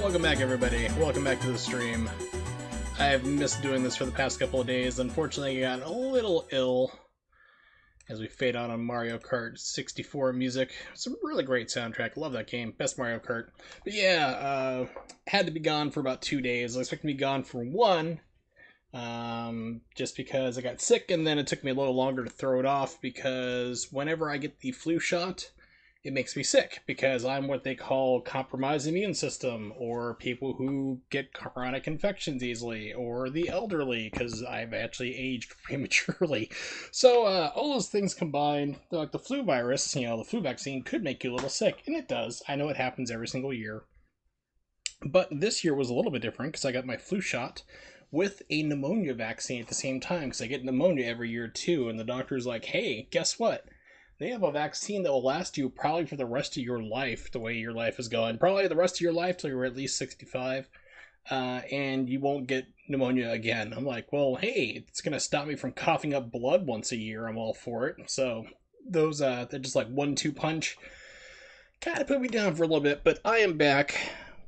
Welcome back, everybody. Welcome back to the stream. I have missed doing this for the past couple of days. Unfortunately, I got a little ill as we fade out on Mario Kart 64 music. It's a really great soundtrack. Love that game. Best Mario Kart. But yeah, had to be gone for about 2 days. I was expecting to be gone for one, just because I got sick, and then it took me a little longer to throw it off because whenever I get the flu shot, it makes me sick because I'm what they call compromised immune system, or people who get chronic infections easily, or the elderly because I've actually aged prematurely. So all those things combined, like the flu virus, the flu vaccine could make you a little sick, and it does. I know it happens every single year. But this year was a little bit different because I got my flu shot with a pneumonia vaccine at the same time because I get pneumonia every year too, and the doctor's like, hey, guess what? They have a vaccine that will last you probably for the rest of your life, the way your life is going. Probably the rest of your life till you're at least 65, and you won't get pneumonia again. I'm like, well, hey, it's going to stop me from coughing up blood once a year. I'm all for it. So those, they're just like 1-2 punch. Kind of put me down for a little bit, but I am back.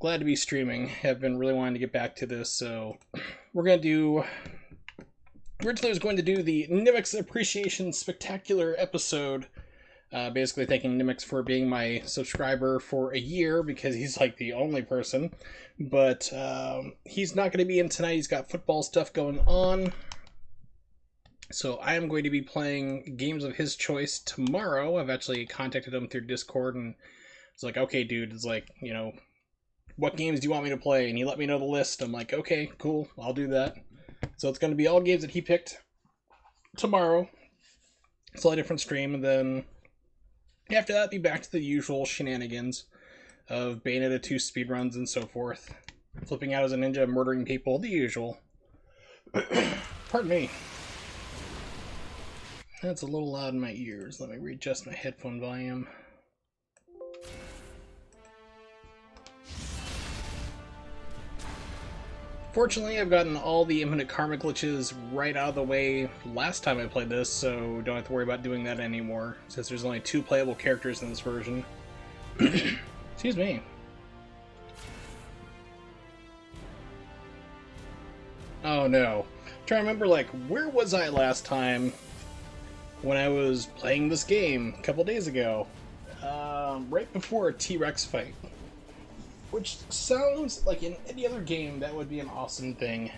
Glad to be streaming. Have been really wanting to get back to this, so we're going to do... Originally I was going to do the Nimix Appreciation Spectacular episode, basically thanking Nimix for being my subscriber for a year, because he's like the only person, but he's not going to be in tonight. He's got football stuff going on, so I am going to be playing games of his choice tomorrow. I've actually contacted him through Discord, and it's like, okay, dude, it's like, what games do you want me to play? And he let me know the list. I'm like, okay, cool, I'll do that. So it's going to be all games that he picked tomorrow. Slightly different stream, and then after that, be back to the usual shenanigans of Bayonetta 2 speedruns and so forth. Flipping out as a ninja, murdering people, the usual. Pardon me. That's a little loud in my ears. Let me readjust my headphone volume. Fortunately, I've gotten all the infinite karma glitches right out of the way last time I played this, so don't have to worry about doing that anymore, since there's only 2 playable characters in this version. Excuse me. Oh no. I'm trying to remember, where was I last time when I was playing this game a couple days ago? Right before a T-Rex fight. Which sounds like in any other game that would be an awesome thing.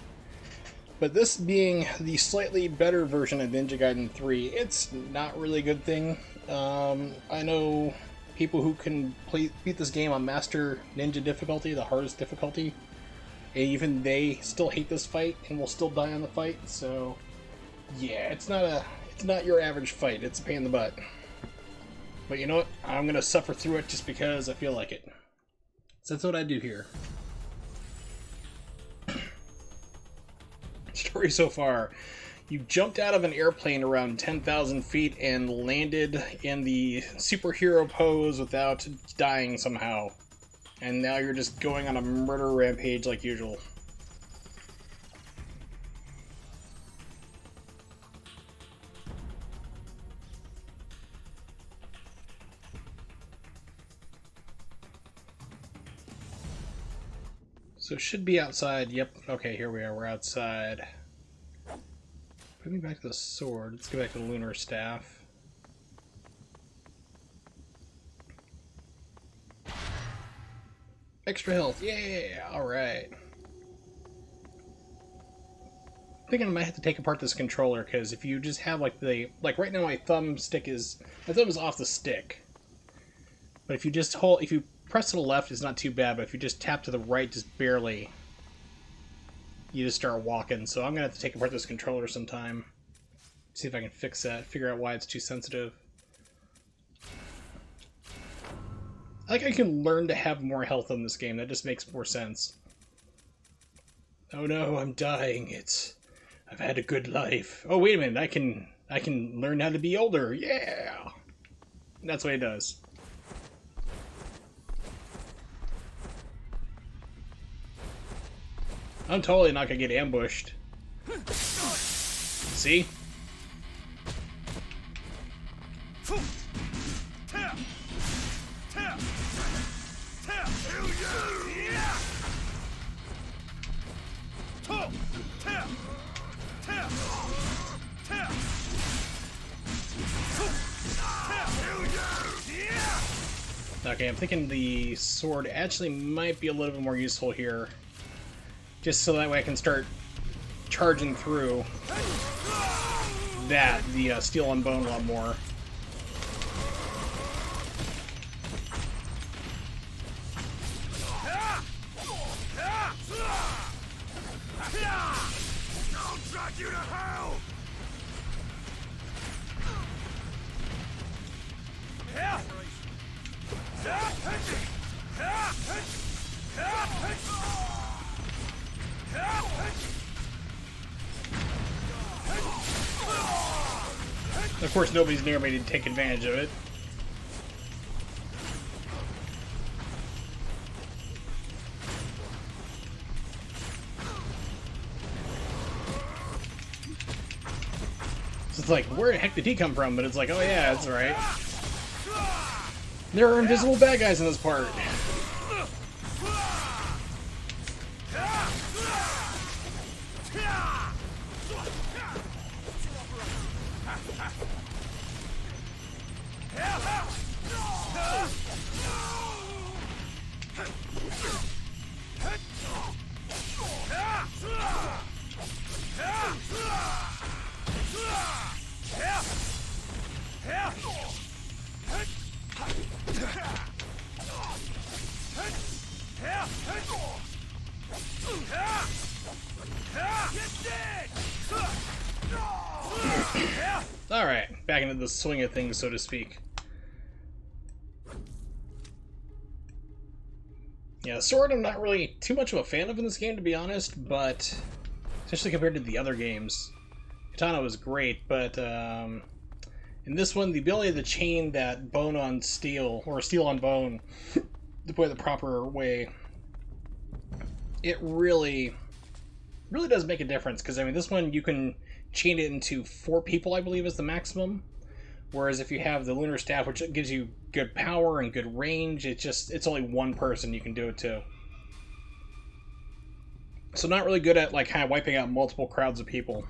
But this being the slightly better version of Ninja Gaiden 3, it's not really a good thing. I know people who can beat this game on Master Ninja difficulty, the hardest difficulty, and even they still hate this fight and will still die on the fight, so yeah, it's not your average fight, it's a pain in the butt. But you know what? I'm gonna suffer through it just because I feel like it. So that's what I do here. Story so far. You jumped out of an airplane around 10,000 feet and landed in the superhero pose without dying somehow. And now you're just going on a murder rampage like usual. So it should be outside. Yep. Okay, here we are. We're outside. Put me back to the sword. Let's go back to the lunar staff. Extra health. Yeah. All right. I'm thinking I might have to take apart this controller, because if you just have right now my thumb is off the stick. But if you just press to the left, it's not too bad, but if you just tap to the right just barely, you just start walking. So I'm going to have to take apart this controller sometime. See if I can fix that, figure out why it's too sensitive. I can learn to have more health in this game. That just makes more sense. Oh no, I'm dying. I've had a good life. Oh, wait a minute, I can learn how to be older. Yeah! That's what it does. I'm totally not gonna get ambushed. See? Okay, I'm thinking the sword actually might be a little bit more useful here. Just so that way I can start charging through the steel and bone a lot more. I'll drag you to hell! Of course, nobody's near me to take advantage of it. So it's like, where the heck did he come from? But it's like, oh yeah, that's right. There are invisible bad guys in this part. Alright, back into the swing of things, so to speak. Yeah, sword I'm not really too much of a fan of in this game, to be honest, but especially compared to the other games. Katana was great, but in this one, the ability to chain that bone on steel, or steel on bone, to play the proper way, it really does make a difference, because I mean, this one you can chain it into 4 people, I believe is the maximum. Whereas if you have the lunar staff, which gives you good power and good range, it's only 1 person you can do it to. So not really good at like kind of wiping out multiple crowds of people.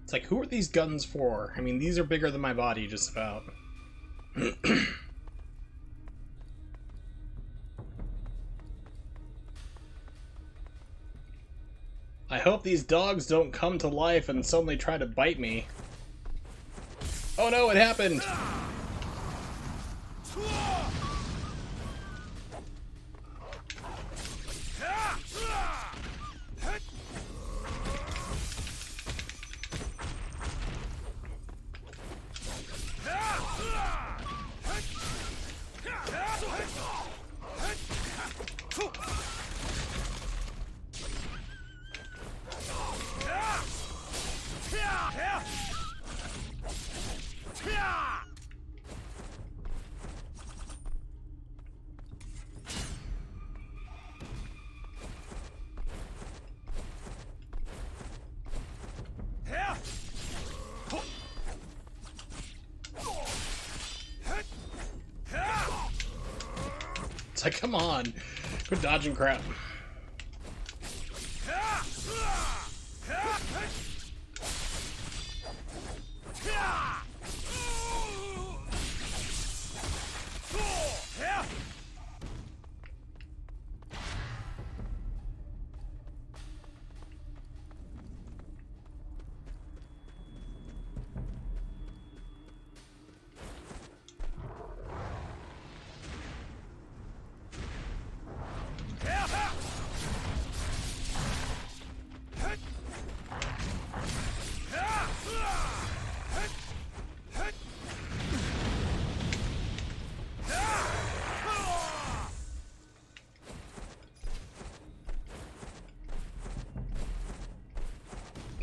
It's like, who are these guns for? I mean, these are bigger than my body, just about. I hope these dogs don't come to life and suddenly try to bite me. Oh no, it happened! It's like, come on, quit dodging crap.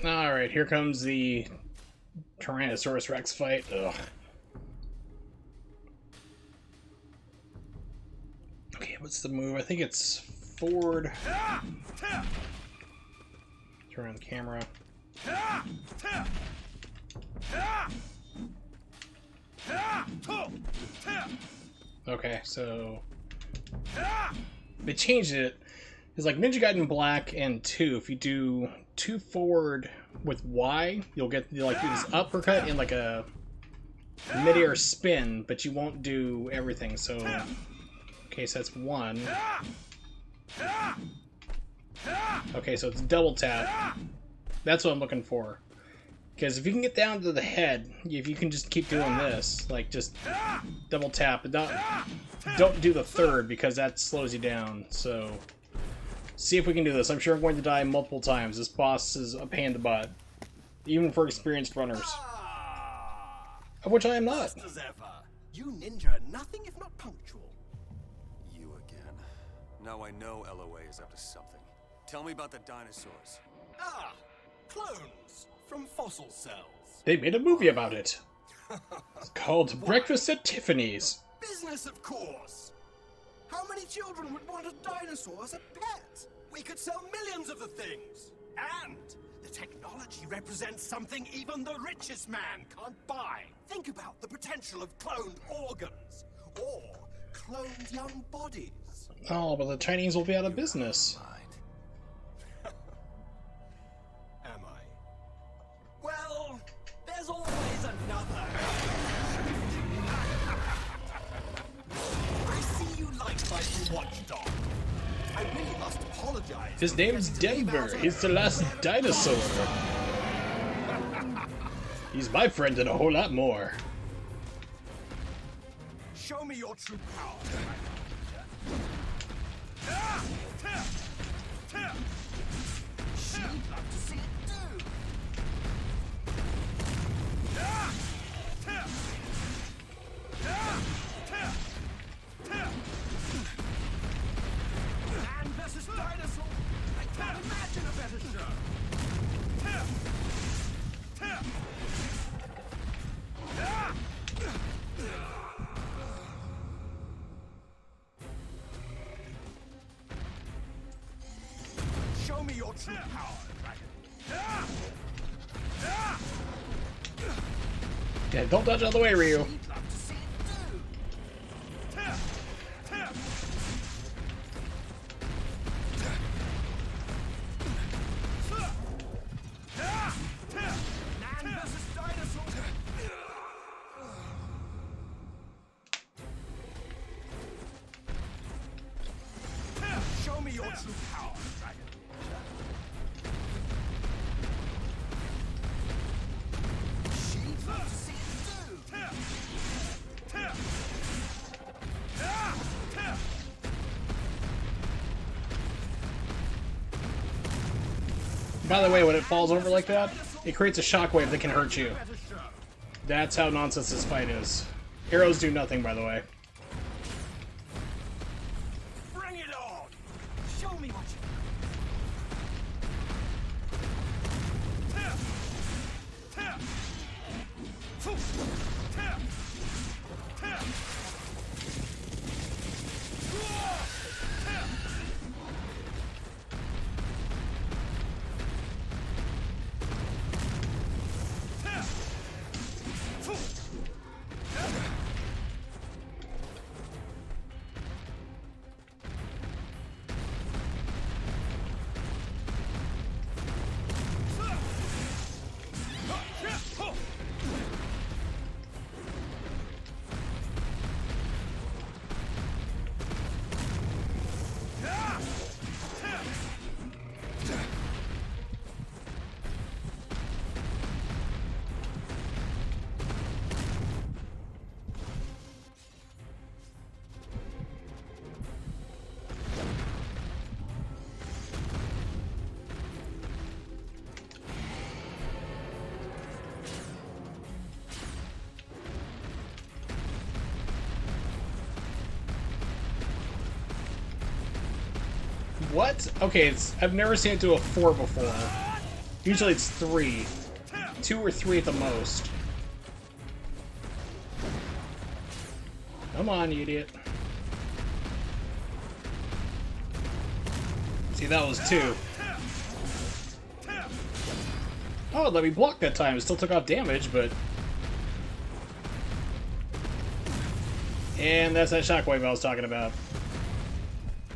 Alright, here comes the Tyrannosaurus Rex fight. Ugh. Okay, what's the move? I think it's forward. Turn on the camera. Okay, so they changed it. It's like Ninja Gaiden Black and 2. If you do 2 forward with Y, you'll get like this uppercut and like a mid-air spin, but you won't do everything. So, okay, so that's 1. Okay, so it's double tap. That's what I'm looking for. Because if you can get down to the head, if you can just keep doing this, like just double tap, but don't do the third because that slows you down. So, see if we can do this. I'm sure I'm going to die multiple times. This boss is a pain in the butt, even for experienced runners, of which I am not. As ever. You ninja are nothing if not punctual. You again. Now I know LOA is up to something. Tell me about the dinosaurs. Ah, clones from fossil cells. They made a movie about it. It's called Breakfast at Tiffany's. Business, of course. How many children would want a dinosaur as a pet? We could sell millions of the things. And the technology represents something even the richest man can't buy. Think about the potential of cloned organs or cloned young bodies. Oh, but the Chinese will be out of business. Am I? Well, there's always another. I see you like my watchdog. I really must apologize. His name's Denver. He's the last dinosaur. He's my friend and a whole lot more. Show me your true power. She'd love to see it too. Man versus dinosaur. I can't imagine a better show. Show me your true power, dragon. Yeah, don't dodge out of the way, Ryu. She'd love to see it too. Man versus dinosaur. Show me your true power, dragon. She'd love to see it too. By the way, when it falls over like that, it creates a shockwave that can hurt you. Better show. That's how nonsense this fight is. Arrows do nothing, by the way. Bring it on! Show me what you What? Okay, I've never seen it do a 4 before. Usually it's 3. 2 or 3 at the most. Come on, you idiot. See, that was 2. Oh, let me block that time. It still took off damage, but... And that's that shockwave I was talking about.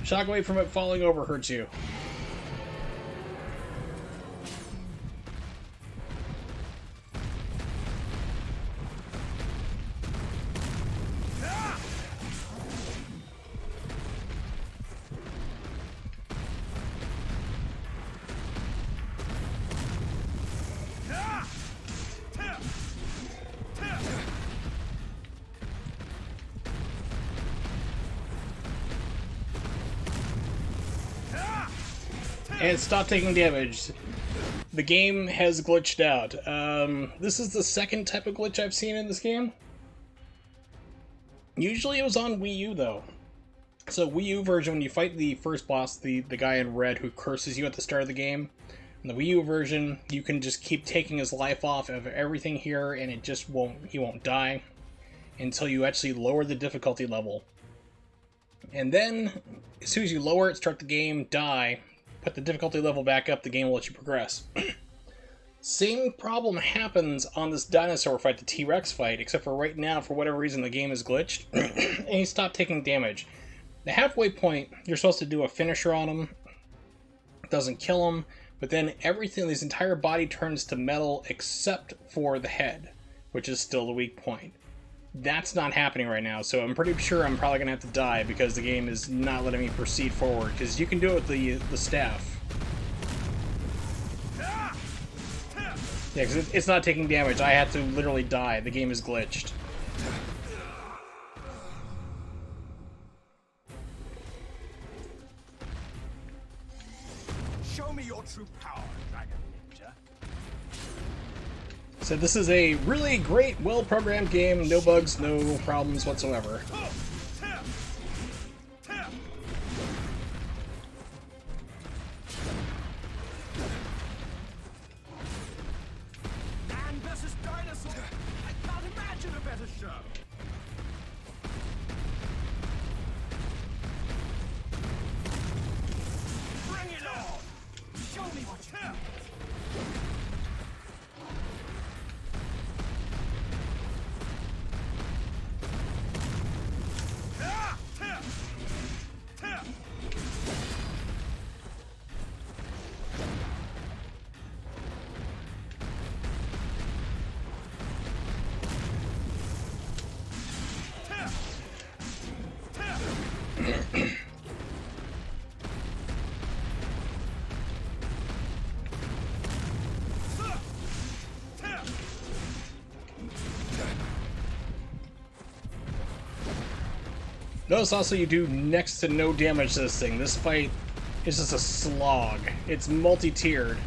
Shockwave from it falling over hurts you. And stop taking damage. The game has glitched out. This is the second type of glitch I've seen in this game. Usually it was on Wii U, though. So Wii U version, when you fight the first boss, the guy in red who curses you at the start of the game, in the Wii U version, you can just keep taking his life off of everything here, and it just he won't die until you actually lower the difficulty level. And then, as soon as you lower it, start the game, die, put the difficulty level back up, the game will let you progress. Same problem happens on this dinosaur fight, the T-Rex fight, except for right now, for whatever reason, the game is glitched, and he stopped taking damage. The halfway point, you're supposed to do a finisher on him. It doesn't kill him, but then everything, his entire body turns to metal except for the head, which is still the weak point. That's not happening right now, so I'm pretty sure I'm probably going to have to die because the game is not letting me proceed forward, because you can do it with the staff. Yeah, because it's not taking damage. I had to literally die. The game is glitched. Show me your true power, Dragon Ninja. So this is a really great, well-programmed game. No bugs, no problems whatsoever. Man versus dinosaur. I can't imagine a better show. Bring it on. Show me what you have. Notice also you do next to no damage to this thing. This fight is just a slog. It's multi-tiered.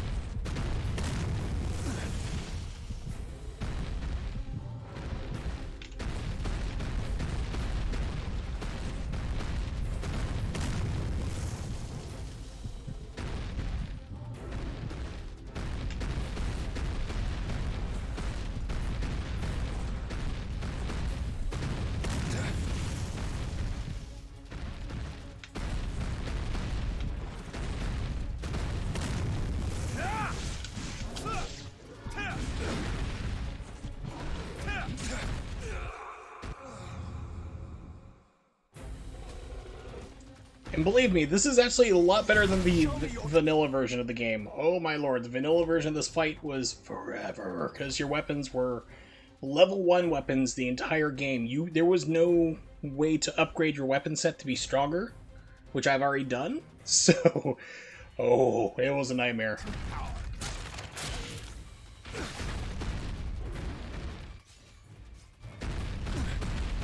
And believe me, this is actually a lot better than the vanilla version of the game. Oh my lord, the vanilla version of this fight was forever, because your weapons were level 1 weapons the entire game. There was no way to upgrade your weapon set to be stronger, which I've already done, so... Oh, it was a nightmare.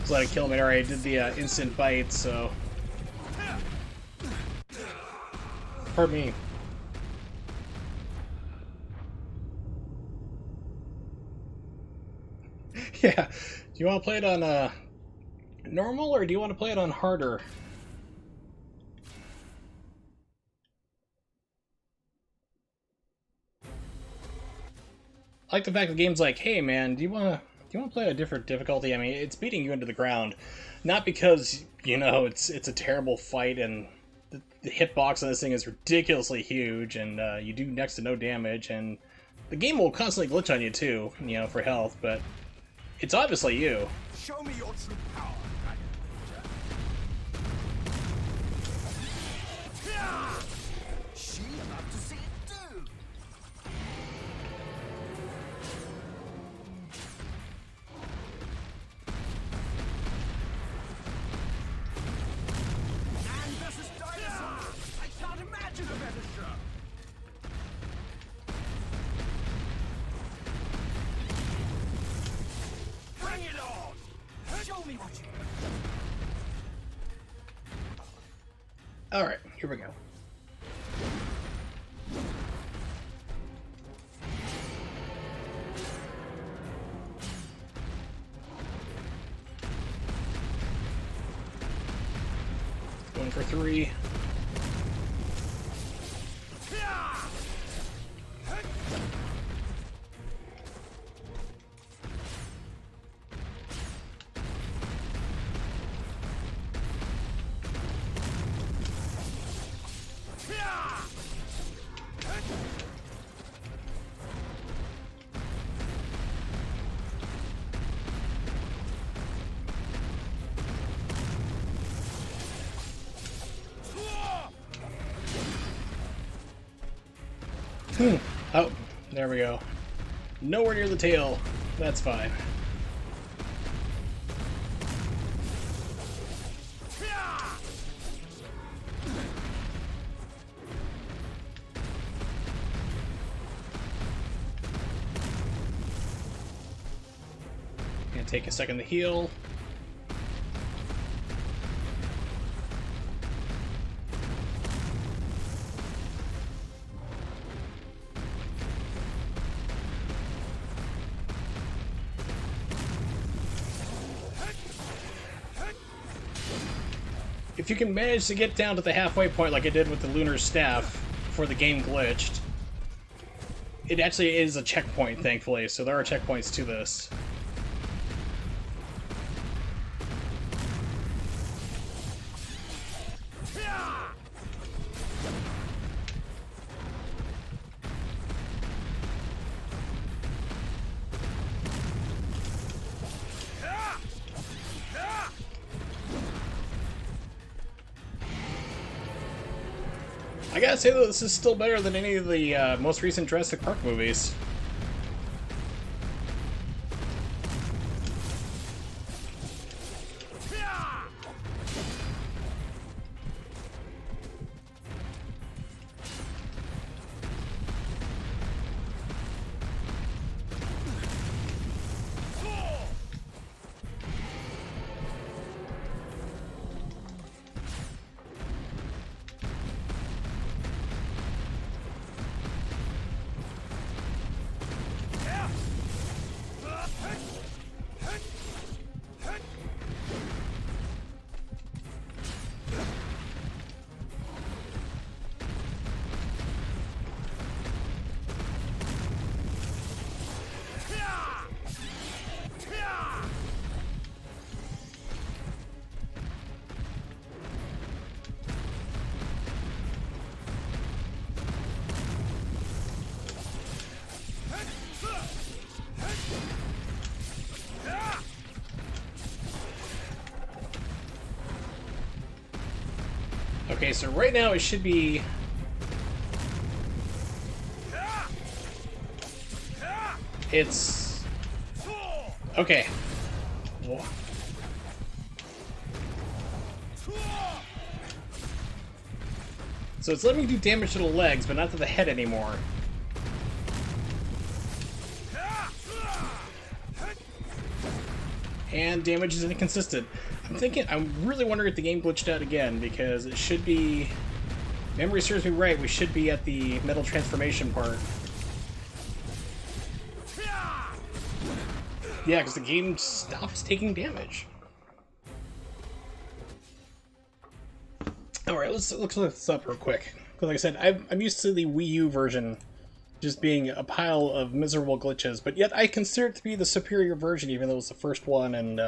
It's like a kilometer. I did the instant bite, so... Pardon me. Yeah. Do you want to play it on normal, or do you want to play it on harder? I like the fact the game's like, hey man, do you want to play a different difficulty? I mean, it's beating you into the ground, not because, you know, it's a terrible fight and the hitbox on this thing is ridiculously huge, and you do next to no damage, and the game will constantly glitch on you too, you know, for health, but it's obviously you. Show me your true power, Dragon She'd love to see it too. Man versus dinosaur. I can't imagine a better show. Bring it on. Show me what you got. Alright, here we go. Going for 3. Oh, there we go. Nowhere near the tail. That's fine. Gonna take a second to heal. If you can manage to get down to the halfway point like I did with the lunar staff before the game glitched, it actually is a checkpoint, thankfully, so there are checkpoints to this. I gotta say though, this is still better than any of the most recent Jurassic Park movies. Okay, so right now it should be... It's... Okay. So it's letting me do damage to the legs, but not to the head anymore. And damage is inconsistent. I'm really wondering if the game glitched out again, because it should be... Memory serves me right, we should be at the metal transformation part. Yeah, because the game stops taking damage. Alright, let's look this up real quick. Because like I said, I'm used to the Wii U version just being a pile of miserable glitches, but yet I consider it to be the superior version, even though it's the first one, and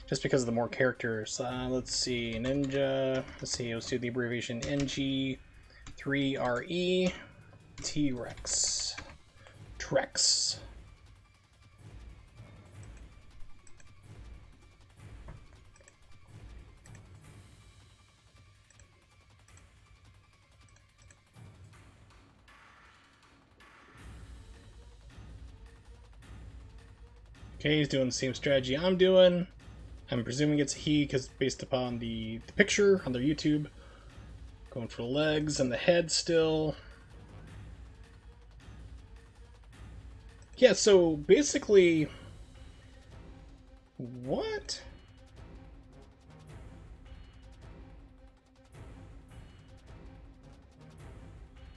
just because of the more characters. Let's see, Ninja, let's do the abbreviation NG3RE, T-Rex, Trex. Okay, he's doing the same strategy I'm doing. I'm presuming it's a he because based upon the picture on their YouTube. Going for the legs and the head still. Yeah, so basically... What?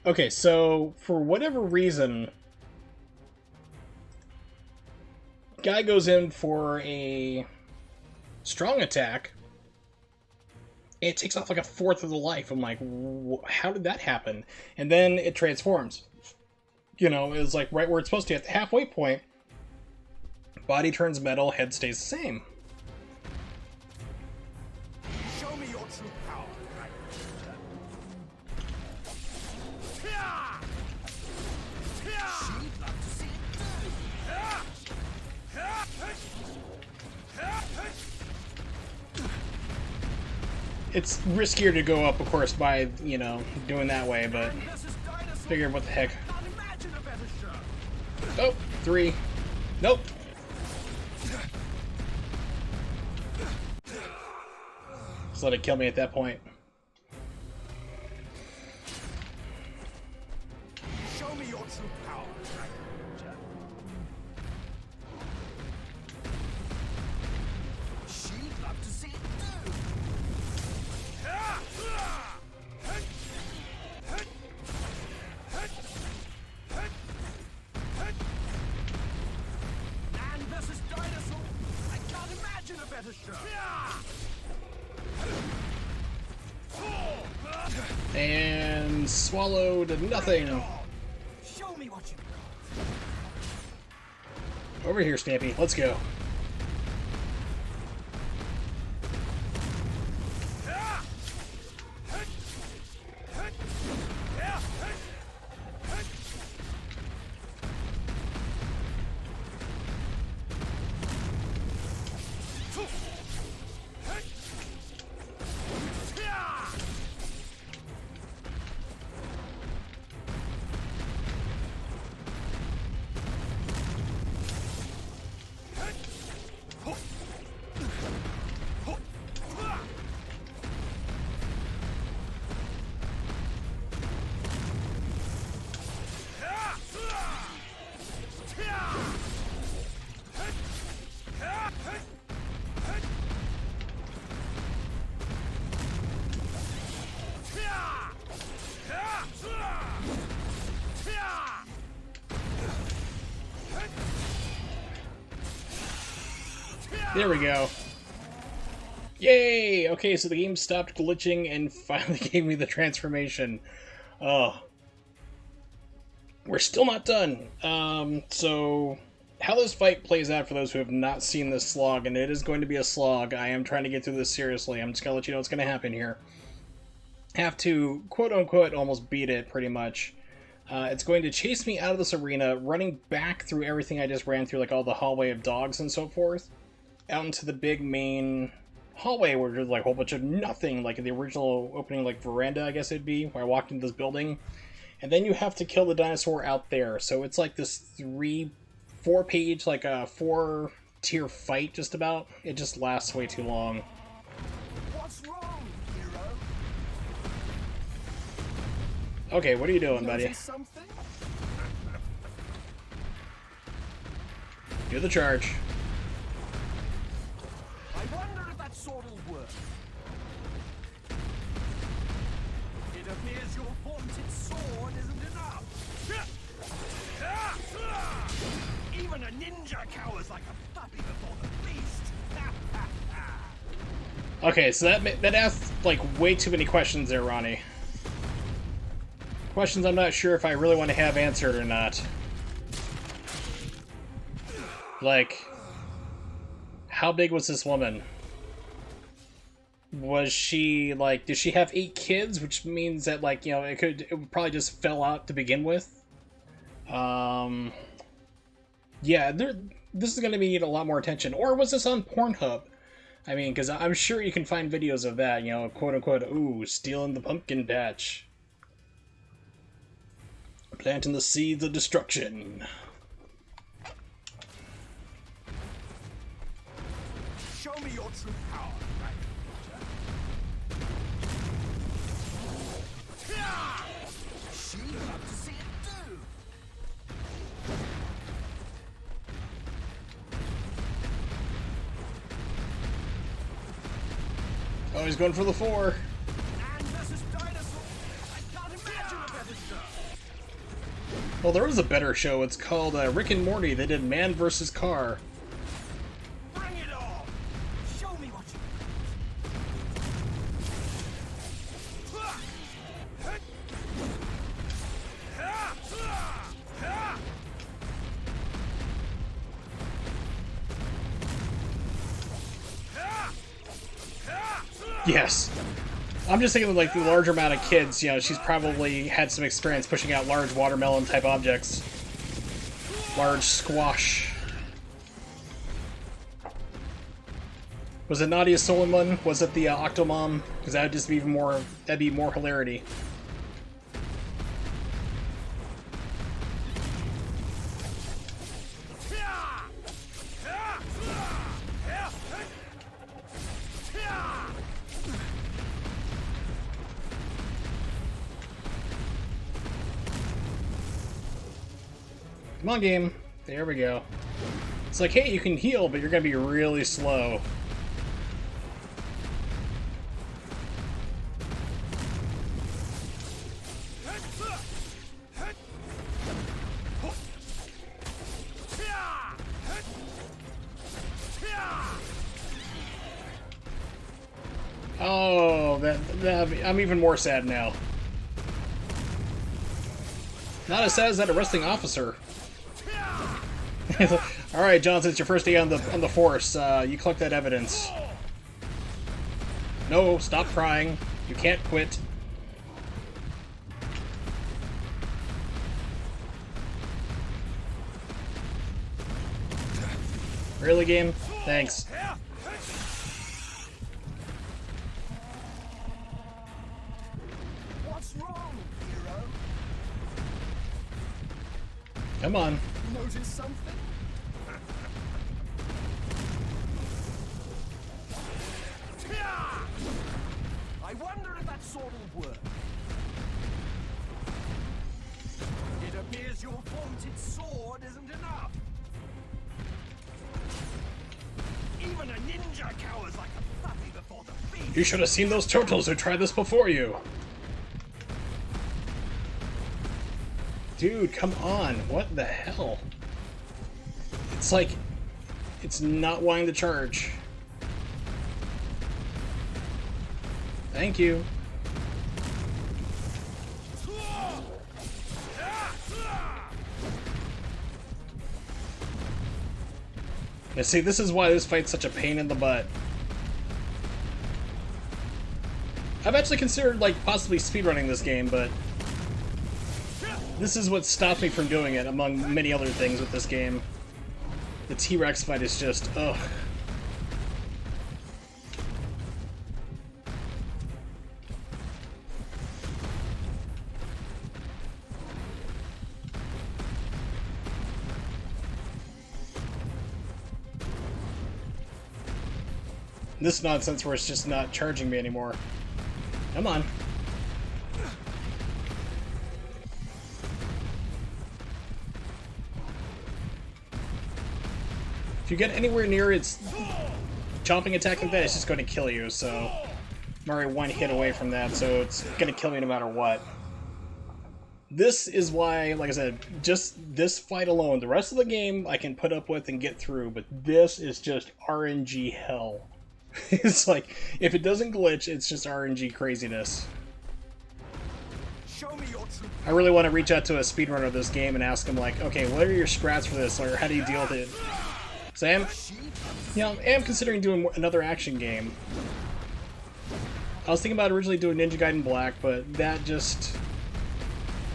Okay, so for whatever reason, guy goes in for a strong attack, and it takes off like a fourth of the life. I'm like, how did that happen? And then it transforms. You know, it's like right where it's supposed to, at the halfway point. Body turns metal, head stays the same. Show me your true power. She'd love to see it. It's riskier to go up, of course, by, you know, doing that way, but figure what the heck. Oh, 3. Nope. Just let it kill me at that point. Show me your true power. She'd love to see it too. Man versus dinosaur. I can't imagine a better show. And swallowed nothing. Show me what you Over here, Stampy. Let's go. There we go. Yay! Okay, so the game stopped glitching and finally gave me the transformation. Oh. We're still not done. So how this fight plays out for those who have not seen this slog, and it is going to be a slog. I am trying to get through this seriously. I'm just going to let you know what's going to happen here. Have to, quote-unquote, almost beat it, pretty much. It's going to chase me out of this arena, running back through everything I just ran through, like all the hallway of dogs and so forth, out into the big main hallway where there's like a whole bunch of nothing, like the original opening, like veranda, I guess it'd be, where I walked into this building. And then you have to kill the dinosaur out there. So it's like this 4 page, like a 4-tier fight, just about. It just lasts way too long. What's wrong, hero? Okay, what are you doing, buddy? Notice something? Do the charge. I wonder if that sword will work. It appears your vaunted sword isn't enough. Even a ninja cowers like a puppy before the beast. Okay, so that asks, like, way too many questions there, Ronnie. Questions I'm not sure if I really want to have answered or not. Like, how big was this woman? Was she, like, did she have 8 kids? Which means that, like, you know, it probably just fell out to begin with. Yeah, this is going to need a lot more attention. Or was this on Pornhub? I mean, because I'm sure you can find videos of that, you know, quote-unquote, ooh, stealing the pumpkin patch. Planting the seeds of destruction. Show me your true power, right? She'd love to see it too. Oh, he's going for the 4. Man versus dinosaur. I can't imagine a better show. Well, there was a better show. It's called Rick and Morty. They did Man versus Car. Bring it on. Show me what you Yes. I'm just thinking of, like, the larger amount of kids, you know, she's probably had some experience pushing out large watermelon-type objects. Large squash. Was it Nadia Soliman? Was it the Octomom? Because that would just be even more, that'd be more hilarity. Come on, game. There we go. It's like, hey, you can heal, but you're gonna be really slow. Oh, I'm even more sad now. Not as sad as that arresting officer. All right, Johnson, it's your first day on the force. You collect that evidence. No, stop crying. You can't quit. Really, game? Thanks. What's wrong, hero? Come on. Notice something? I wonder if that sword will work. It appears your vaunted sword isn't enough. Even a ninja cowers like a puppy before the feast. You should have seen those turtles who tried this before you. Dude, come on. What the hell? It's like, it's not wanting to charge. Thank you. Yeah, see, this is why this fight's such a pain in the butt. I've actually considered, like, possibly speedrunning this game, but this is what stopped me from doing it, among many other things with this game. The T-Rex fight is just, ugh. This nonsense where it's just not charging me anymore. Come on. If you get anywhere near its chopping attack like that, it's just going to kill you, so I'm already one hit away from that, so it's going to kill me no matter what. This is why, like I said, just this fight alone, the rest of the game I can put up with and get through, but this is just RNG hell. It's like, if it doesn't glitch, it's just RNG craziness. Show me your true. I really want to reach out to a speedrunner of this game and ask him, like, okay, what are your strats for this, or how do you deal with it? So I am considering doing another action game. I was thinking about originally doing Ninja Gaiden Black, but that just...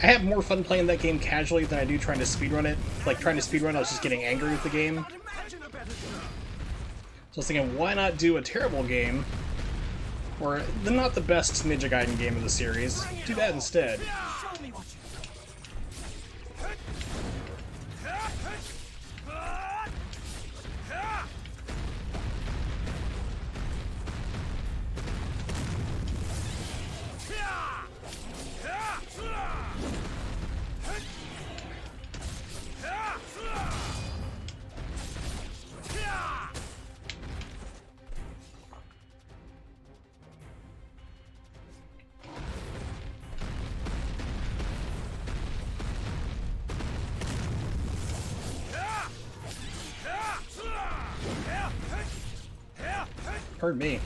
I have more fun playing that game casually than I do trying to speedrun it. Like, trying to speedrun, I was just getting angry with the game. So I was thinking, why not do a terrible game, or not the best Ninja Gaiden game of the series? Do that instead. Show me what you Pardon me.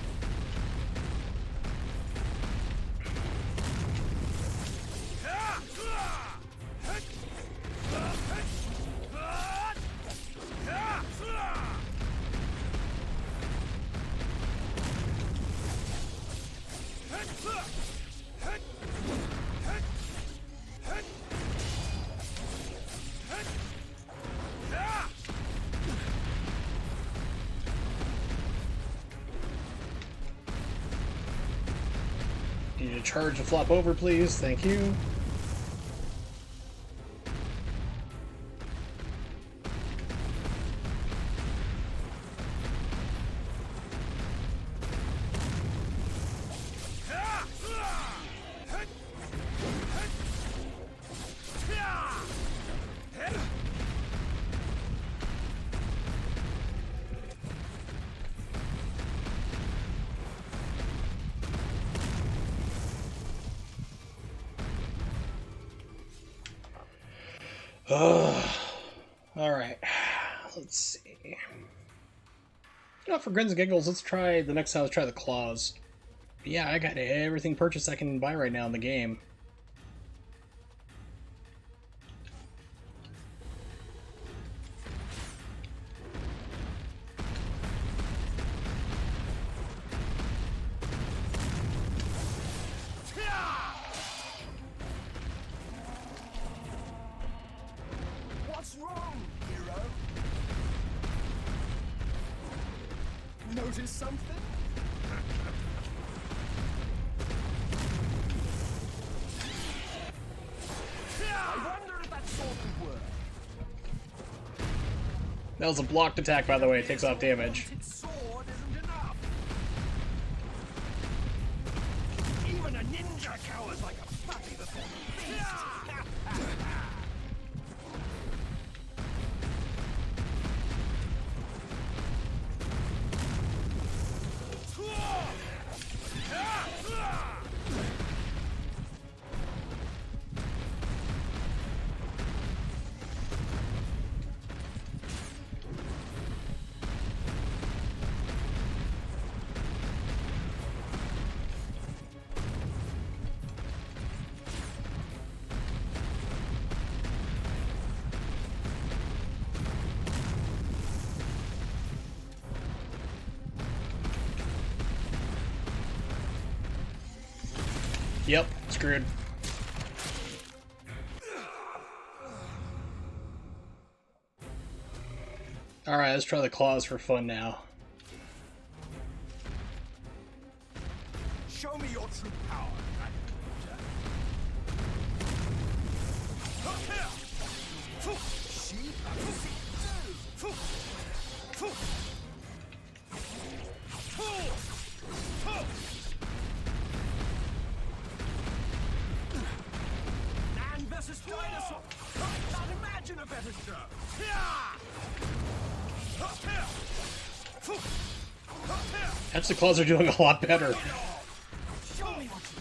Need to charge and flop over, please. Thank you. Alright. Let's see. You know, for grins and giggles, let's try the next time. Let's try the claws. But yeah, I got everything purchased I can buy right now in the game. What's wrong, hero? Notice something? I wonder if that sword would work. That was a blocked attack, by the way. It takes off damage. Its sword isn't enough. Even a ninja cowers like a puppy before the beast. Yep, screwed. Alright, let's try the claws for fun now. Show me your true power, Man versus dinosaur. Can't imagine a better show. Actually, claws are doing a lot better. Show me what you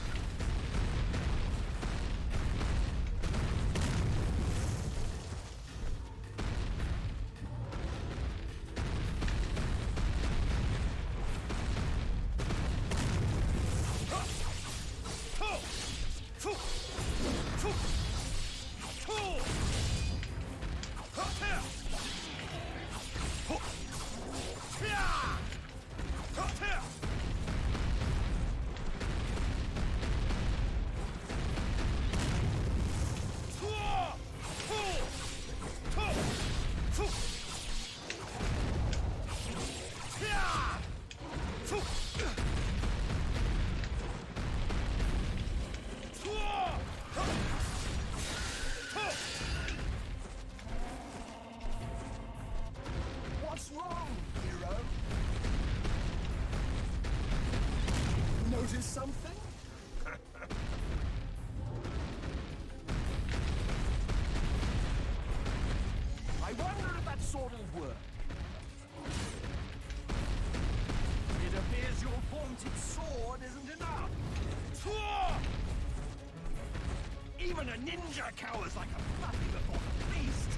What's wrong, hero? Notice something? I wonder if that sword will work. It appears your vaunted sword isn't enough. Even a ninja cowers like a puppy before the beast.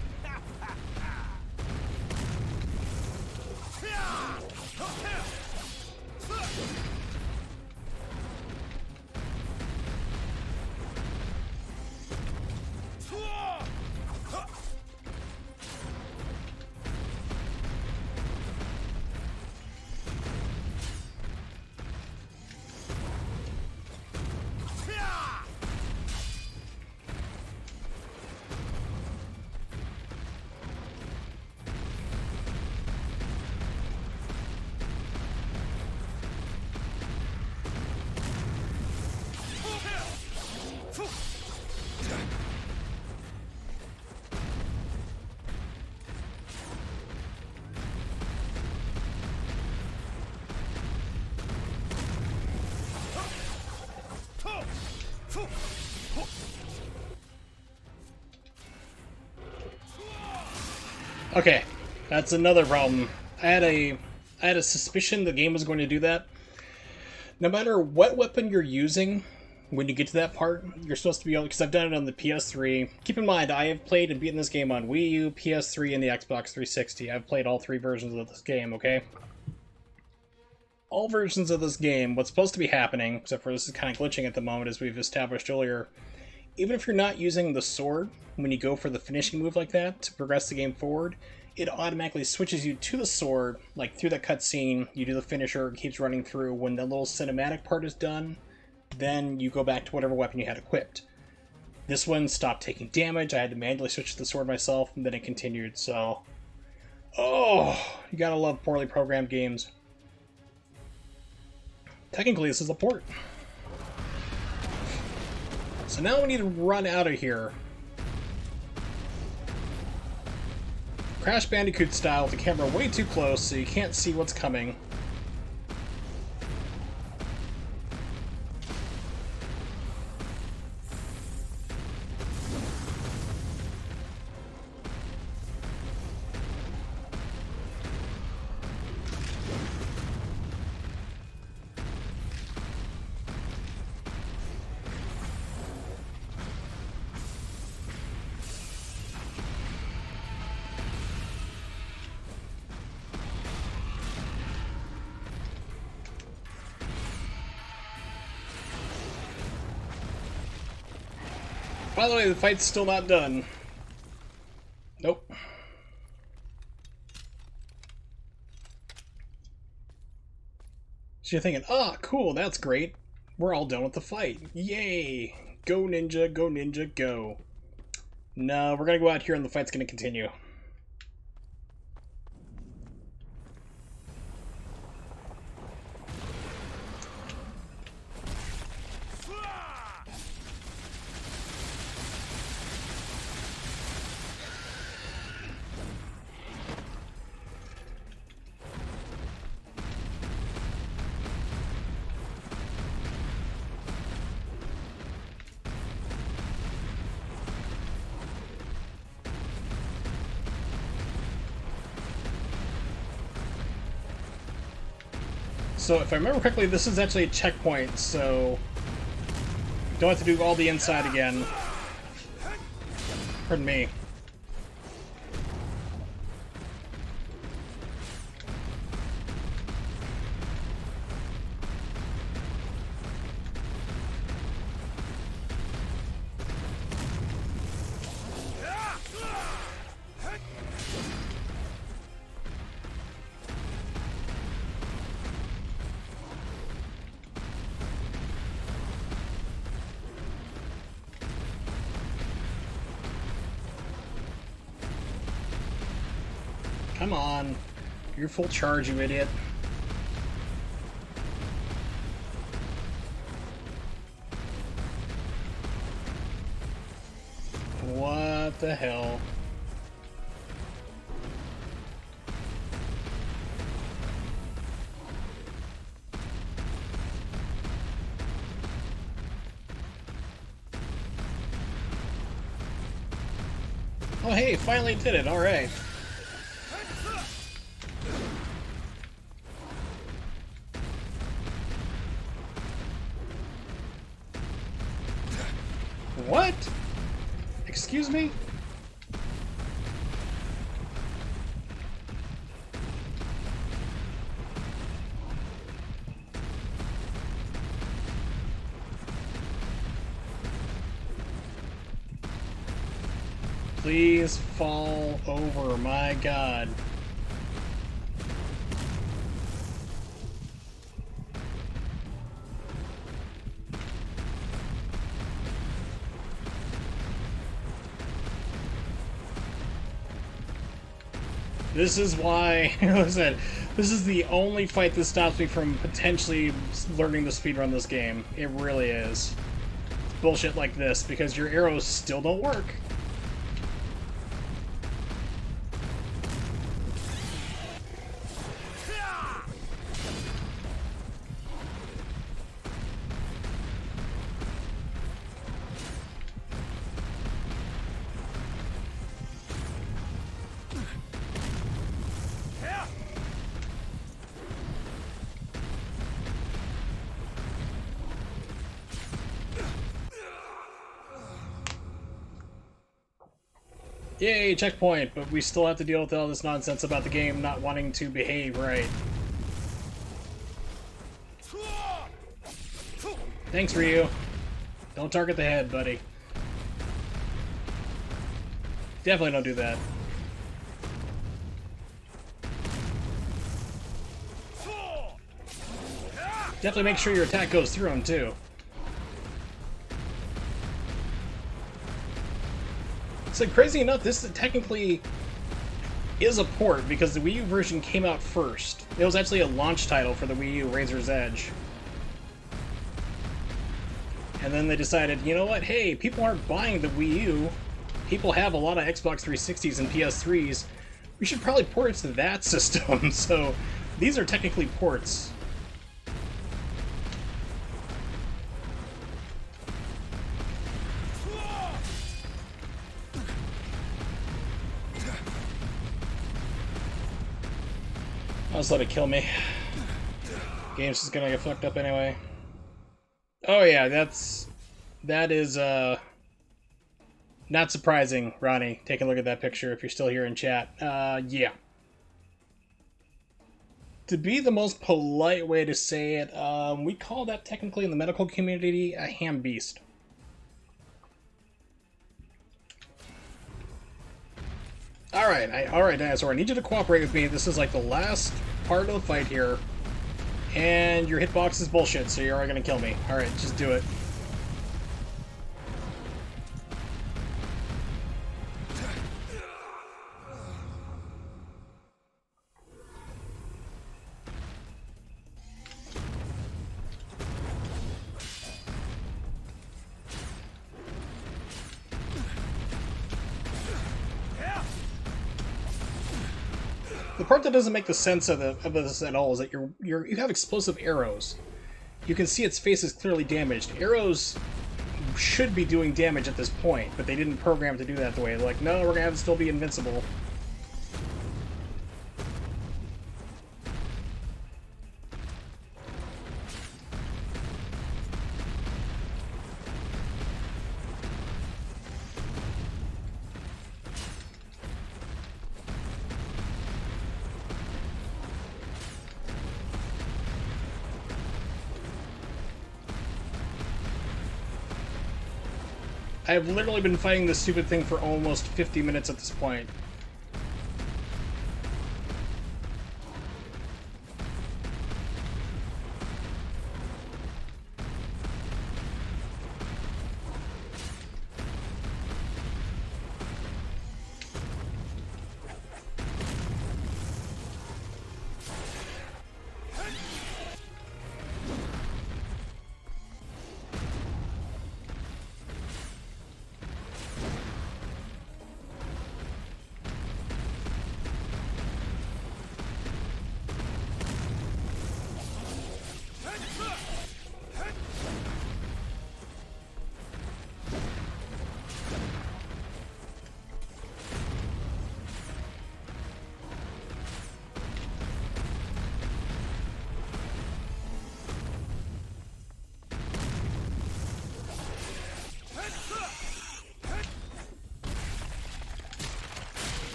Okay, that's another problem. I had a suspicion the game was going to do that. No matter what weapon you're using, when you get to that part, you're supposed to be able, because I've done it on the PS3. Keep in mind, I have played and beaten this game on Wii U, PS3, and the Xbox 360. I've played all 3 versions of this game, okay? All versions of this game, what's supposed to be happening, except for this is kind of glitching at the moment, as we've established earlier, even if you're not using the sword, when you go for the finishing move like that to progress the game forward, it automatically switches you to the sword, like through that cutscene, you do the finisher, it keeps running through. When the little cinematic part is done, then you go back to whatever weapon you had equipped. This one stopped taking damage, I had to manually switch to the sword myself, and then it continued, so... Oh, you gotta love poorly programmed games. Technically, this is a port. So now we need to run out of here. Crash Bandicoot style with the camera way too close so you can't see what's coming. By the way, the fight's still not done. Nope. So you're thinking, ah, cool, that's great. We're all done with the fight. Yay! Go ninja, go ninja, go. No, we're gonna go out here and the fight's gonna continue. So if I remember correctly, this is actually a checkpoint, so don't have to do all the inside again. Pardon me. Come on. You're full charge, you idiot. What the hell? Oh hey, finally did it, alright. What? Excuse me? Please fall over, my God. This is why, listen, this is the only fight that stops me from potentially learning to speedrun this game. It really is. Bullshit like this, because your arrows still don't work. Yay, checkpoint, but we still have to deal with all this nonsense about the game not wanting to behave right. Thanks, Ryu. Don't target the head, buddy. Definitely don't do that. Definitely make sure your attack goes through him, too. So crazy enough, this technically is a port because the Wii U version came out first. It was actually a launch title for the Wii U Razor's Edge. And then they decided, you know what, hey, people aren't buying the Wii U. People have a lot of Xbox 360s and PS3s. We should probably port it to that system. So these are technically ports. I'll just let it kill me. Game's just gonna get fucked up anyway. Oh yeah, that is not surprising, Ronnie. Take a look at that picture if you're still here in chat. Yeah. To be the most polite way to say it, we call that technically in the medical community a ham beast. Alright, Dinosaur, I need you to cooperate with me. This is like the last part of the fight here. And your hitbox is bullshit, so you're already gonna kill me. Alright, just do it. The part that doesn't make the sense of this at all is that you have explosive arrows. You can see its face is clearly damaged. Arrows should be doing damage at this point, but they didn't program to do that the way. They're like, no, we're gonna have it still be invincible. I've literally been fighting this stupid thing for almost 50 minutes at this point.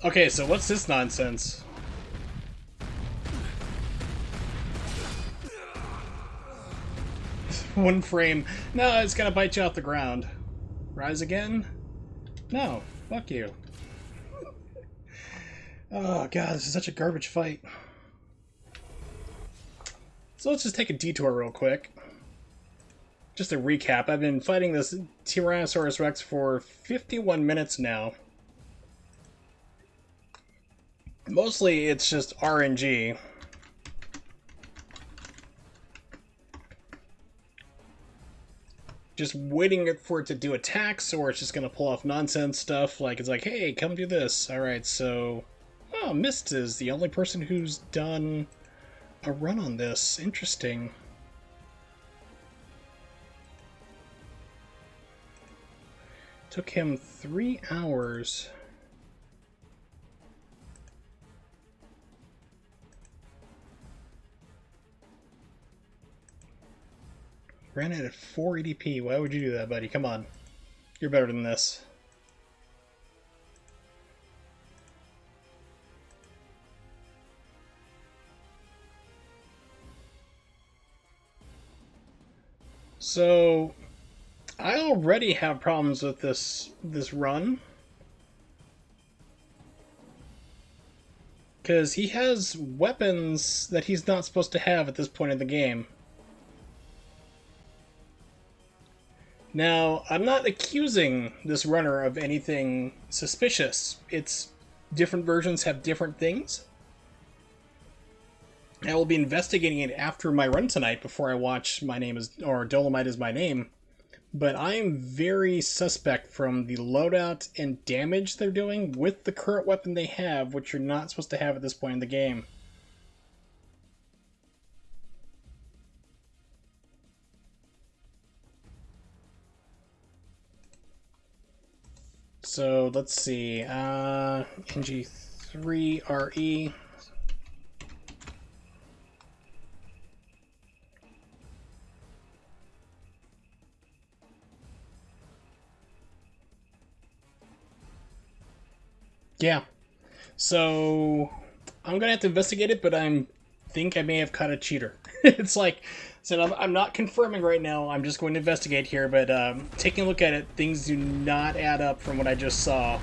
Okay, so what's this nonsense? One frame. No, it's gonna bite you off the ground. Rise again? No. Fuck you. Oh god, this is such a garbage fight. So let's just take a detour real quick. Just a recap, I've been fighting this Tyrannosaurus Rex for 51 minutes now. Mostly it's just RNG. Just waiting for it to do attacks, or it's just gonna pull off nonsense stuff, like it's like, hey, come do this. Alright, so... Oh, Mist is the only person who's done a run on this. Interesting. Took him 3 hours. Ran it at 480p. Why would you do that, buddy? Come on. You're better than this. So I already have problems with this run because he has weapons that he's not supposed to have at this point in the game. Now, I'm not accusing this runner of anything suspicious. It's different versions have different things. I will be investigating it after my run tonight before I watch My Name is, or Dolomite is My Name. But I am very suspect from the loadout and damage they're doing with the current weapon they have, which you're not supposed to have at this point in the game. So let's see, NG3RE. Yeah, so I'm gonna have to investigate it, but I think I may have caught a cheater. It's like, so I'm not confirming right now. I'm just going to investigate here, but taking a look at it, things do not add up from what I just saw.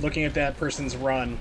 Looking at that person's run.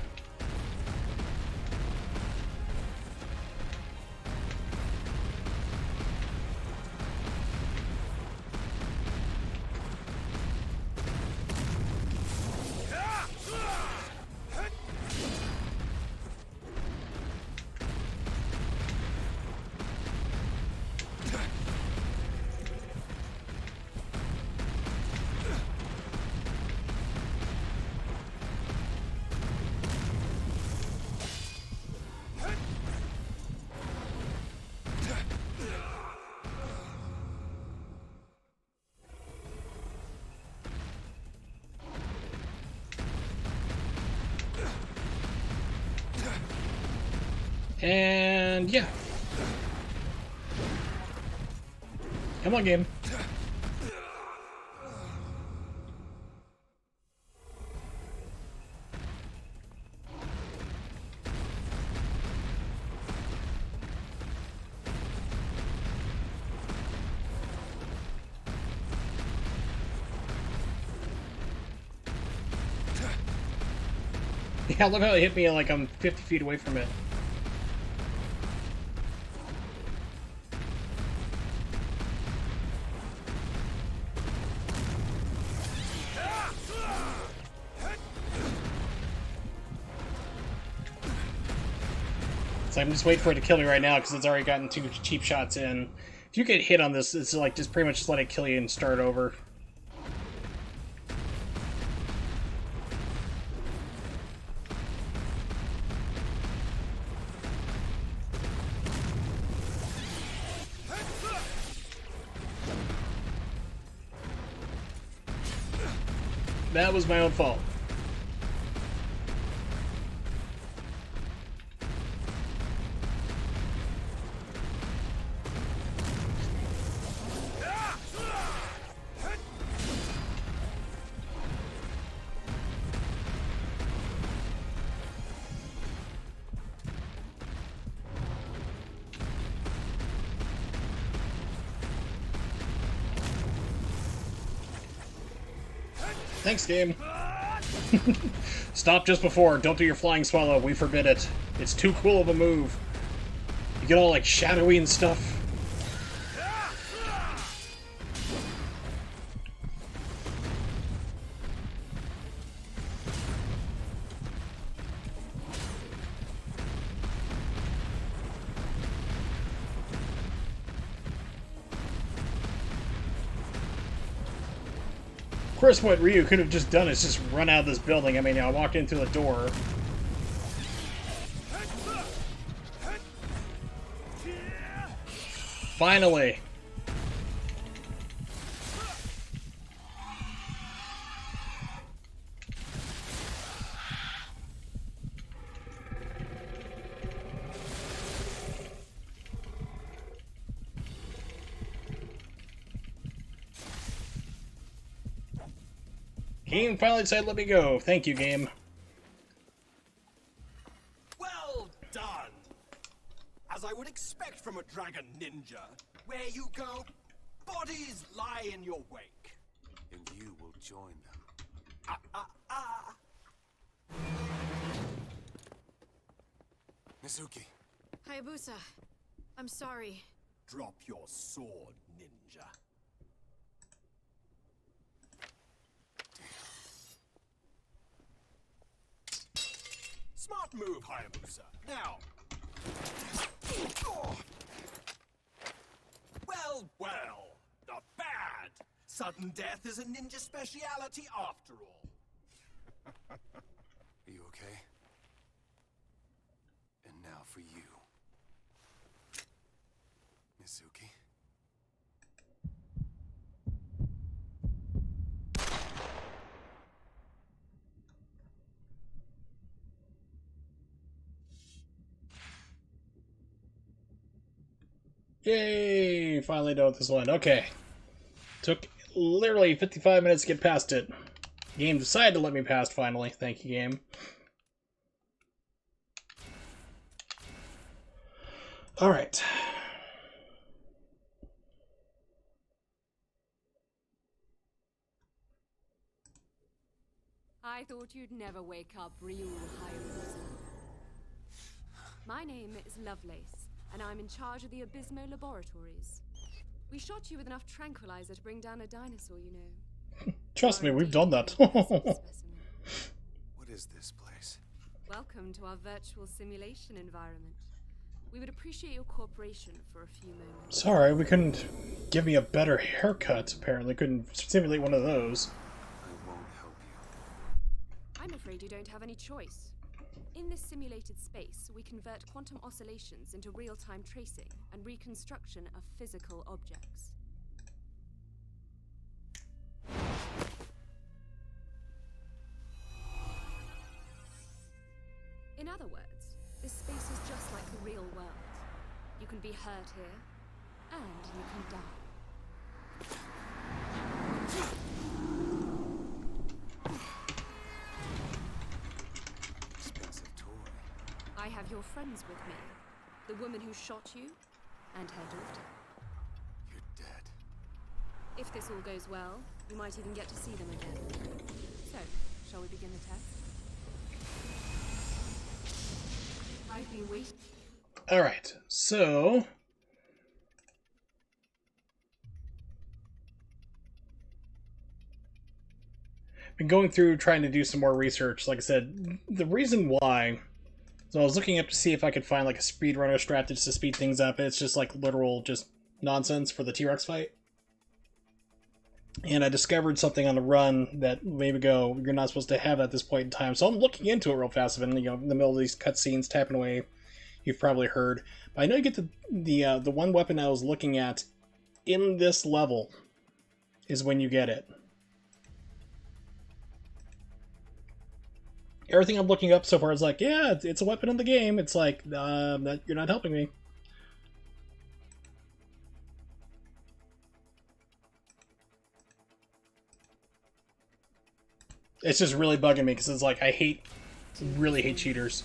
And yeah. Come on, game. Yeah, look how it hit me like I'm 50 feet away from it. So I'm just waiting for it to kill me right now because it's already gotten 2 cheap shots in. If you get hit on this, it's like just pretty much just let it kill you and start over. That was my own fault. Thanks, game. Stop just before. Don't do your flying swallow. We forbid it. It's too cool of a move. You get all like shadowy and stuff. Of course, what Ryu could have just done is just run out of this building. I mean, I walked in through the door. Finally! Game finally decided to let me go. Thank you, game. Well done! As I would expect from a dragon ninja, where you go, Bodies lie in your wake. And you will join them. Mizuki. Hayabusa, I'm sorry. Drop your sword, ninja. Smart move, Hayabusa. Now. Well, well. Not bad. Sudden death is a ninja speciality after all. Are you okay? And now for you. Mizuki. Yay! Finally done with this one. Okay. Took literally 55 minutes to get past it. Game decided to let me past finally. Thank you, game. Alright. I thought you'd never wake up, Ryu Hayabusa. My name is Lovelace, and I'm in charge of the Abysmo Laboratories. We shot you with enough tranquilizer to bring down a dinosaur, you know. Trust me, we've done that. What is this place? Welcome to our virtual simulation environment. We would appreciate your cooperation for a few moments. Sorry, we couldn't give me a better haircut, apparently. Couldn't simulate one of those. I won't help you. I'm afraid you don't have any choice. In this simulated space, we convert quantum oscillations into real-time tracing and reconstruction of physical objects. In other words, this space is just like the real world. You can be hurt here, and you can die. Expensive toy. I have your friends with me. The woman who shot you, and her daughter. You're dead. If this all goes well, you might even get to see them again. So, shall we begin the test? I've been waiting. Alright, so... been going through trying to do some more research. Like I said, the reason why... So I was looking up to see if I could find like a speedrunner strat just to speed things up. It's just like literal just nonsense for the T-Rex fight. And I discovered something on the run that maybe go, you're not supposed to have at this point in time. So I'm looking into it real fast. I've been, you know, in the middle of these cutscenes tapping away. You've probably heard. But I know you get the one weapon I was looking at in this level is when you get it. Everything I'm looking up so far is like, yeah, it's a weapon in the game. It's like, that you're not helping me. It's just really bugging me because it's like, I really hate cheaters.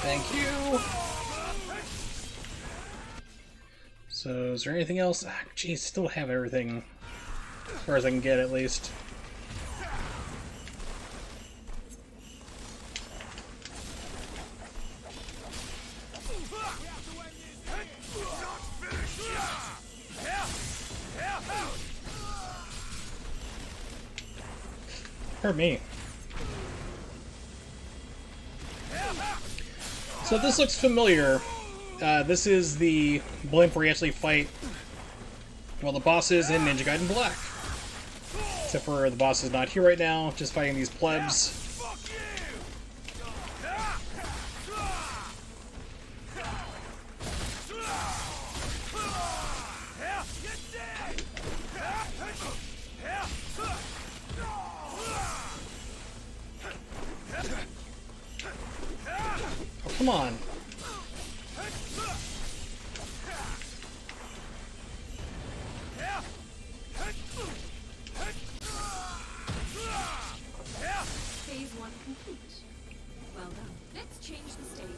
Thank you. So, is there anything else? Ah, geez, still have everything as far as I can get, at least. Hurt me. So this looks familiar. This is the blimp where you actually fight, well, the bosses in Ninja Gaiden Black. Except for the boss is not here right now, just fighting these plebs. Oh, come on. Phase 1 complete. Well done. Let's change the stage.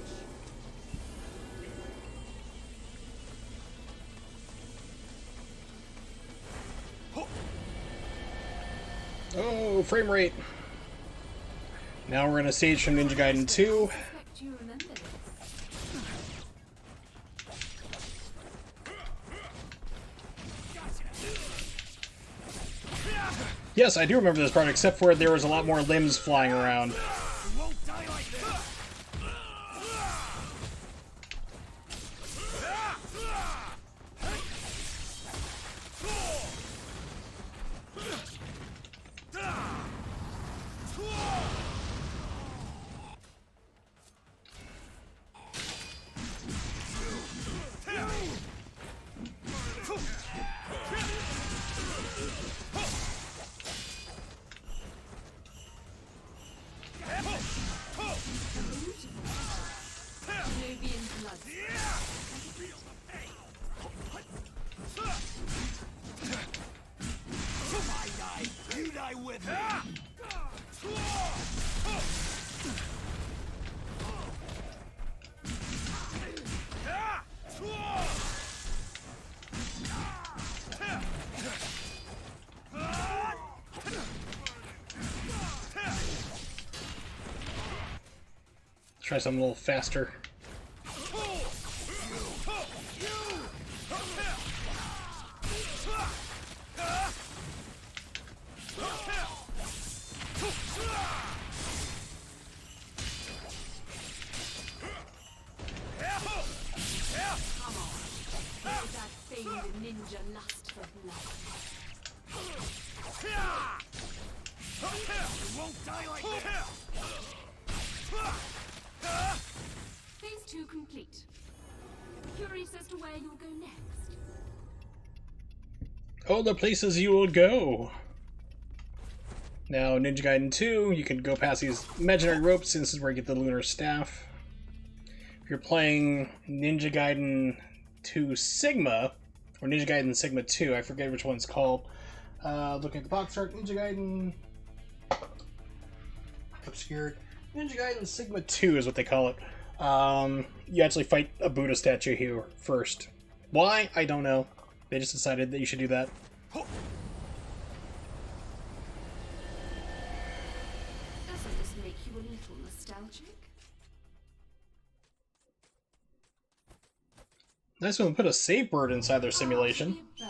Oh, frame rate. Now we're in a stage from Ninja Gaiden 2. I expect you remember this. Yes, I do remember this part, except for there was a lot more limbs flying around. Novian blood. I die, you die with me. Try something a little faster. That famed ninja lust for blood. You won't die like this. Phase 2 complete. Curious as to where you'll go next. Oh, the places you will go! Now, Ninja Gaiden 2, you can go past these imaginary ropes, since this is where you get the lunar staff. If you're playing Ninja Gaiden 2 Sigma, or Ninja Gaiden Sigma 2, I forget which one's called. Looking at the box art, Ninja Gaiden... Obscured. Ninja Gaiden Sigma 2 is what they call it. You actually fight a Buddha statue here first. Why? I don't know. They just decided that you should do that. Doesn't this make you a little nostalgic? Nice one to put a save bird inside their simulation. Bird,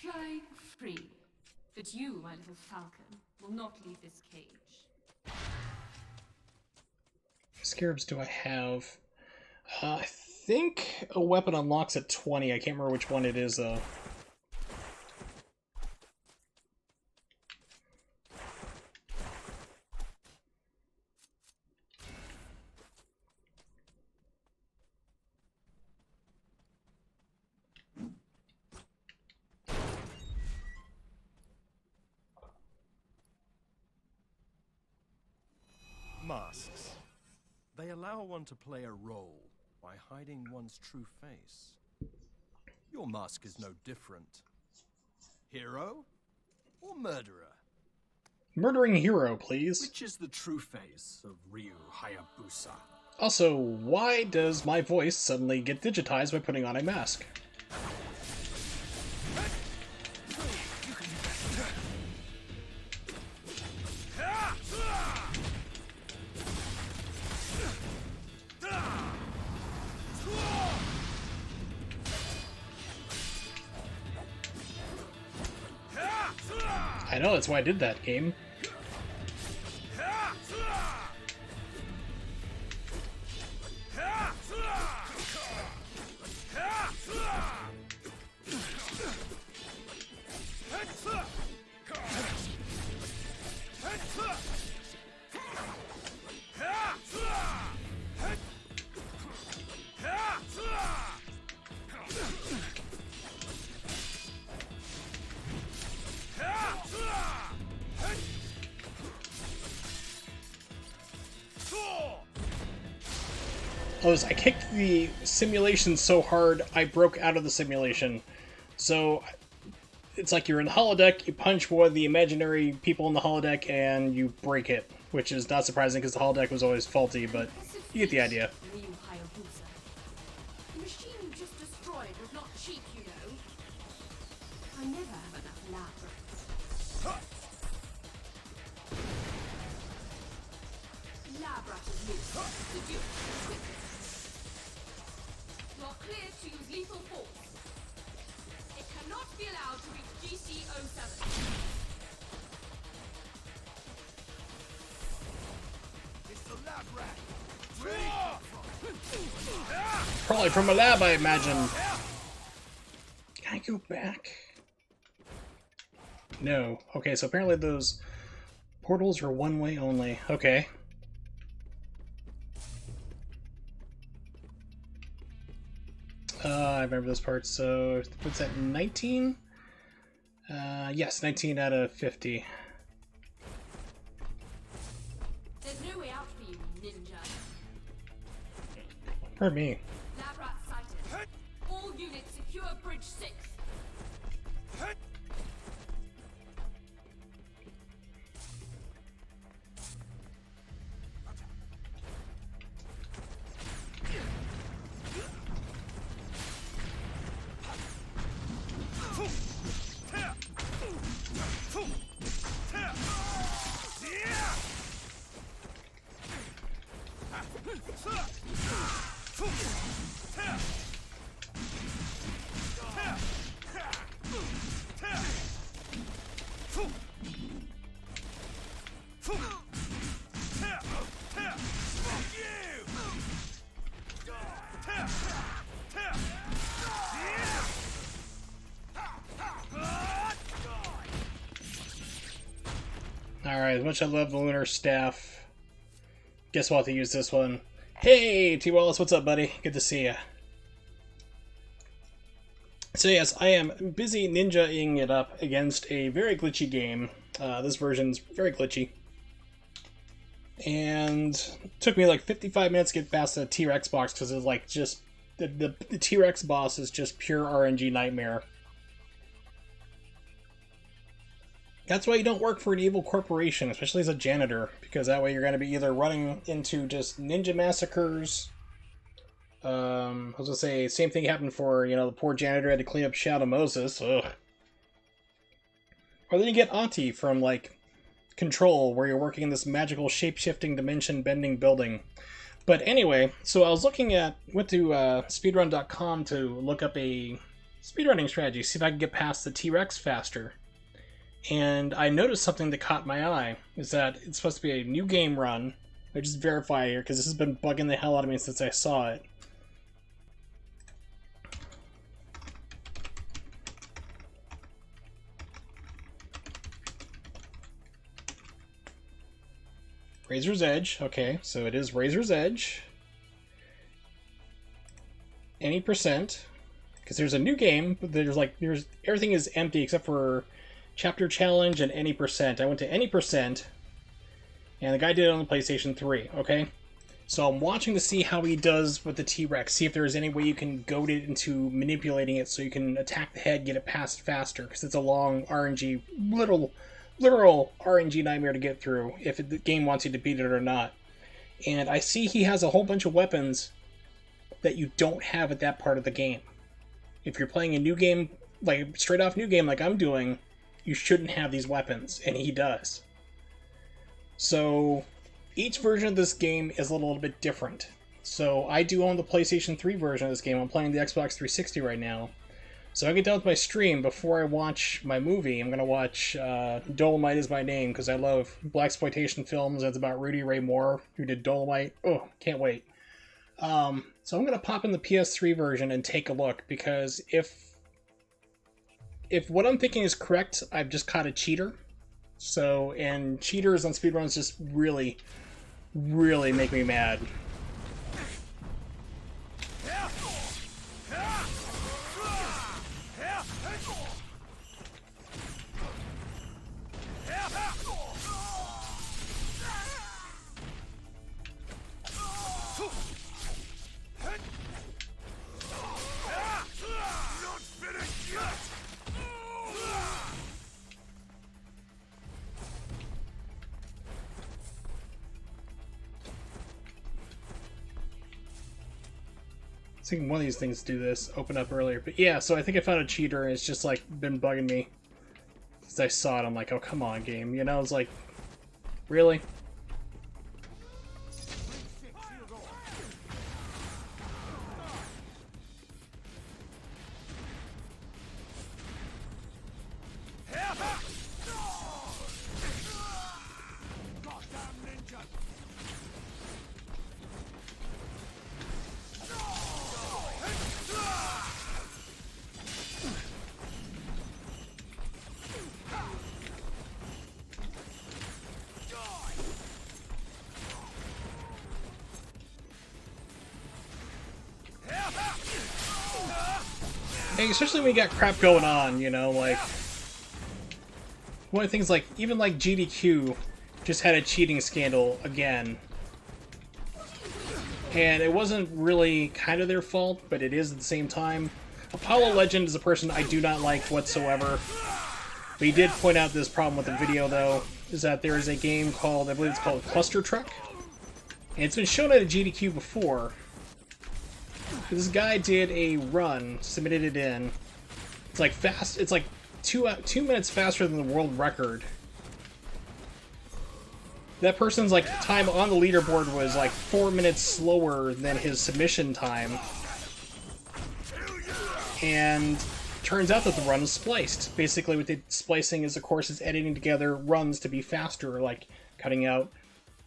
flying free. But you, my little falcon, will not leave this cage. Scarabs do I have? I think a weapon unlocks at 20. I can't remember which one it is, though. Masks. They allow one to play a role by hiding one's true face. Your mask is no different. Hero or murderer? Murdering hero, please. Which is the true face of Ryu Hayabusa? Also, why does my voice suddenly get digitized by putting on a mask? I know, that's why I did that game. was I kicked the simulation so hard I broke out of the simulation. So it's like you're in the holodeck, you punch one of the imaginary people in the holodeck, and you break it, which is not surprising because the holodeck was always faulty, but you get the idea. The machine you just destroyed was not cheap, you know. I never have enough lab rats. Lab rat is loose. Seduce. You are cleared to use lethal force. It cannot be allowed to reach GC-07. It's the lab rat. Probably from a lab, I imagine. Can I go back? No. Okay, so apparently those portals are one way only. Okay. I remember those parts. So what's that? 19? Yes, 19 out of 50. There's no way out for you, ninja. For me. Lab rat sighted. All units secure Bridge 6. Alright, as much as I love the Lunar Staff, guess we'll have to use this one. Hey, T. Wallace, what's up, buddy? Good to see ya. So yes, I am busy ninja-ing it up against a very glitchy game. This version's very glitchy. And it took me like 55 minutes to get past the T-Rex box because it's like just... The T-Rex boss is just pure RNG nightmare. That's why you don't work for an evil corporation, especially as a janitor, because that way you're going to be either running into just ninja massacres. I was going to say, same thing happened for, the poor janitor had to clean up Shadow Moses. Ugh. Or then you get Auntie from, like, Control, where you're working in this magical shape-shifting, dimension-bending building. But anyway, so I was went to speedrun.com to look up a speedrunning strategy, see if I could get past the T-Rex faster. And I noticed something that caught my eye, is that it's supposed to be a new game run. I just verify here, because this has been bugging the hell out of me since I saw it. Razor's Edge, okay, so it is Razor's Edge. Any percent, because there's a new game, but everything is empty except for Chapter Challenge and any percent. I went to any percent, and the guy did it on the PlayStation 3, okay? So I'm watching to see how he does with the T-Rex, see if there's any way you can goad it into manipulating it so you can attack the head, get it past faster, because it's a long RNG, literal RNG nightmare to get through, if the game wants you to beat it or not. And I see he has a whole bunch of weapons that you don't have at that part of the game. If you're playing a new game, like straight off new game like I'm doing, you shouldn't have these weapons, and he does. So each version of this game is a little bit different. So I do own the PlayStation 3 version of this game. I'm playing the Xbox 360 right now. So I get done with my stream, before I watch my movie, I'm going to watch Dolomite Is My Name, because I love blaxploitation films. It's about Rudy Ray Moore, who did Dolomite. Oh, can't wait. So I'm going to pop in the PS3 version and take a look, because if what I'm thinking is correct, I've just caught a cheater. So, and cheaters on speedruns just really, really make me mad. thinking one of these things do this, open up earlier. But yeah, so I think I found a cheater, and it's just like been bugging me. As I saw it, I'm like, oh, come on, game. You know, it's like, really? Hey, especially when you got crap going on, you know, like... One of the things, like, even like GDQ just had a cheating scandal again. And it wasn't really kind of their fault, but it is at the same time. Apollo Legend is a person I do not like whatsoever. But he did point out this problem with the video, though, is that there is a game called, I believe it's called Cluster Truck. And it's been shown at a GDQ before. This guy did a run, submitted it in. It's like fast. It's like 2 minutes faster than the world record. That person's like time on the leaderboard was like 4 minutes slower than his submission time. And turns out that the run is spliced. Basically, what the splicing is, of course, is editing together runs to be faster, like cutting out,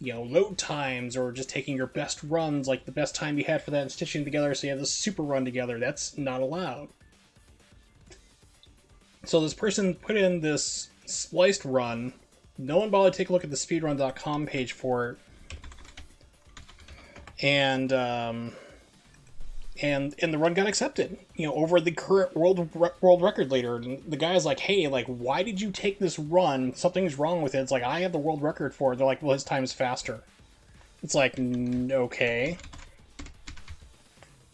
you know, load times, or just taking your best runs, like the best time you had for that, and stitching together so you have this super run together. That's not allowed. So this person put in this spliced run. No one bothered to take a look at the speedrun.com page for it. And the run got accepted, you know, over the current world record leader. And the guy's like, hey, like, why did you take this run? Something's wrong with it. It's like, I have the world record for it. They're like, well, his time's faster. It's like, okay.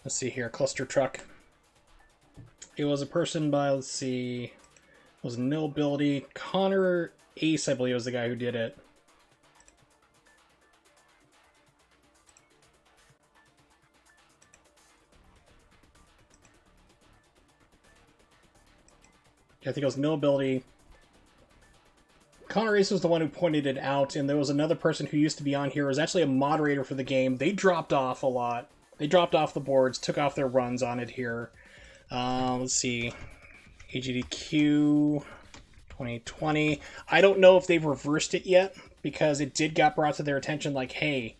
Let's see here, Cluster Truck. It was a person by, let's see, it was no ability. Connor Ace, I believe, was the guy who did it. I think it was no ability. Connor Ace was the one who pointed it out, and there was another person who used to be on here, was actually a moderator for the game. They dropped off a lot. They dropped off the boards, took off their runs on it here. Let's see. AGDQ 2020. I don't know if they've reversed it yet, because it did get brought to their attention like, hey,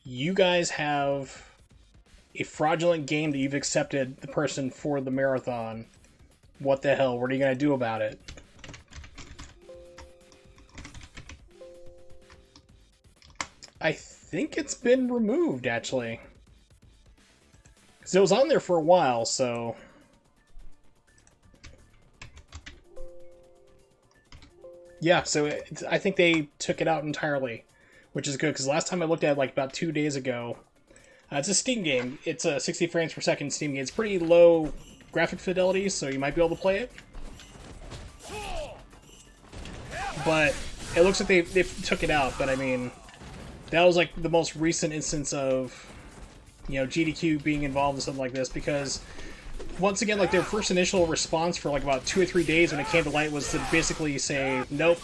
you guys have a fraudulent game that you've accepted the person for the marathon. What the hell? What are you going to do about it? I think it's been removed, actually. Because it was on there for a while, so... Yeah, so I think they took it out entirely, which is good, because last time I looked at it, like, about 2 days ago, it's a Steam game. It's a 60 frames per second Steam game. It's pretty low graphic fidelity, so you might be able to play it. But it looks like they took it out, but I mean, that was like the most recent instance of, you know, GDQ being involved in something like this, because once again, like, their first initial response for like about 2 or 3 days when it came to light was to basically say, nope.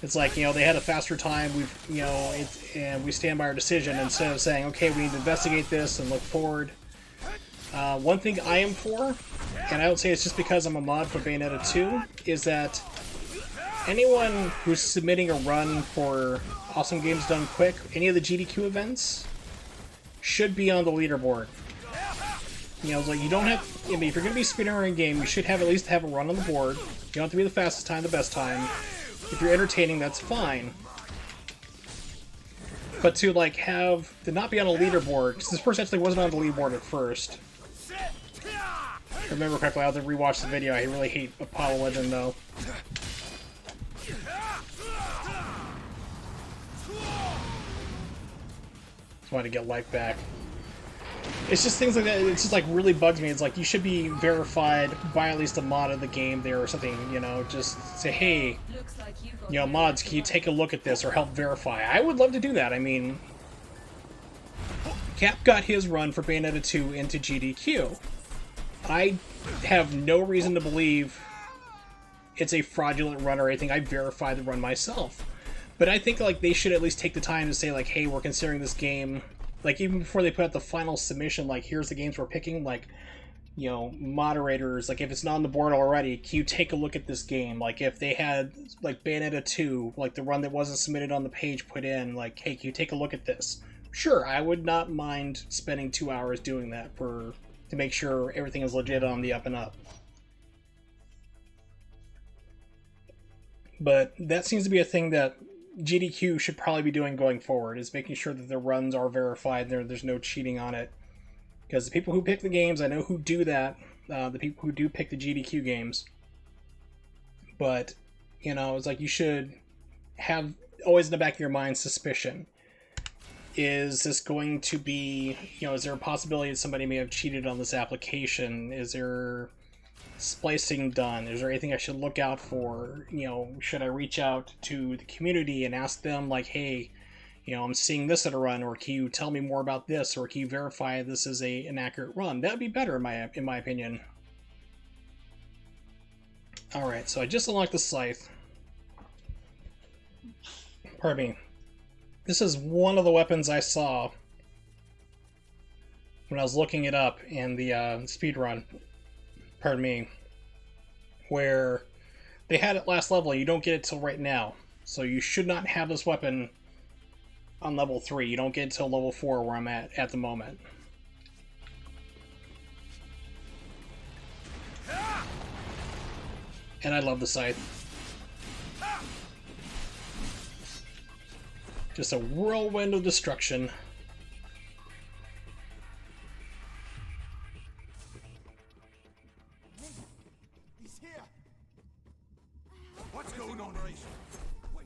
It's like, you know, they had a faster time, we've, you know, and we stand by our decision, instead of saying, okay, we need to investigate this and look forward. One thing I am for, and I don't say it's just because I'm a mod for Bayonetta 2, is that anyone who's submitting a run for Awesome Games Done Quick, any of the GDQ events, should be on the leaderboard. You know, like, you don't have, I mean, if you're going to be speedrunning a game, you should have at least have a run on the board. You don't have to be the fastest time, the best time. If you're entertaining, that's fine. But to, like, to not be on a leaderboard, because this person actually wasn't on the leaderboard at first. If I remember correctly, I'll have to rewatch the video. I really hate Apollo Legend, though. Just wanted to get life back. It's just things like that. It's just, like, really bugs me. It's like, you should be verified by at least a mod of the game there or something, you know, just say, hey, you know, mods, can you take a look at this or help verify? I would love to do that. I mean, Cap got his run for Bayonetta 2 into GDQ. I have no reason to believe it's a fraudulent run or anything. I verified the run myself. But I think like they should at least take the time to say like, hey, we're considering this game, like even before they put out the final submission, like here's the games we're picking, like, you know, moderators, like if it's not on the board already, can you take a look at this game? Like if they had like Bayonetta 2, like the run that wasn't submitted on the page put in, like, hey, can you take a look at this? Sure, I would not mind spending 2 hours doing that to make sure everything is legit on the up and up. But that seems to be a thing that GDQ should probably be doing going forward, is making sure that the runs are verified, there's no cheating on it. Because the people who pick the games, I know who do that, the people who do pick the GDQ games. But, you know, it's like you should have always in the back of your mind suspicion. Is this going to be, you know, is there a possibility that somebody may have cheated on this application? Is there splicing done? Is there anything I should look out for? You know, should I reach out to the community and ask them, like, hey, you know, I'm seeing this at a run, or can you tell me more about this, or can you verify this is an accurate run? That would be better, in my opinion. Alright, so I just unlocked the scythe. Pardon me. This is one of the weapons I saw when I was looking it up in the speedrun. Pardon me. Where they had it last level, you don't get it till right now. So you should not have this weapon on level 3. You don't get it till level 4 where I'm at the moment. And I love the scythe. Just a whirlwind of destruction. He's here. What's going on? Wait.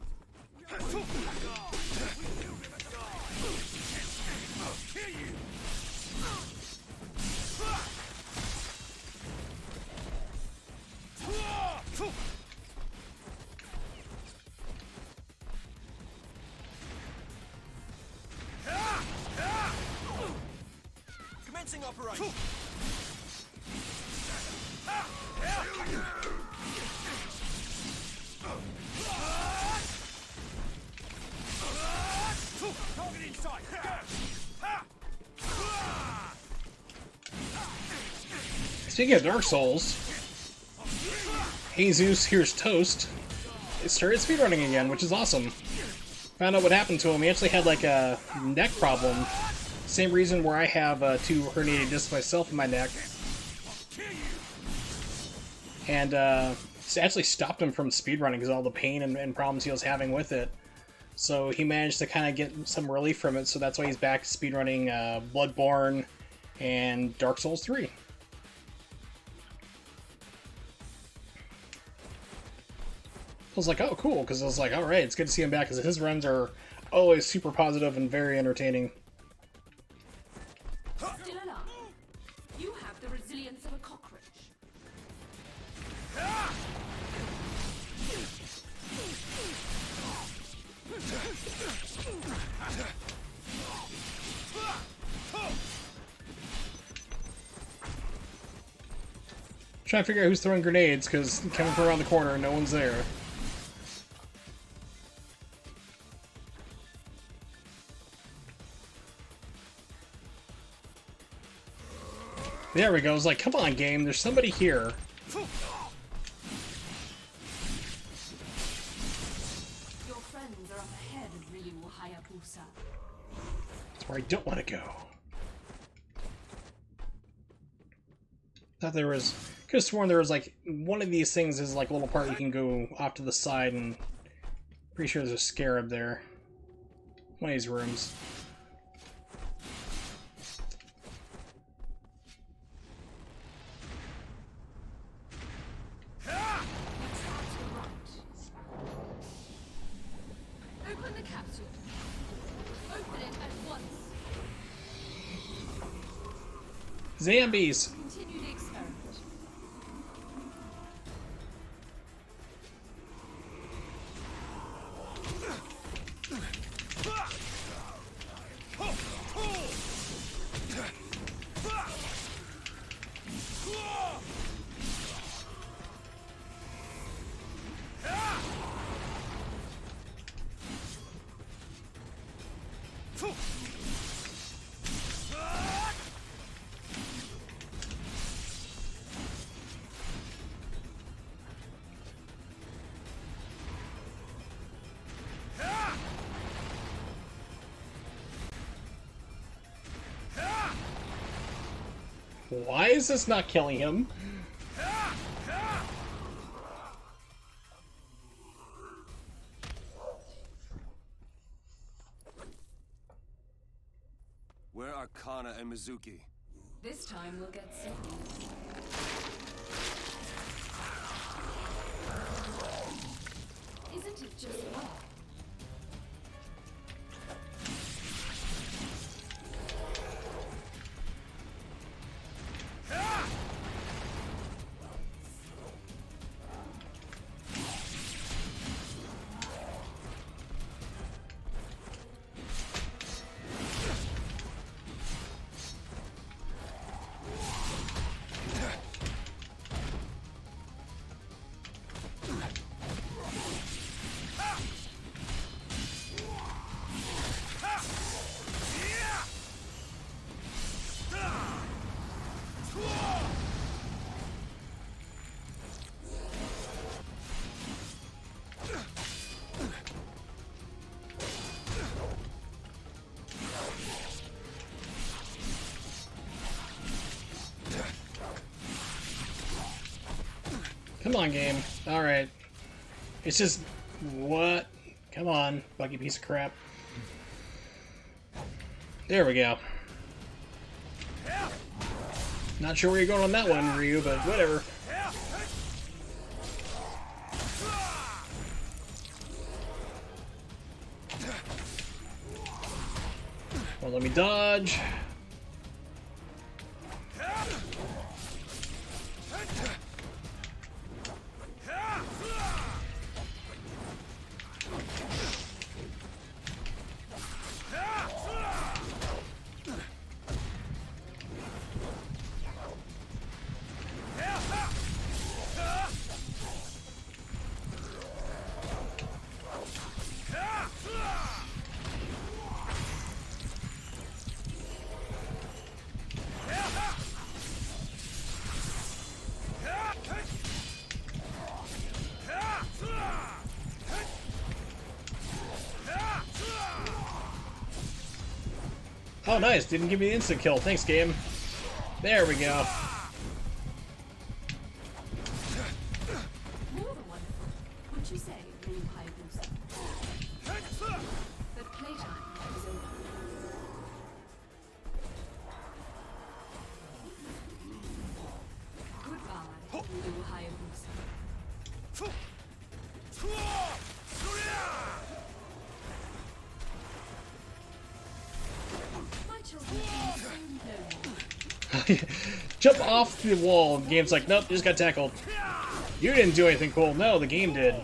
Kill you. Commencing operation. Target inside. Speaking of Dark Souls, Jesus Here's Toast. It started speedrunning again, which is awesome. Found out what happened to him. He actually had like a neck problem. Same reason where I have 2 herniated discs myself in my neck. And it's actually stopped him from speedrunning because of all the pain and problems he was having with it. So he managed to kind of get some relief from it, so that's why he's back speedrunning Bloodborne and Dark Souls 3. I was like, oh, cool, because I was like, alright, it's good to see him back, because his runs are always super positive and very entertaining. Still alive. You have the resilience of a cockroach. Trying to figure out who's throwing grenades, because coming from around the corner, no one's there. There we go. I was like, come on, game, there's somebody here. Your friends are up ahead of Ryu Hayabusa. That's where I don't want to go. Thought there was... Could have sworn there was like... One of these things is like a little part you can go off to the side, and... Pretty sure there's a scarab there. One of these rooms. Open the capsule. Open it at once. Zombies! Continue the experiment. Why is this not killing him? Where are Kana and Mizuki? This time we'll get simple. Isn't it just love? Come on, game. Alright. It's just... what? Come on, buggy piece of crap. There we go. Not sure where you're going on that one, Ryu, but whatever. Well, let me dodge. Oh, nice. Didn't give me the instant kill. Thanks, game. There we go. More than wonderful. Would you say, Ryu Hayabusa? But playtime is over. Goodbye, Ryu Hayabusa. My children are so lonely. Jump off the wall. The game's like, nope, you just got tackled. You didn't do anything cool. No, the game did.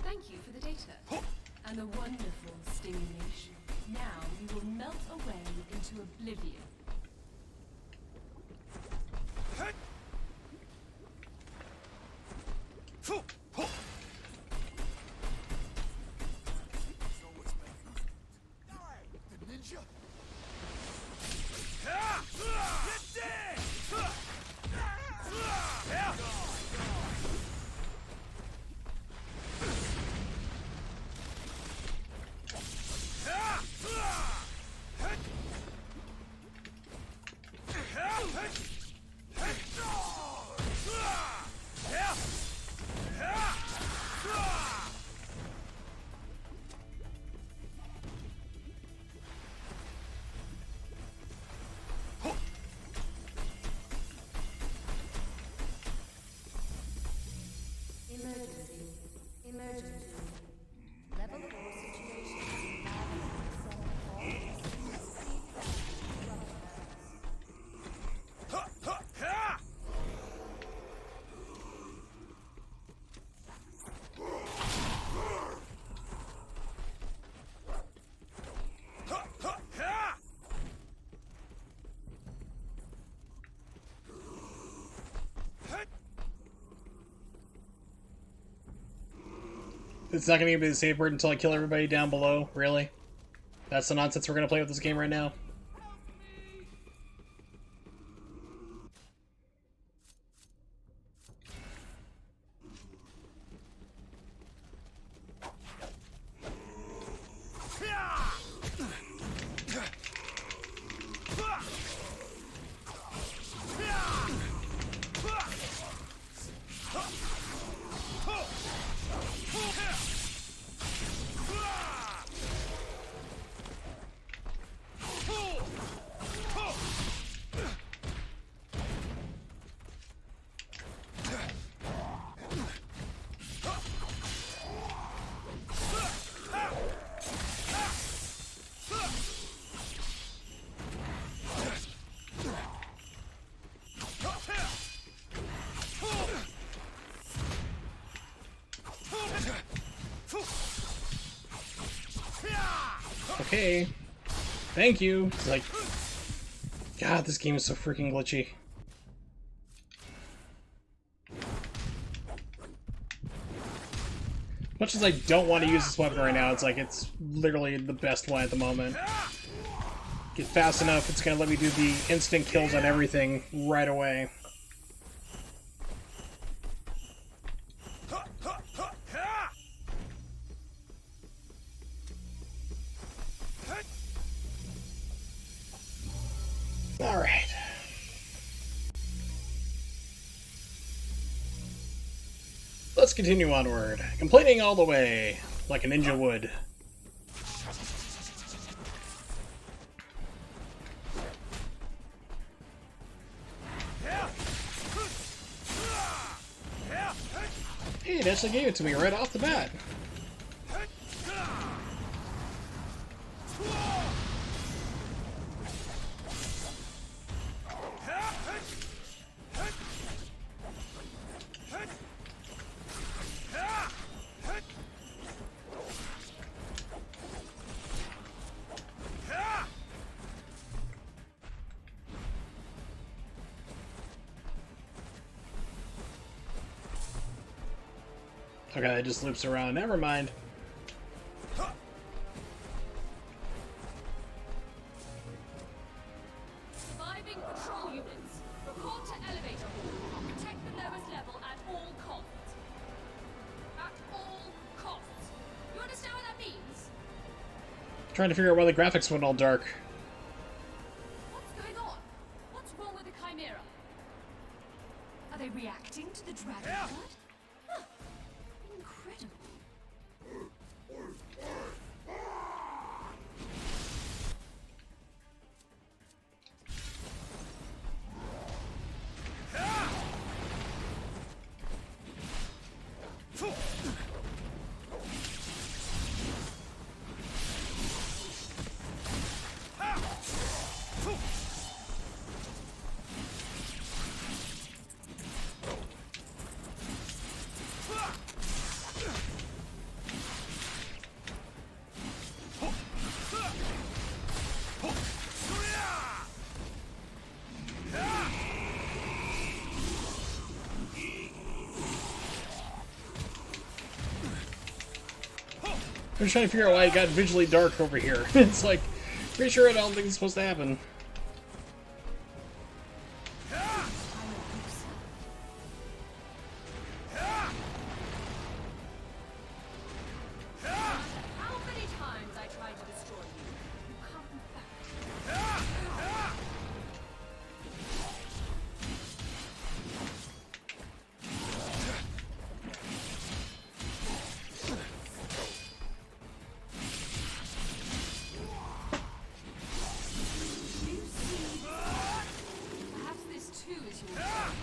Thank you for the data. And the wonderful stimulation. Now you will melt away into oblivion. It's not going to be the save word until I kill everybody down below? Really? That's the nonsense we're going to play with this game right now? Okay. Thank you. It's like, God, this game is so freaking glitchy. Much as I don't want to use this weapon right now, it's like, it's literally the best one at the moment. Get fast enough, it's gonna let me do the instant kills on everything right away. Alright. Let's continue onward, completing all the way, like a ninja would. Hey, it actually gave it to me right off the bat. Okay, it just loops around. Never mind. Surviving patrol units. Report to elevator hall. Protect the lowest level at all costs. At all costs. You understand what that means? Trying to figure out why the graphics went all dark. What's going on? What's wrong with the Chimera? Are they reacting to the dragon blood? Huh. Incredible. I'm just trying to figure out why it got visually dark over here. It's like, pretty sure I don't think it's supposed to happen. How many times I tried to destroy you? You come back. You see? Perhaps this too is your fault.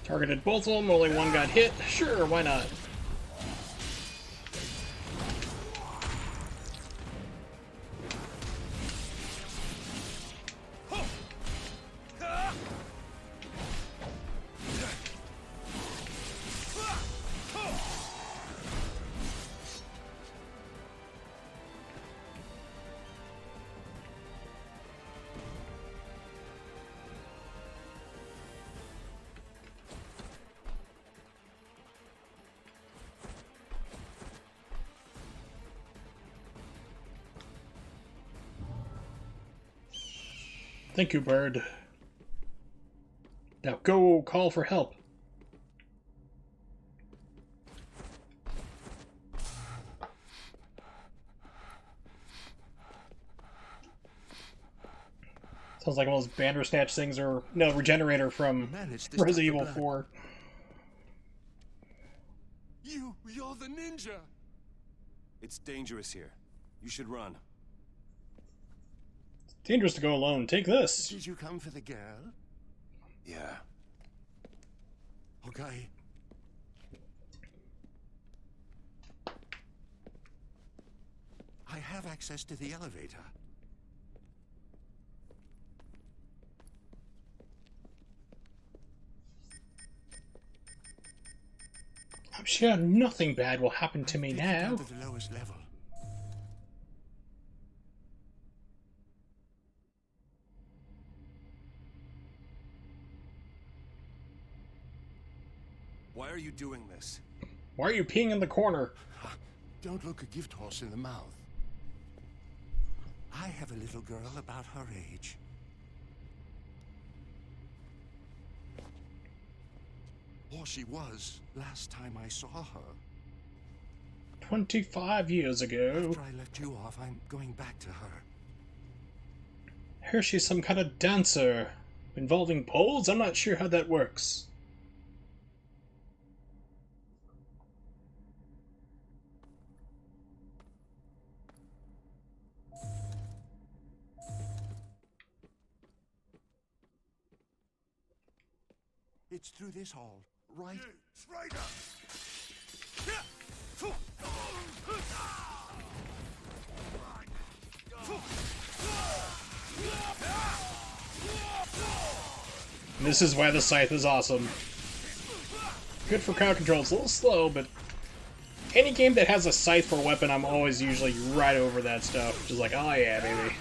Targeted both of them, only one got hit. Sure, why not? Thank you, bird. Now go call for help. Sounds like one of those Bandersnatch things, or no, Regenerator from Resident Evil 4. You're the ninja! It's dangerous here. You should run. Dangerous to go alone. Take this. Did you come for the girl? Yeah. Okay. I have access to the elevator. I'm sure nothing bad will happen to me Take it now. down to the lowest level. Why are you doing this? Why are you peeing in the corner? Don't look a gift horse in the mouth. I have a little girl about her age. Or she was last time I saw her. 25 years ago. After I let you off, I'm going back to her. Here she's some kind of dancer. Involving poles? I'm not sure how that works. It's through this hall, right? Traitor! This is why the scythe is awesome. Good for crowd control. It's a little slow, but any game that has a scythe for a weapon, I'm always usually right over that stuff. Just like, oh yeah, baby.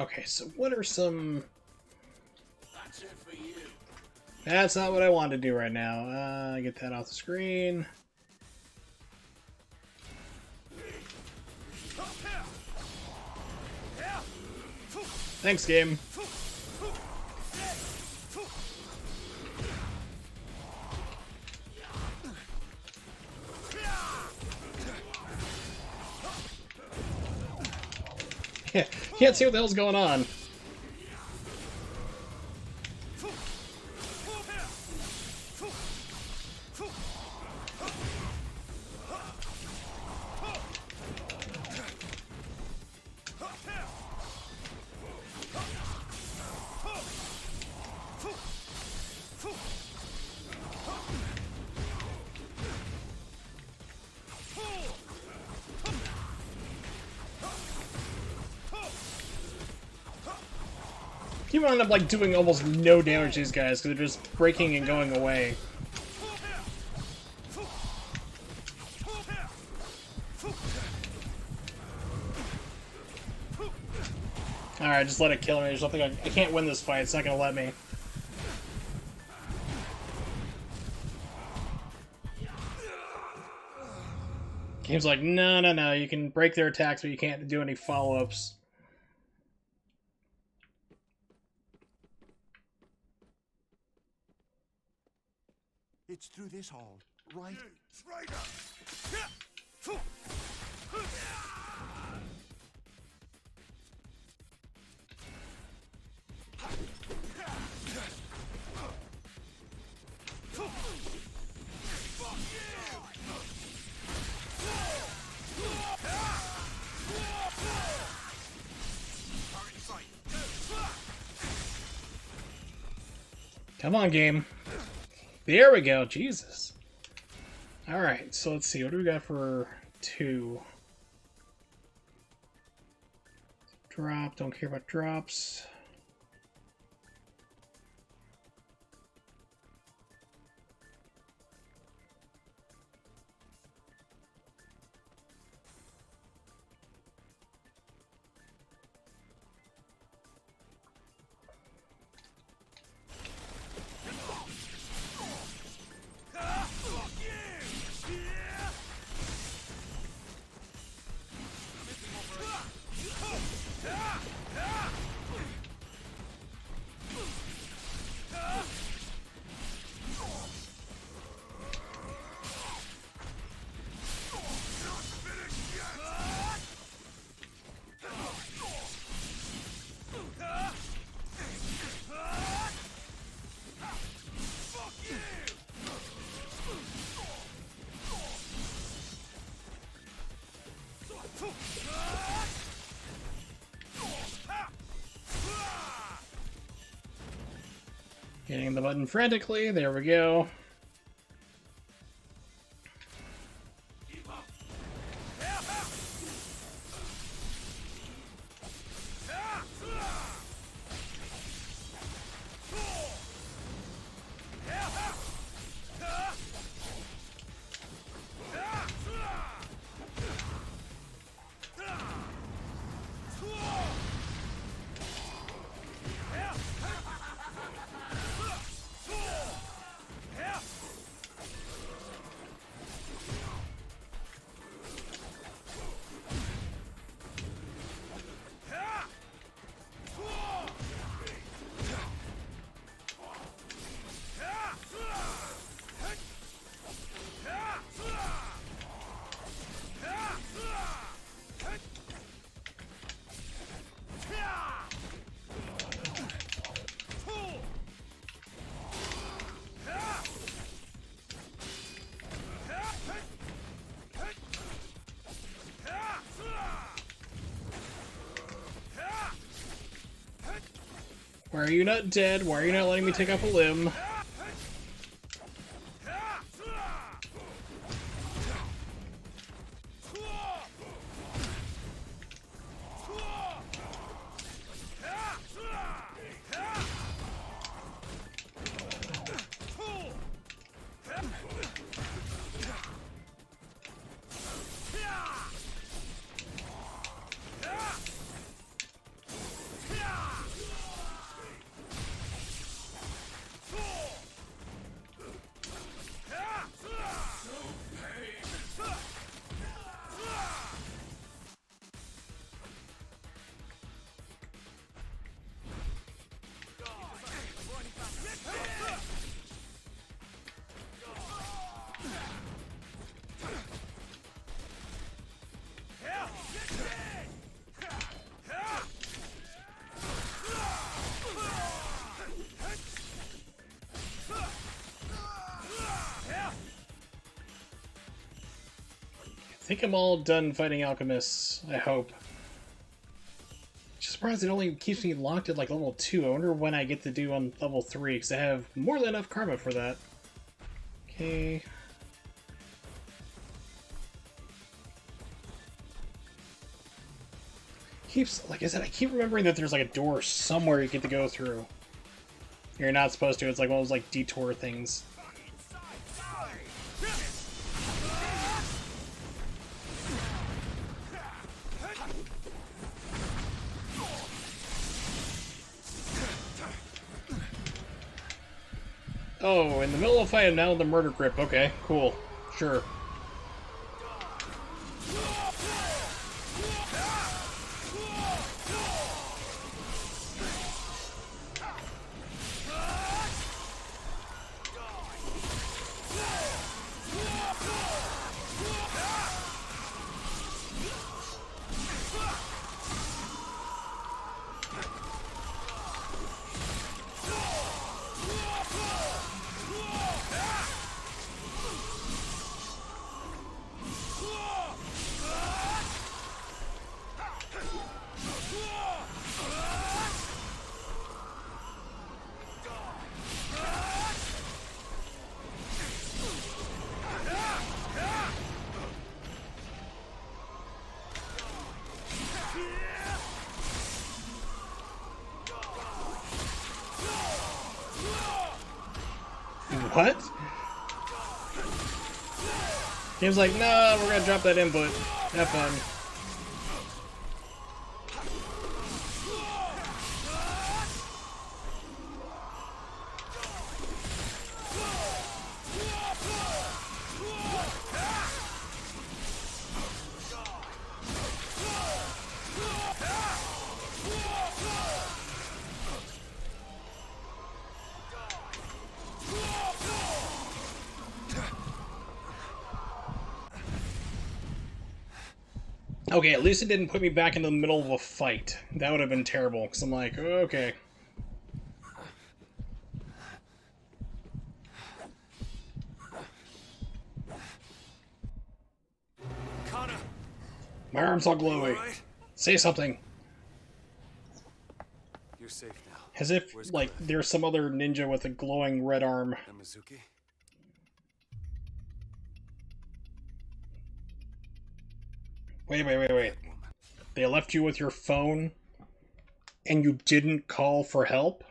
Okay, so what are some... That's it for you. That's not what I want to do right now. Get that off the screen. Thanks, game. Yeah, can't see what the hell's going on. You end up like doing almost no damage to these guys because they're just breaking and going away. Alright, just let it kill me. There's nothing I can't win this fight. It's not gonna let me. Game's like, no, no, no. You can break their attacks, but you can't do any follow-ups. It's through this hall, right? Traitor! Come on, game. There we go. Jesus. Alright, so let's see. What do we got for 2? Drop, don't care about drops. Hitting the button frantically, there we go. Why are you not dead? Why are you not letting me take off a limb? I think I'm all done fighting alchemists, I hope. Just surprised it only keeps me locked at like level 2. I wonder when I get to do on level 3, because I have more than enough karma for that. Okay. Keeps, like I said, I keep remembering that there's like a door somewhere you get to go through. You're not supposed to, it's like one of those like detour things. Oh, in the middle of a fight, I'm now in the murder grip. Okay, cool. Sure. What? Game's like, nah, we're gonna drop that input. Have fun. Okay, at least it didn't put me back in the middle of a fight. That would have been terrible, because I'm like, okay. Connor! My arm's all You glowy. alright? Say something. You're safe now. As if, Where's like, Cliff? there's some other ninja with a glowing red arm. And Mizuki? Wait. That woman. They left you with your phone, and you didn't call for help?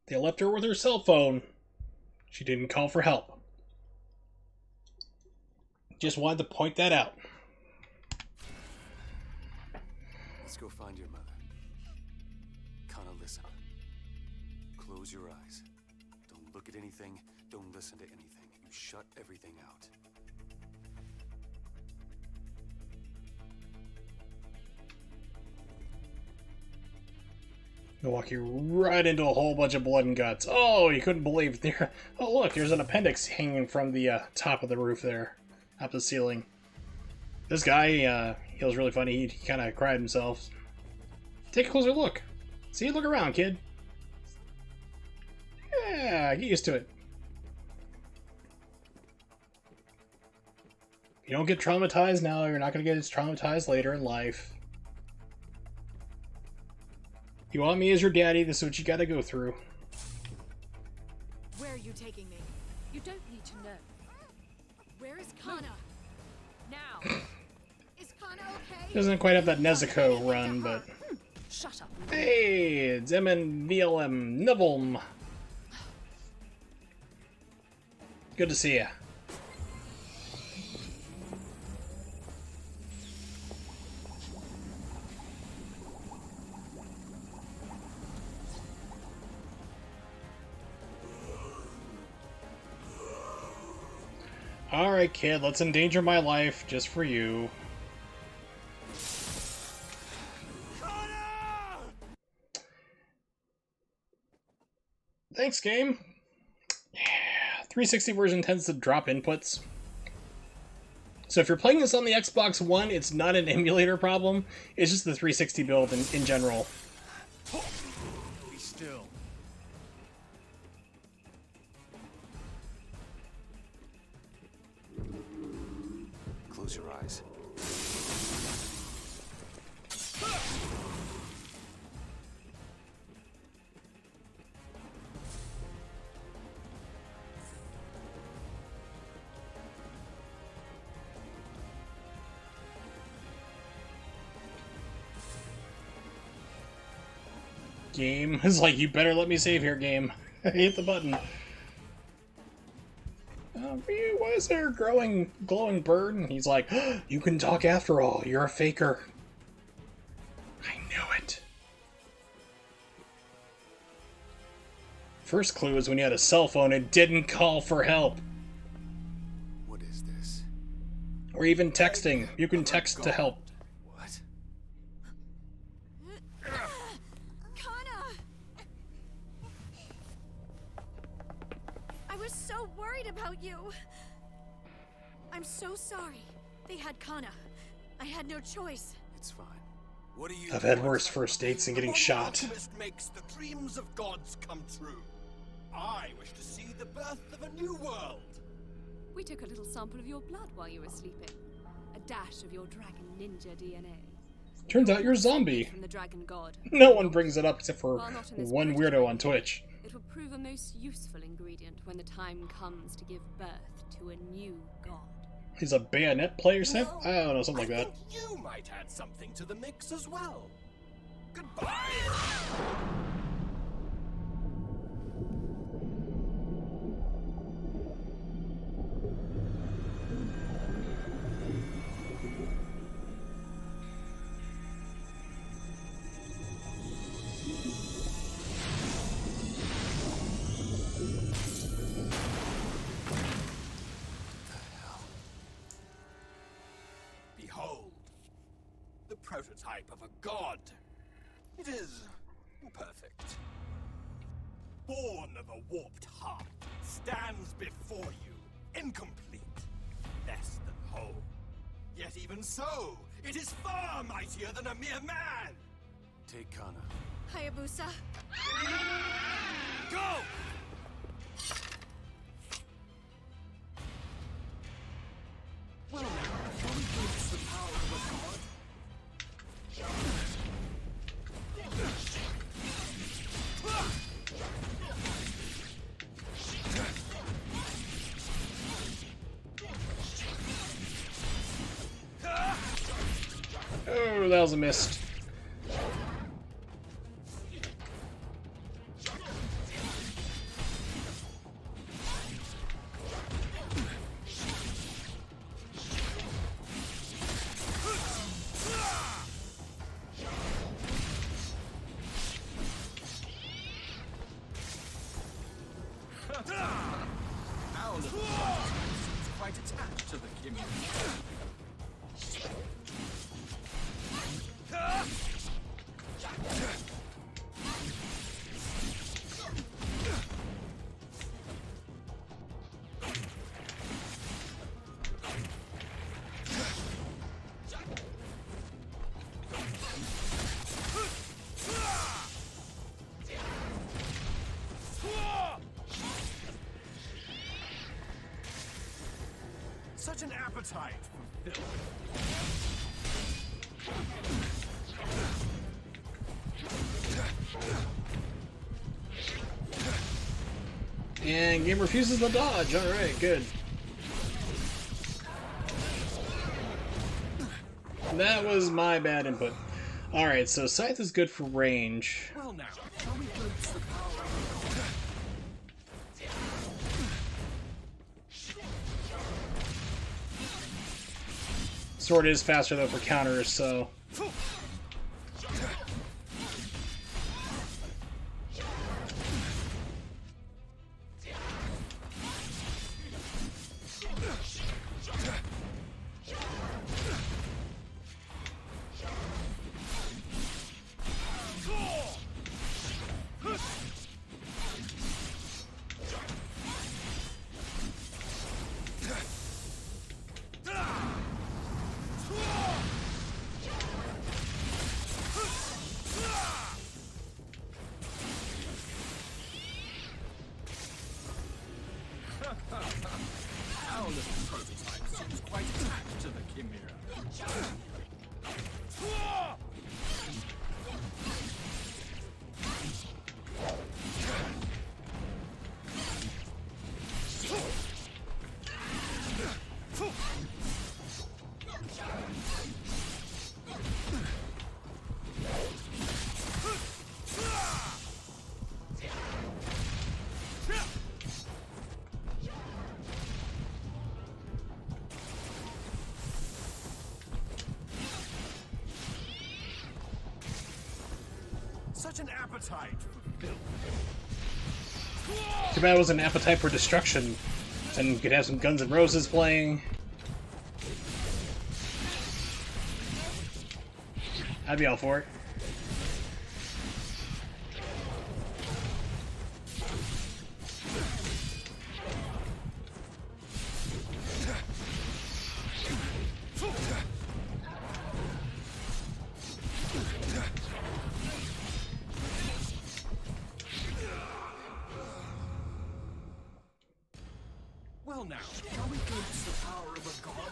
They left her with her cell phone. She didn't call for help. Just wanted to point that out. Let's go find your mother. Connor, listen. Close your eyes. Don't look at anything. Don't listen to anything. You shut everything out. They'll walk you right into a whole bunch of blood and guts. Oh, you couldn't believe there. Oh, look, there's an appendix hanging from the top of the roof there, up the ceiling. This guy, he was really funny. He kind of cried himself. Take a closer look. See, look around, kid. Yeah, get used to it. If you don't get traumatized now, you're not going to get as traumatized later in life. You want me as your daddy, this is what you gotta go through. Where are you taking me? You don't need to know. Where is Kana? Now. Is Kana okay? Doesn't quite have that Nezuko run, but... Shut up. Hey, Zemen VLM Nivelm. Good to see ya. Alright, kid, let's endanger my life just for you. Thanks, game. Yeah, 360 version tends to drop inputs. So if you're playing this on the Xbox One, it's not an emulator problem. It's just the 360 build in general. Be still. Close your eyes. Game is like, you better let me save here, game. Hit the button. Why is there a glowing bird? And he's like, you can talk after all. You're a faker. I knew it. First clue is when you had a cell phone and didn't call for help. What is this? Or even texting. You can text to help. What? Kana! I was so worried about you. I'm so sorry. They had Kana. I had no choice. It's fine. What do you I've had want? worse first dates than getting One shot. alchemist makes the dreams of gods come true. I wish to see the birth of a new world. We took a little sample of your blood while you were sleeping. A dash of your dragon ninja DNA. Turns out you're a zombie. From the dragon god. No one brings it up except for While not in this one prototype, weirdo on Twitch. It will prove a most useful ingredient when the time comes to give birth to a new god. He's a bayonet player, Sam? I don't know, something like I that. think you might add something to the mix as well. Goodbye! Behold, the prototype of a god. It is perfect. Born of a warped heart, stands before you, incomplete, less than whole. Yet even so, it is far mightier than a mere man! Take Kana. Hayabusa. Go! Well now, one gives the power of a god. Oh, that was a miss. Our little seems quite attached to the Kimmy. Such an appetite for filth. And game refuses the dodge. Alright, good. That was my bad input. Alright, so Scythe is good for range. Well now, shall we glimpse the power of a god? Sword is faster though for counters, so... Our little prototype seems quite attached to the Chimera. Such an appetite for filth. Too bad it was an appetite for destruction. And you could have some Guns N' Roses playing. I'd be all for it. Well now, shall we glimpse the power of a god?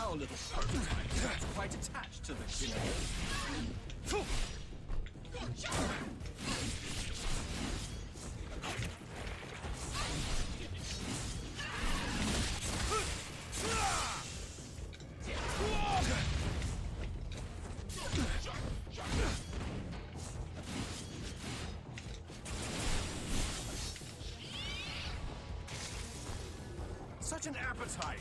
Our little prototype is quite attached to the killer. Such an appetite!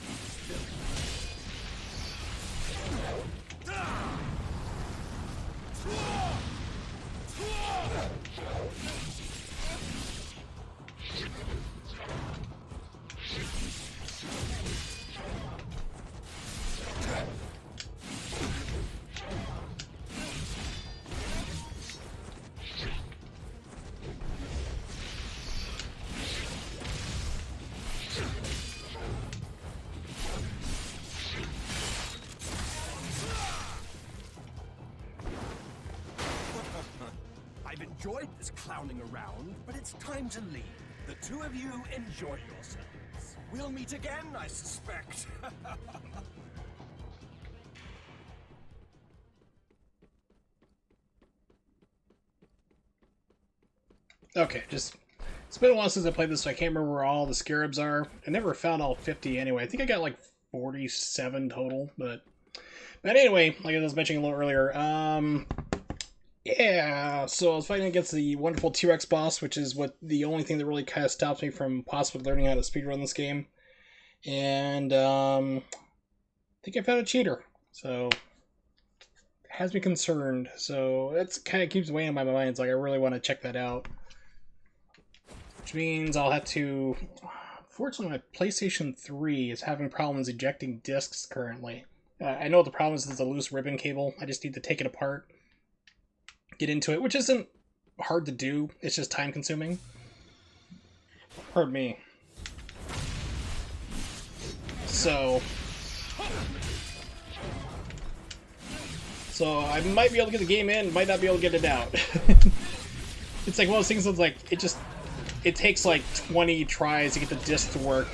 I've enjoyed this clowning around, but it's time to leave. The two of you enjoy yourselves. We'll meet again, I suspect. Okay, just it's been a while since I played this, so I can't remember where all the scarabs are. I never found all 50 anyway. I think I got like 47 total, but anyway, like I was mentioning a little earlier, yeah, so I was fighting against the wonderful T-Rex boss, which is the only thing that really kind of stops me from possibly learning how to speedrun this game. And I think I found a cheater, so it has me concerned. So that's kind of keeps weighing on my mind. It's like I really want to check that out. Which means I'll have to... Fortunately, my PlayStation 3 is having problems ejecting discs currently. I know what the problem is the loose ribbon cable. I just need to take it apart, get into it, which isn't hard to do. It's just time consuming. Pardon me. So I might be able to get the game in, might not be able to get it out. It's like one of those things that's like, it takes like 20 tries to get the disc to work.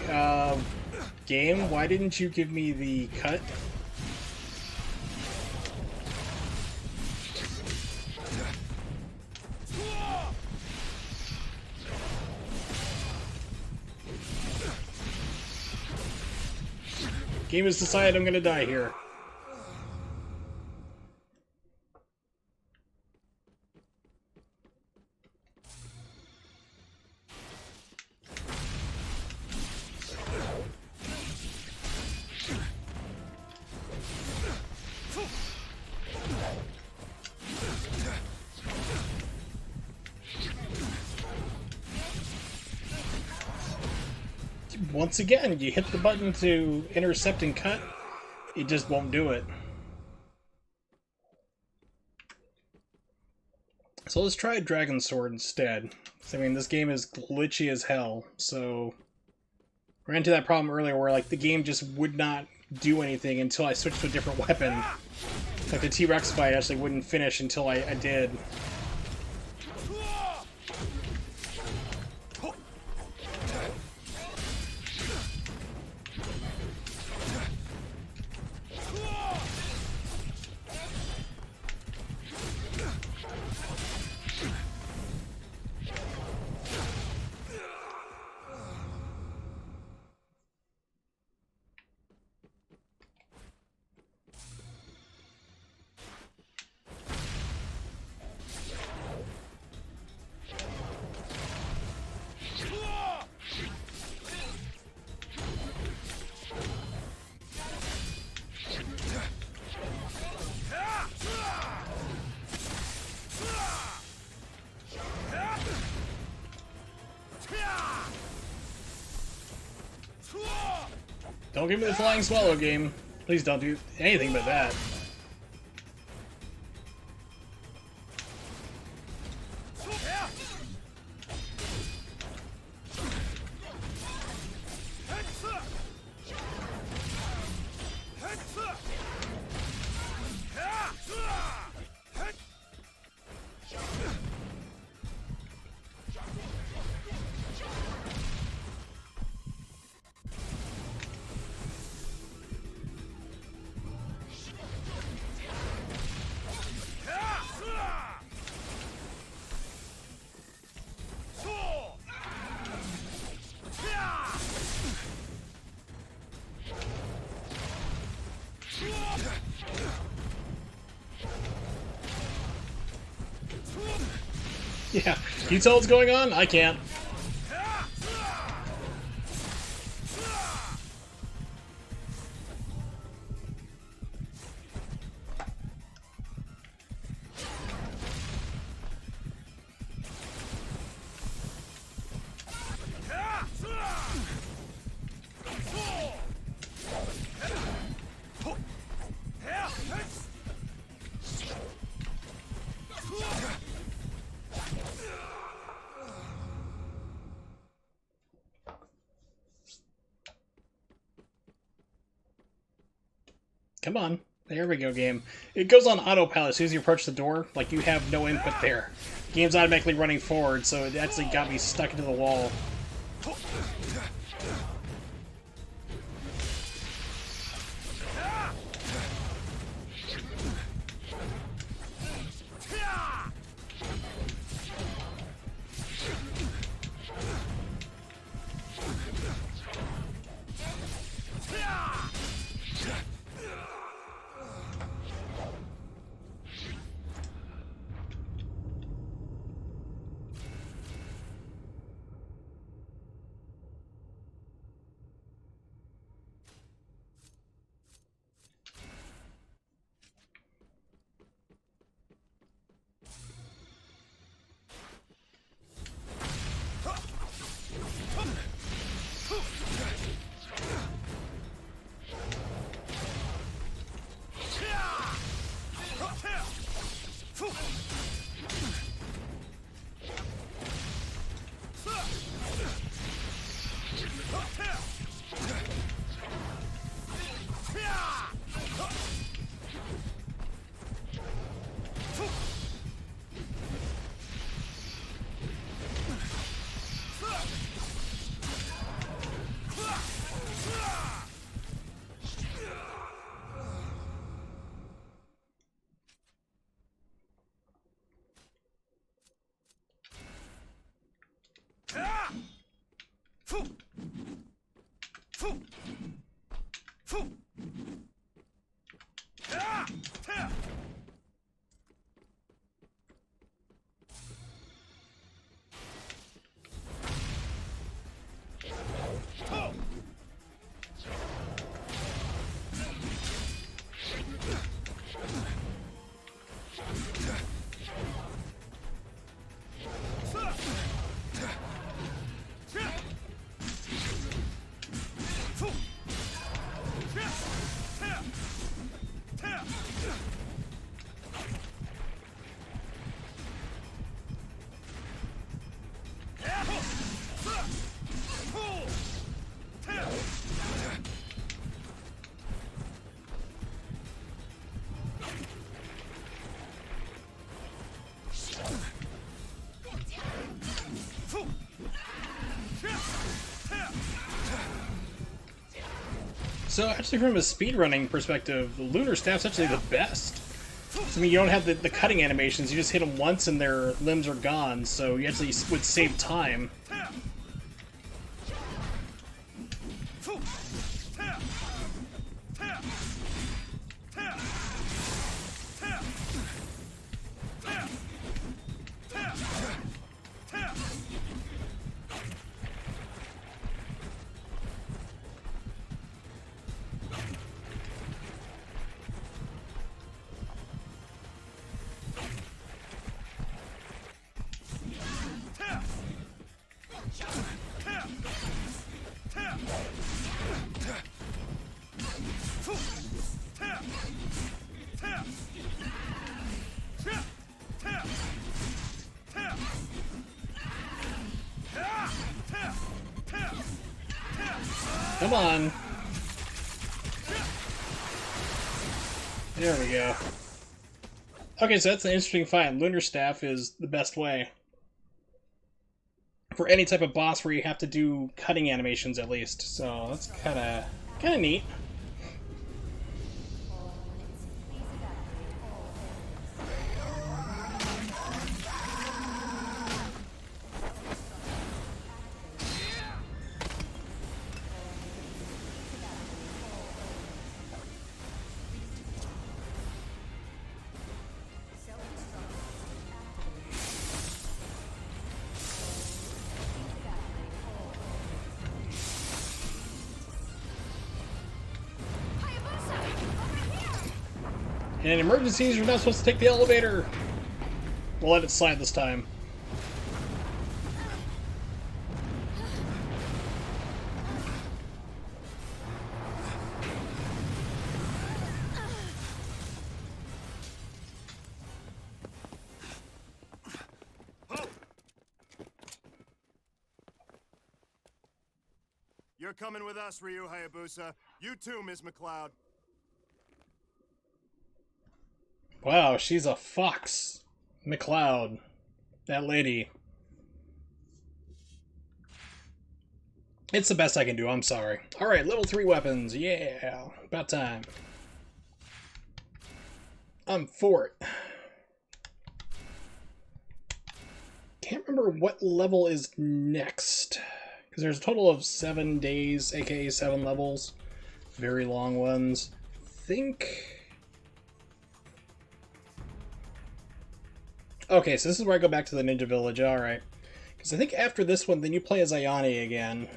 Game, why didn't you give me the cut? Game has decided I'm gonna die here. Once again, you hit the button to intercept and cut, it just won't do it. So let's try Dragon Sword instead. I mean, this game is glitchy as hell, so... Ran into that problem earlier where like the game just would not do anything until I switched to a different weapon. Like the T-Rex fight actually wouldn't finish until I did. Don't give me the Flying Swallow game. Please don't do anything but that. Yeah. Can you tell what's going on? I can't. Come on. There we go, game. It goes on autopilot as soon as you approach the door. Like, you have no input there. The game's automatically running forward, so it actually got me stuck into the wall. So actually, from a speedrunning perspective, the Lunar Staff's actually the best. I mean, you don't have the cutting animations, you just hit them once and their limbs are gone, so you actually would save time. Come on. There we go. Okay, so that's an interesting find. Lunar Staff is the best way. For any type of boss where you have to do cutting animations at least. So that's kinda neat. In emergencies, you're not supposed to take the elevator. We'll let it slide this time. You're coming with us, Ryu Hayabusa. You too, Ms. McLeod. Wow, she's a fox. McLeod. That lady. It's the best I can do, I'm sorry. Alright, level 3 weapons. Yeah, about time. I'm for it. Can't remember what level is next. Because there's a total of 7 days, aka 7 levels. Very long ones. Okay, so this is where I go back to the Ninja Village, alright. Because I think after this one, then you play as Ayane again.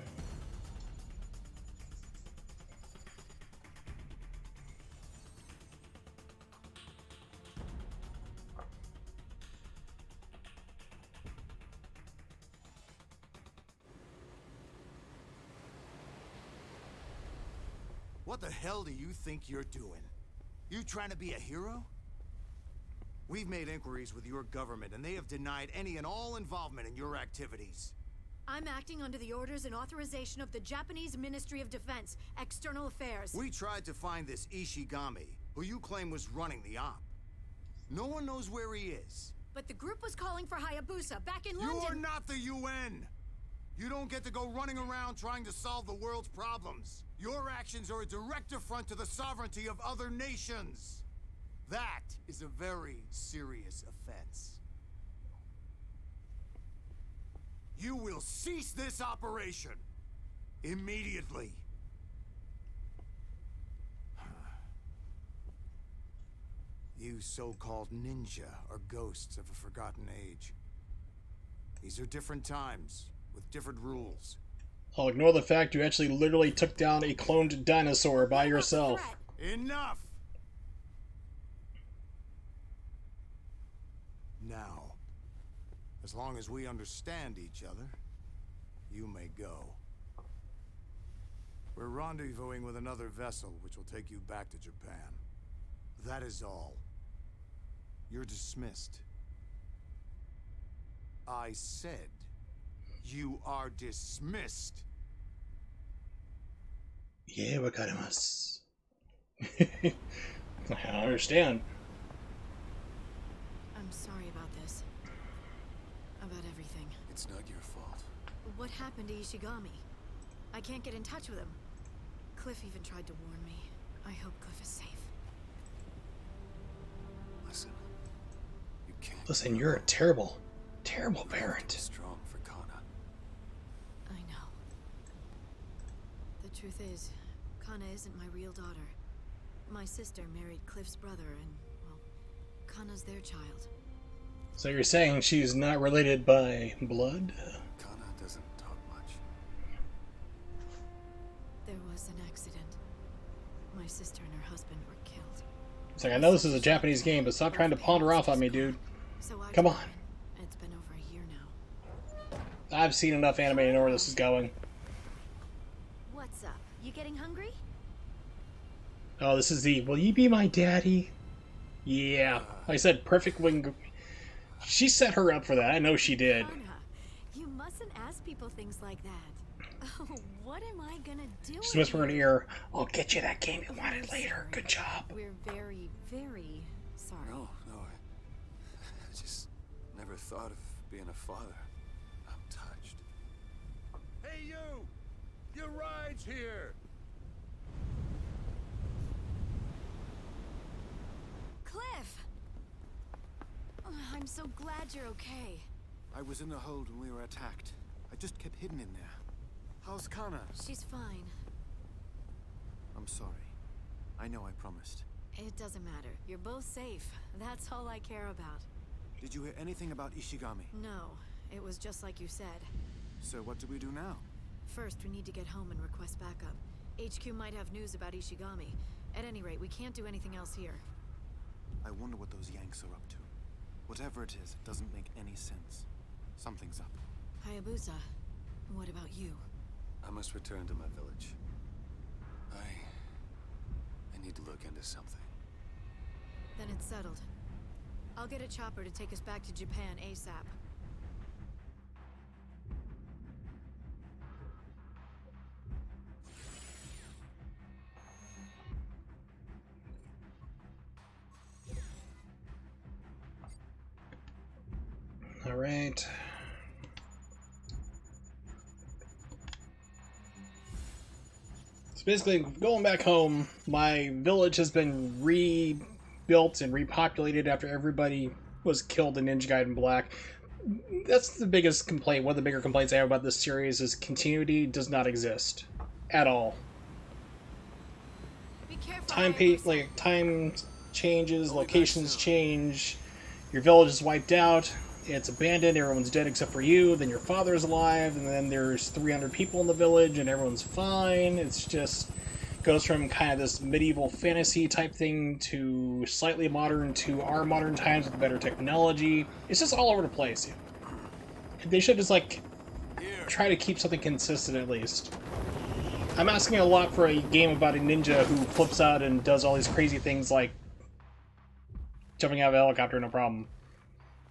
What the hell do you think you're doing? You trying to be a hero? We've made inquiries with your government, and they have denied any and all involvement in your activities. I'm acting under the orders and authorization of the Japanese Ministry of Defense, External Affairs. We tried to find this Ishigami, who you claim was running the op. No one knows where he is. But the group was calling for Hayabusa back in London. You're not the UN! You don't get to go running around trying to solve the world's problems. Your actions are a direct affront to the sovereignty of other nations. That is a very serious offense. You will cease this operation immediately. You so-called ninja are ghosts of a forgotten age. These are different times, with different rules. I'll ignore the fact you actually literally took down a cloned dinosaur by yourself. Enough! Now, as long as we understand each other, you may go. We're rendezvousing with another vessel, which will take you back to Japan. That is all. You're dismissed. I said, you are dismissed. Yeah, wakarimasu. I understand. I'm sorry about this. About everything. It's not your fault. What happened to Ishigami? I can't get in touch with him. Cliff even tried to warn me. I hope Cliff is safe. Listen. You can't. Listen, you're a terrible, terrible parent. Strong for Kana. I know. The truth is, Kana isn't my real daughter. My sister married Cliff's brother, and, well, Kana's their child. So you're saying she's not related by blood? Kana doesn't talk much. There was an accident. My sister and her husband were killed. It's like, I know this is a Japanese game, but stop trying to pawn her off on me, dude. So I Come on. joined in. It's been over a year now. I've seen enough anime to know where this is going. What's up? You getting hungry? Oh, this is the, will you be my daddy? Yeah. Like I said, perfect wing. She set her up for that. I know she did. Kana, you mustn't ask people things like that. Oh, what am I gonna do? Just whisper in her ear, I'll get you that game you wanted We're later. sorry. Good job. We're very, very sorry. No, I just never thought of being a father. I'm touched. Hey, you! Your ride's here! Cliff! Oh, I'm so glad you're okay. I was in the hold when we were attacked. I just kept hidden in there. How's Kana? She's fine. I'm sorry. I know I promised. It doesn't matter. You're both safe. That's all I care about. Did you hear anything about Ishigami? No, it was just like you said. So what do we do now? First, we need to get home and request backup. HQ might have news about Ishigami. At any rate, we can't do anything else here. I wonder what those Yanks are up to. Whatever it is, it doesn't make any sense. Something's up. Hayabusa, what about you? I must return to my village. I need to look into something. Then it's settled. I'll get a chopper to take us back to Japan ASAP. All right. So basically, going back home, my village has been rebuilt and repopulated after everybody was killed in Ninja Gaiden Black. That's the biggest complaint. One of the bigger complaints I have about this series is continuity does not exist at all. Be careful, Time changes, I'll be back locations soon. change, your village is wiped out, it's abandoned, everyone's dead except for you, then your father's alive, and then there's 300 people in the village and everyone's fine. It's just goes from kind of this medieval fantasy type thing to slightly modern to our modern times with better technology. It's just all over the place. They should just like try to keep something consistent at least. I'm asking a lot for a game about a ninja who flips out and does all these crazy things like jumping out of a helicopter, no problem.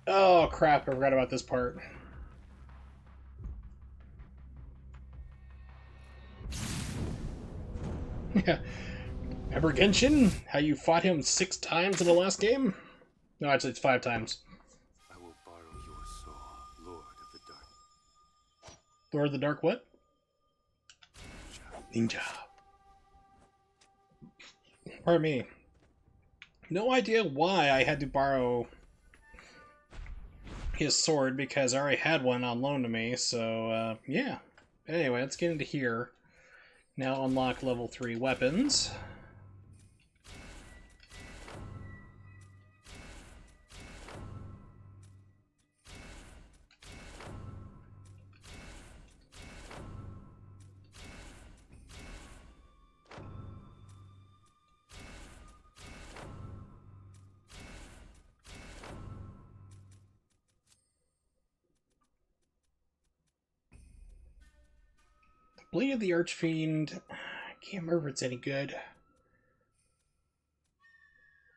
Oh crap, I forgot about this part. Yeah. Remember Genshin? How you fought him 6 times in the last game? No, actually it's 5 times. I will borrow your soul, Lord of the Dark. Lord of the Dark what? Ninja. Pardon me. No idea why I had to borrow his sword, because I already had one on loan to me, so, yeah. Anyway, let's get into here. Now unlock level 3 weapons. Blade of the Archfiend. I can't remember if it's any good.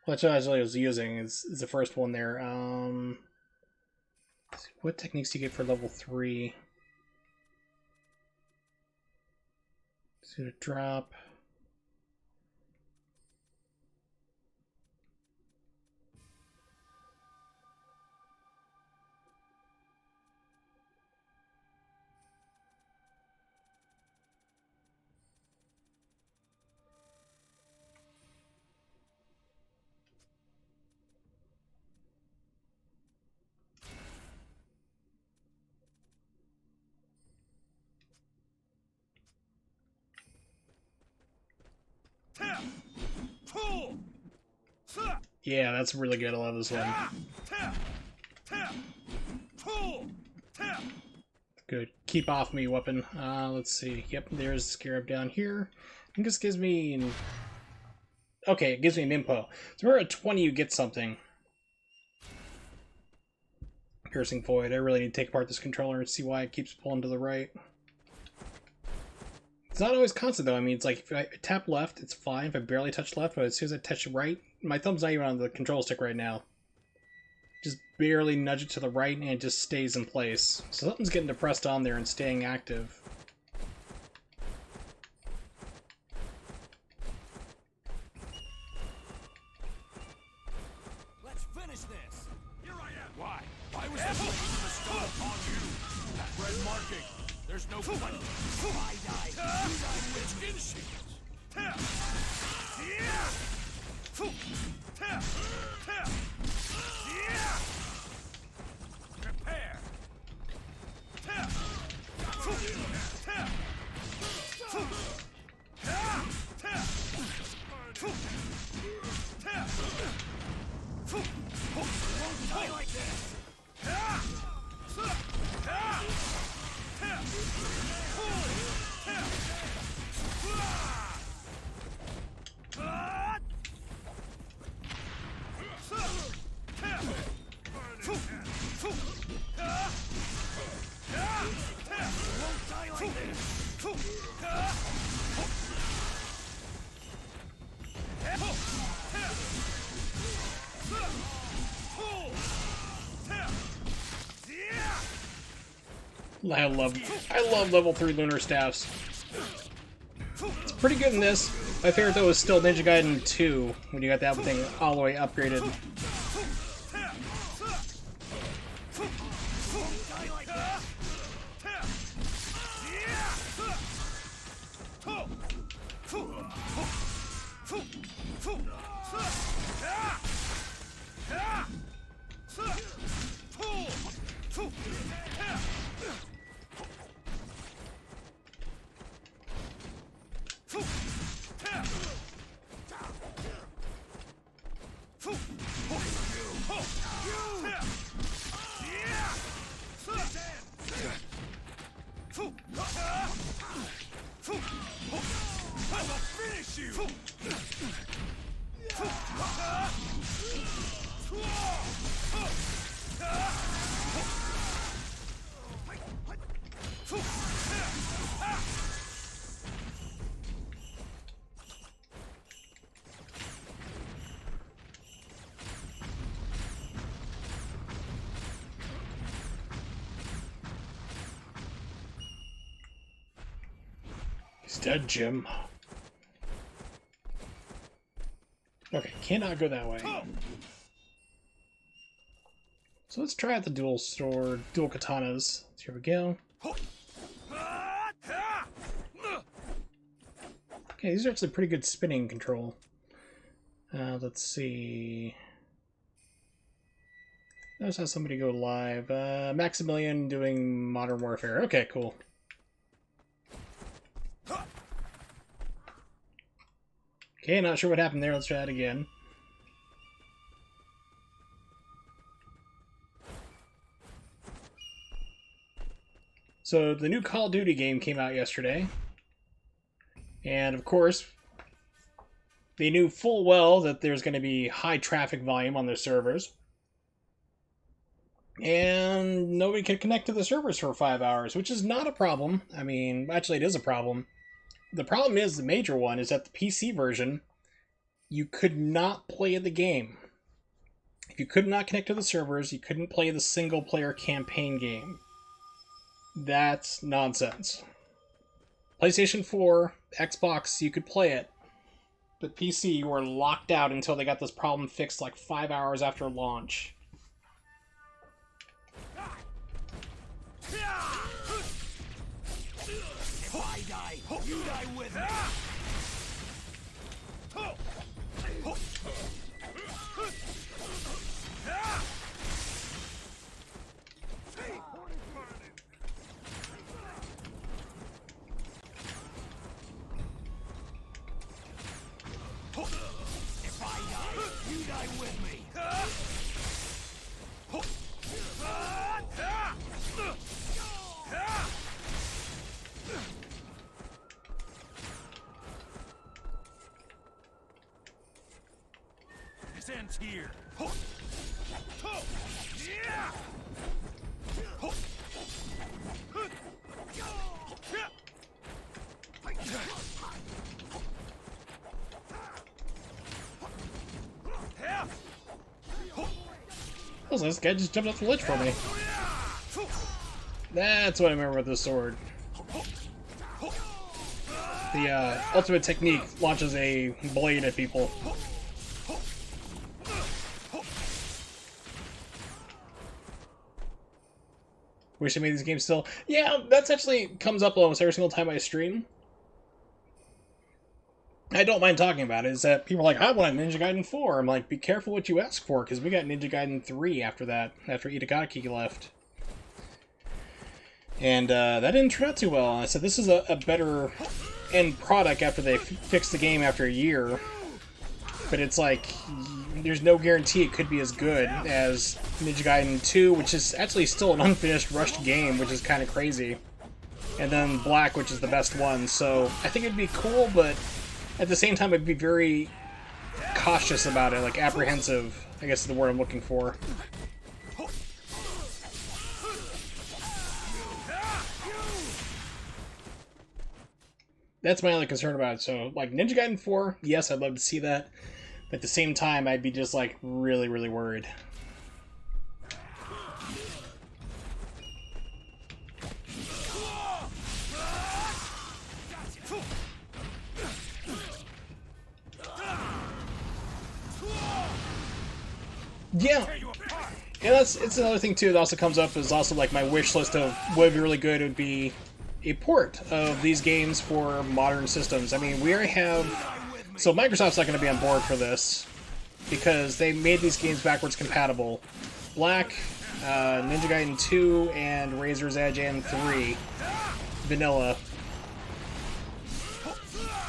What I was using is the first one there. What techniques do you get for level 3? It's gonna drop. Yeah, that's really good. I love this one. Good. Keep off me, weapon. Let's see. Yep, there's Scarab down here. I think this gives me... Okay, it gives me an impo. So we're at 20, you get something. Piercing Void. I really need to take apart this controller and see why it keeps pulling to the right. It's not always constant, though. I mean, it's like, if I tap left, it's fine. If I barely touch left, but as soon as I touch right, my thumb's not even on the control stick right now. Just barely nudge it to the right, and it just stays in place. So something's getting depressed on there and staying active. Let's finish this. Here I am. Why? Why was there stone upon you? That red marking. There's no blood. I die. You die with skin shields. Prepare. Won't die like this. I love level 3 lunar staffs. It's pretty good in this. My favorite though is still Ninja Gaiden 2 when you got that thing all the way upgraded. He's dead, Jim. Okay, cannot go that way. So let's try out the dual sword, dual katanas. Here we go. Okay, these are actually pretty good spinning control. Let's see. Notice how somebody go live. Maximilian doing Modern Warfare. Okay, cool. Okay, not sure what happened there. Let's try that again. So the new Call of Duty game came out yesterday. And of course, they knew full well that there's going to be high traffic volume on their servers. And nobody could connect to the servers for 5 hours, which is not a problem. I mean, actually it is a problem. The problem is, the major one, is that the PC version, you could not play the game. If you could not connect to the servers, you couldn't play the single-player campaign game. That's nonsense. PlayStation 4, Xbox, you could play it. But PC, you were locked out until they got this problem fixed like 5 hours after launch. If I die, you die with me. If I die, you die with me. This ends here. Oh, this guy just jumped off the ledge for me. That's what I remember with this sword. The ultimate technique launches a blade at people. Wish I made these games still. Yeah, that's actually comes up almost every single time I stream. I don't mind talking about it, is that people are like, I want Ninja Gaiden 4. I'm like, be careful what you ask for, because we got Ninja Gaiden 3 after that, after Itagaki left. And that didn't turn out too well. I said, this is a better end product after they fixed the game after a year. But it's like, there's no guarantee it could be as good as Ninja Gaiden 2, which is actually still an unfinished, rushed game, which is kind of crazy. And then Black, which is the best one. So I think it'd be cool, but at the same time, I'd be very cautious about it, like apprehensive, I guess is the word I'm looking for. that's my only concern about it. So, like, Ninja Gaiden 4, yes, I'd love to see that. But at the same time, I'd be just, like, really, really worried. Yeah, and it's another thing too that also comes up is also like my wish list of what would be really good would be a port of these games for modern systems. I mean, we already have, so Microsoft's not going to be on board for this because they made these games backwards compatible. Black, Ninja Gaiden 2, and Razor's Edge and 3 vanilla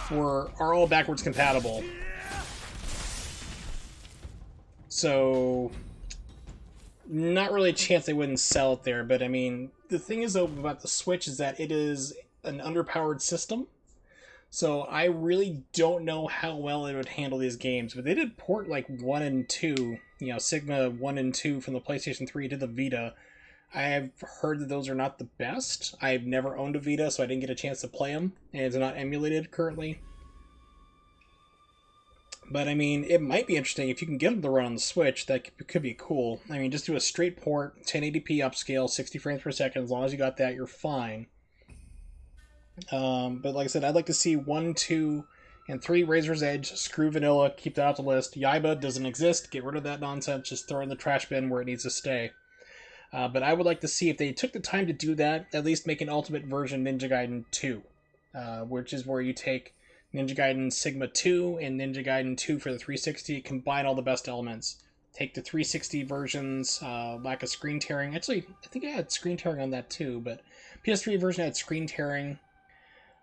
are all backwards compatible. So, not really a chance they wouldn't sell it there, but I mean, the thing is though about the Switch is that it is an underpowered system, so I really don't know how well it would handle these games, but they did port like 1 and 2, you know, Sigma 1 and 2 from the PlayStation 3 to the Vita. I have heard that those are not the best. I've never owned a Vita, so I didn't get a chance to play them, and it's not emulated currently. But, I mean, it might be interesting if you can get them to run on the Switch. That could be cool. I mean, just do a straight port, 1080p upscale, 60 frames per second. As long as you got that, you're fine. But like I said, I'd like to see 1, 2, and 3 Razor's Edge. Screw vanilla. Keep that off the list. Yaiba doesn't exist. Get rid of that nonsense. Just throw it in the trash bin where it needs to stay. But I would like to see if they took the time to do that, at least make an Ultimate version Ninja Gaiden 2. Which is where you take Ninja Gaiden Sigma 2 and Ninja Gaiden 2 for the 360, combine all the best elements. Take the 360 versions, lack of screen tearing. Actually, I think I had screen tearing on that too, but PS3 version had screen tearing.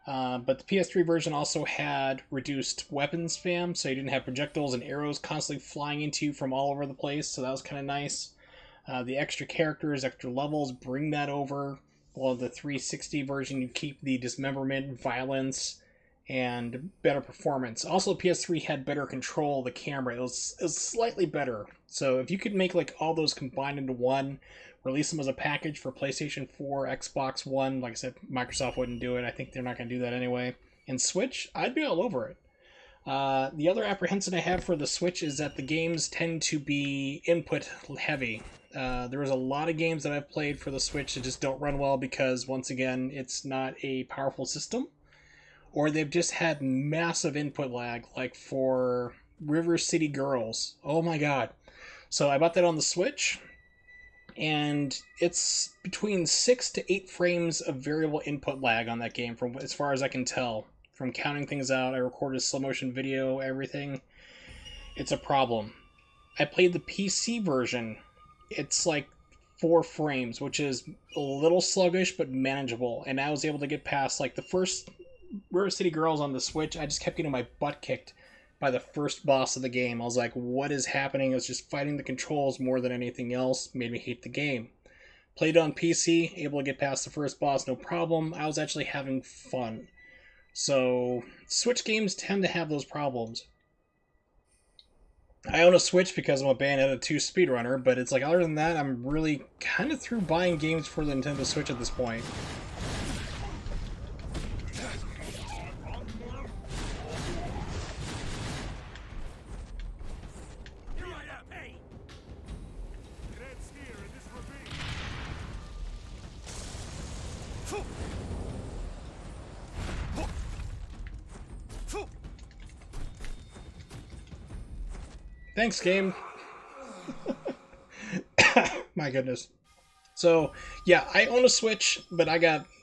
But the PS3 version also had reduced weapon spam, so you didn't have projectiles and arrows constantly flying into you from all over the place, so that was kind of nice. The extra characters, extra levels, bring that over. Well, the 360 version, you keep the dismemberment, violence, and better performance. Also, PS3 had better control of the camera. It was slightly better. So if you could make like all those combined into one, release them as a package for PlayStation 4, Xbox One, like I said, Microsoft wouldn't do it. I think they're not going to do that anyway. And Switch, I'd be all over it. The other apprehension I have for the Switch is that the games tend to be input heavy. There was a lot of games that I've played for the Switch that just don't run well because, once again, it's not a powerful system. Or they've just had massive input lag, like for River City Girls. Oh my god. So I bought that on the Switch, and it's between 6 to 8 frames of variable input lag on that game, from as far as I can tell. From counting things out, I recorded slow motion video, everything. It's a problem. I played the PC version. It's like 4 frames, which is a little sluggish, but manageable. And I was able to get past, like, the first River City Girls on the Switch. I just kept getting my butt kicked by the first boss of the game. I was like, what is happening? I was just fighting the controls more than anything else. Made me hate the game. Played on PC, able to get past the first boss, no problem. I was actually having fun. So, Switch games tend to have those problems. I own a Switch because I'm a Bayonetta 2 speedrunner, but it's like, other than that, I'm really kind of through buying games for the Nintendo Switch at this point. Thanks, game. My goodness. So, yeah, I own a Switch, but I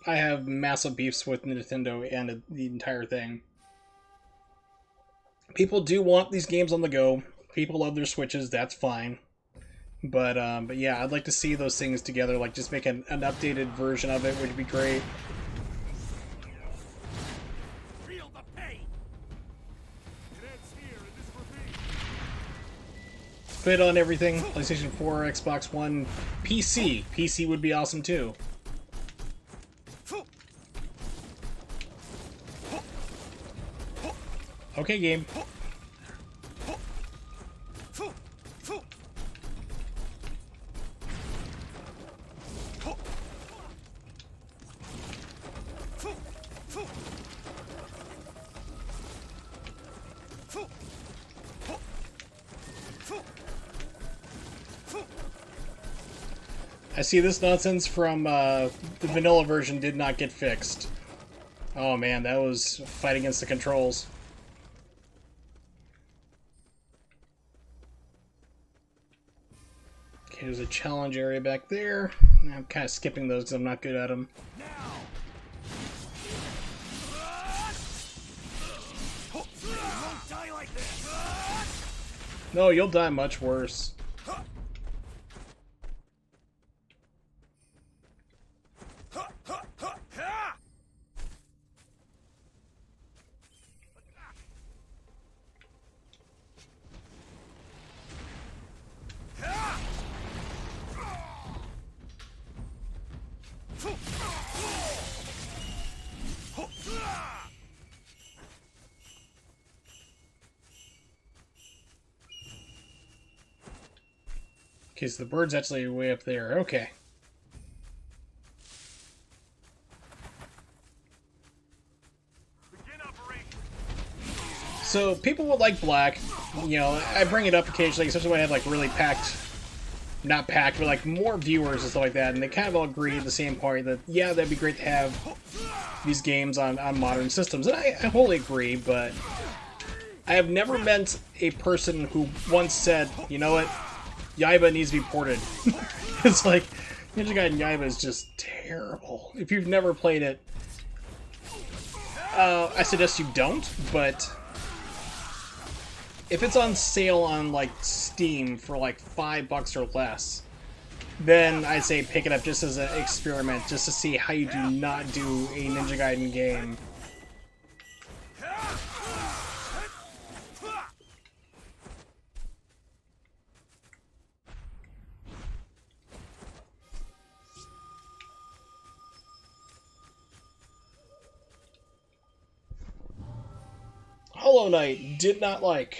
have massive beefs with Nintendo and the entire thing. People do want these games on the go. People love their Switches, that's fine. But yeah, I'd like to see those things together, like just make an updated version of it, would be great. Fit on everything, PlayStation 4, Xbox One, PC. PC would be awesome too. Okay, game. I see this nonsense from the vanilla version did not get fixed. Oh man, that was a fight against the controls. Okay, there's a challenge area back there. I'm kind of skipping those because I'm not good at them. No, you'll die much worse. Okay, so the bird's actually way up there. Okay. So people would like black. You know, I bring it up occasionally, especially when I have like really packed, not packed, but like more viewers and stuff like that, and they kind of all agree at the same point that yeah, that'd be great to have these games on modern systems, and I wholly agree. But I have never met a person who once said, you know what, Yaiba needs to be ported. It's like, Ninja Gaiden Yaiba is just terrible. If you've never played it, I suggest you don't, but if it's on sale on, like, Steam for, like, $5 or less, then I'd say pick it up just as an experiment, just to see how you do not do a Ninja Gaiden game. Hollow Knight, did not like.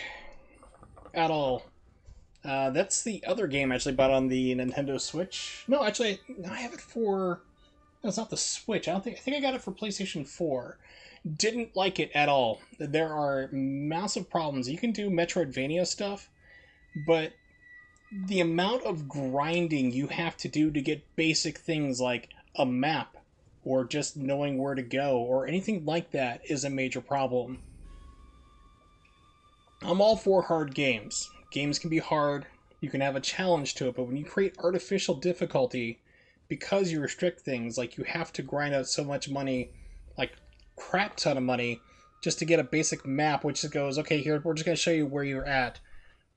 At all. That's the other game I actually bought on the Nintendo Switch. No, actually, I have it for... No, it's not the Switch. I think I got it for PlayStation 4. Didn't like it at all. There are massive problems. You can do Metroidvania stuff, but the amount of grinding you have to do to get basic things like a map, or just knowing where to go, or anything like that is a major problem. I'm all for hard games. Games can be hard, you can have a challenge to it, but when you create artificial difficulty because you restrict things, like you have to grind out so much money, like crap ton of money, just to get a basic map which goes, okay, here, we're just going to show you where you're at.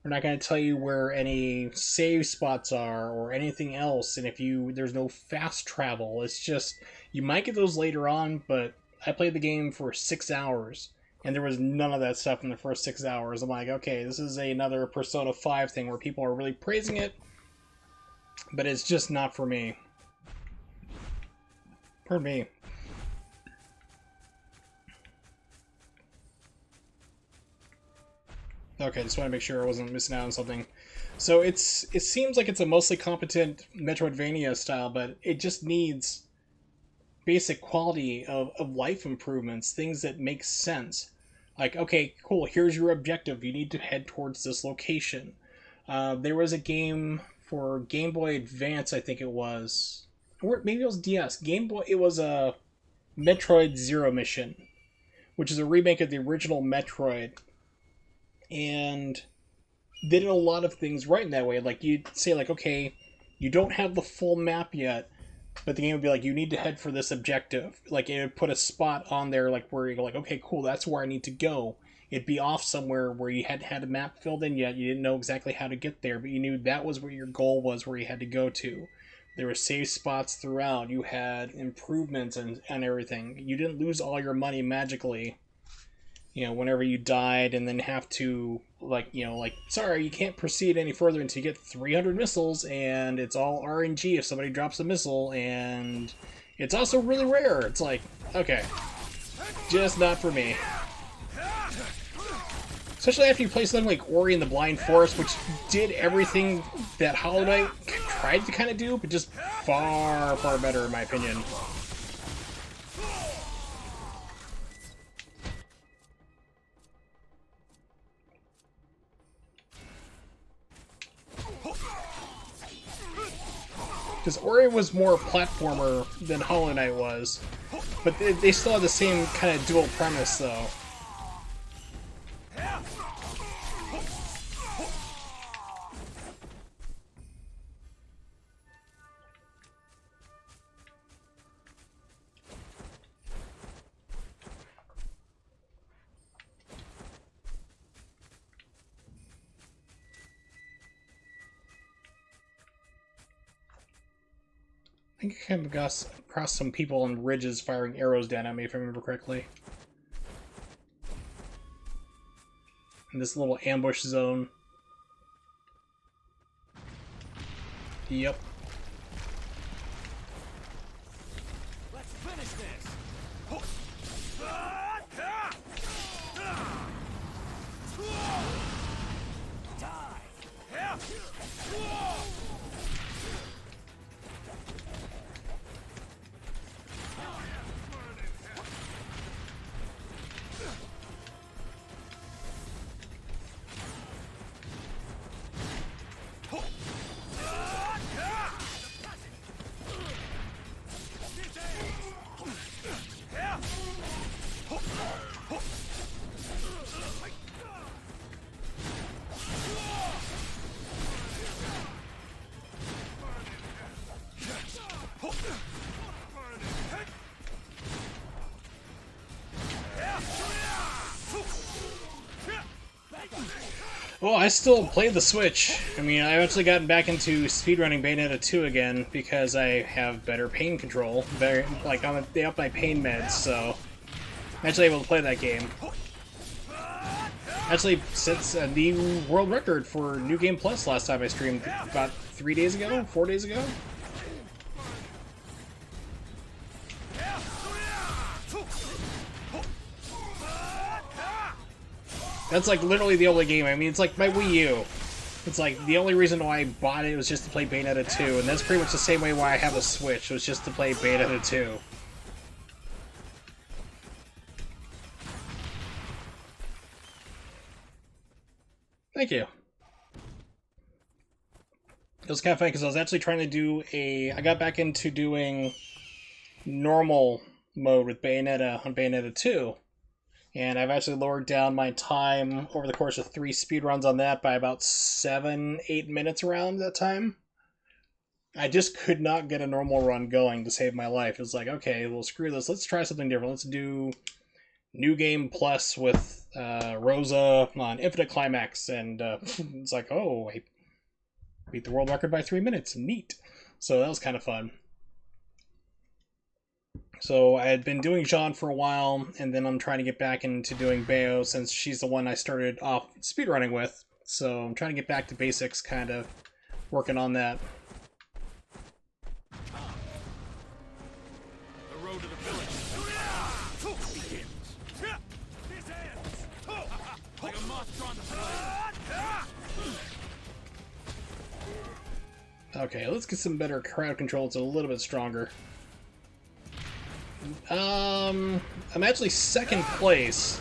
We're not going to tell you where any save spots are or anything else, and if there's no fast travel. It's just, you might get those later on, but I played the game for 6 hours. And there was none of that stuff in the first 6 hours. I'm like, okay, this is another Persona 5 thing where people are really praising it, but it's just not for me. Pardon me. Okay, just want to make sure I wasn't missing out on something. So it seems like it's a mostly competent Metroidvania style, but it just needs basic quality of life improvements, things that make sense. Like, okay, cool, here's your objective. You need to head towards this location. There was a game for Game Boy Advance, I think it was. Or maybe it was DS. Game Boy, it was a Metroid Zero Mission, which is a remake of the original Metroid. And they did a lot of things right in that way. Like, you'd say, like, okay, you don't have the full map yet, but the game would be like, you need to head for this objective. Like, it would put a spot on there, like, where you go, like, okay, cool, that's where I need to go. It'd be off somewhere where you hadn't had a map filled in yet. You didn't know exactly how to get there, but you knew that was where your goal was, where you had to go to. There were save spots throughout. You had improvements and everything. You didn't lose all your money magically, you know, whenever you died, and then have to, like, you know, like, sorry, you can't proceed any further until you get 300 missiles, and it's all RNG if somebody drops a missile, and it's also really rare. It's like, okay, just not for me. Especially after you play something like Ori and the Blind Forest, which did everything that Hollow Knight tried to kind of do, but just far, far better in my opinion. Because Ori was more platformer than Hollow Knight was. But they still have the same kind of dual premise, though. I think I came across some people on ridges firing arrows down at me, if I remember correctly. In this little ambush zone. Yep. Let's finish this. Well, I still play the Switch. I mean, I've actually gotten back into speedrunning Bayonetta 2 again because I have better pain control. They up my pain meds, so I'm actually able to play that game. Actually, sets a new world record for New Game Plus last time I streamed, about 3 days ago? 4 days ago? That's like literally the only game. I mean, it's like my Wii U. It's like the only reason why I bought it was just to play Bayonetta 2, and that's pretty much the same way why I have a Switch. It was just to play Bayonetta 2. Thank you. It was kind of funny because I was actually trying to do I got back into doing normal mode with Bayonetta on Bayonetta 2. And I've actually lowered down my time over the course of 3 speedruns on that by about 7-8 minutes around that time. I just could not get a normal run going to save my life. It was like, okay, well, screw this. Let's try something different. Let's do New Game Plus with Rosa on Infinite Climax. And it's like, oh, I beat the world record by 3 minutes. Neat. So that was kind of fun. So I had been doing Jean for a while, and then I'm trying to get back into doing Bayo since she's the one I started off speedrunning with. So I'm trying to get back to basics, kind of working on that. The road to the village begins. His hands, like a moth drawn to flame. Okay, let's get some better crowd control. It's a little bit stronger. I'm actually second place.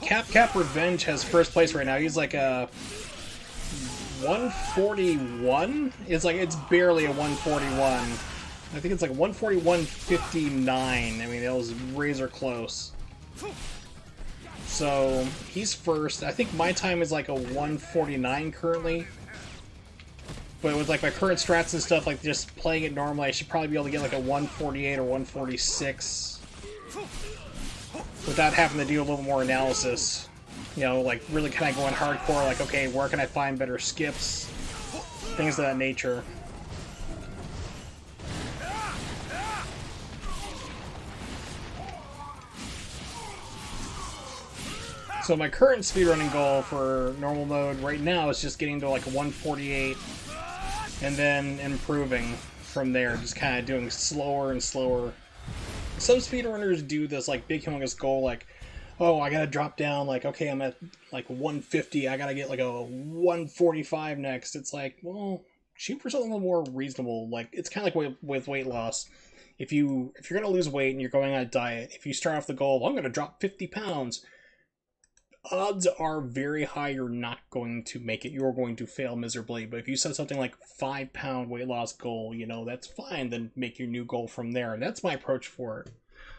Cap Revenge has first place right now. He's like a 141. It's barely a 141. I think it's like 141.59. I mean, it was razor close. So he's first. I think my time is like a 149 currently. But with like my current strats and stuff, like just playing it normally, I should probably be able to get like a 148 or 146 without having to do a little more analysis. You know, like really kind of going hardcore, like, okay, where can I find better skips? Things of that nature. So my current speedrunning goal for normal mode right now is just getting to like a 148 and then improving from there, just kind of doing slower and slower. Some speedrunners do this like big humongous goal, like, oh, I gotta drop down, like, okay, I'm at like 150, I gotta get like a 145 next. It's like, well, shoot for something a little more reasonable. Like, it's kind of like with weight loss. If you're gonna lose weight and you're going on a diet, if you start off the goal, I'm gonna drop 50 pounds, odds are very high you're not going to make it. You're going to fail miserably. But if you set something like 5-pound weight loss goal, you know, that's fine. Then make your new goal from there. And that's my approach for it.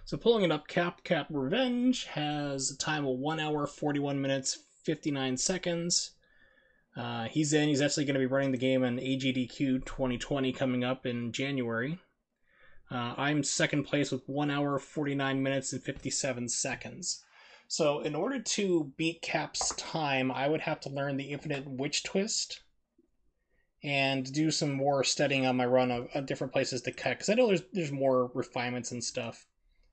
So pulling it up, Cap Revenge has a time of 1 hour, 41 minutes, 59 seconds. He's in. He's actually going to be running the game in AGDQ 2020 coming up in January. I'm second place with 1 hour, 49 minutes, and 57 seconds. So in order to beat Cap's time, I would have to learn the Infinite Witch Twist and do some more studying on my run of different places to cut, because I know there's more refinements and stuff.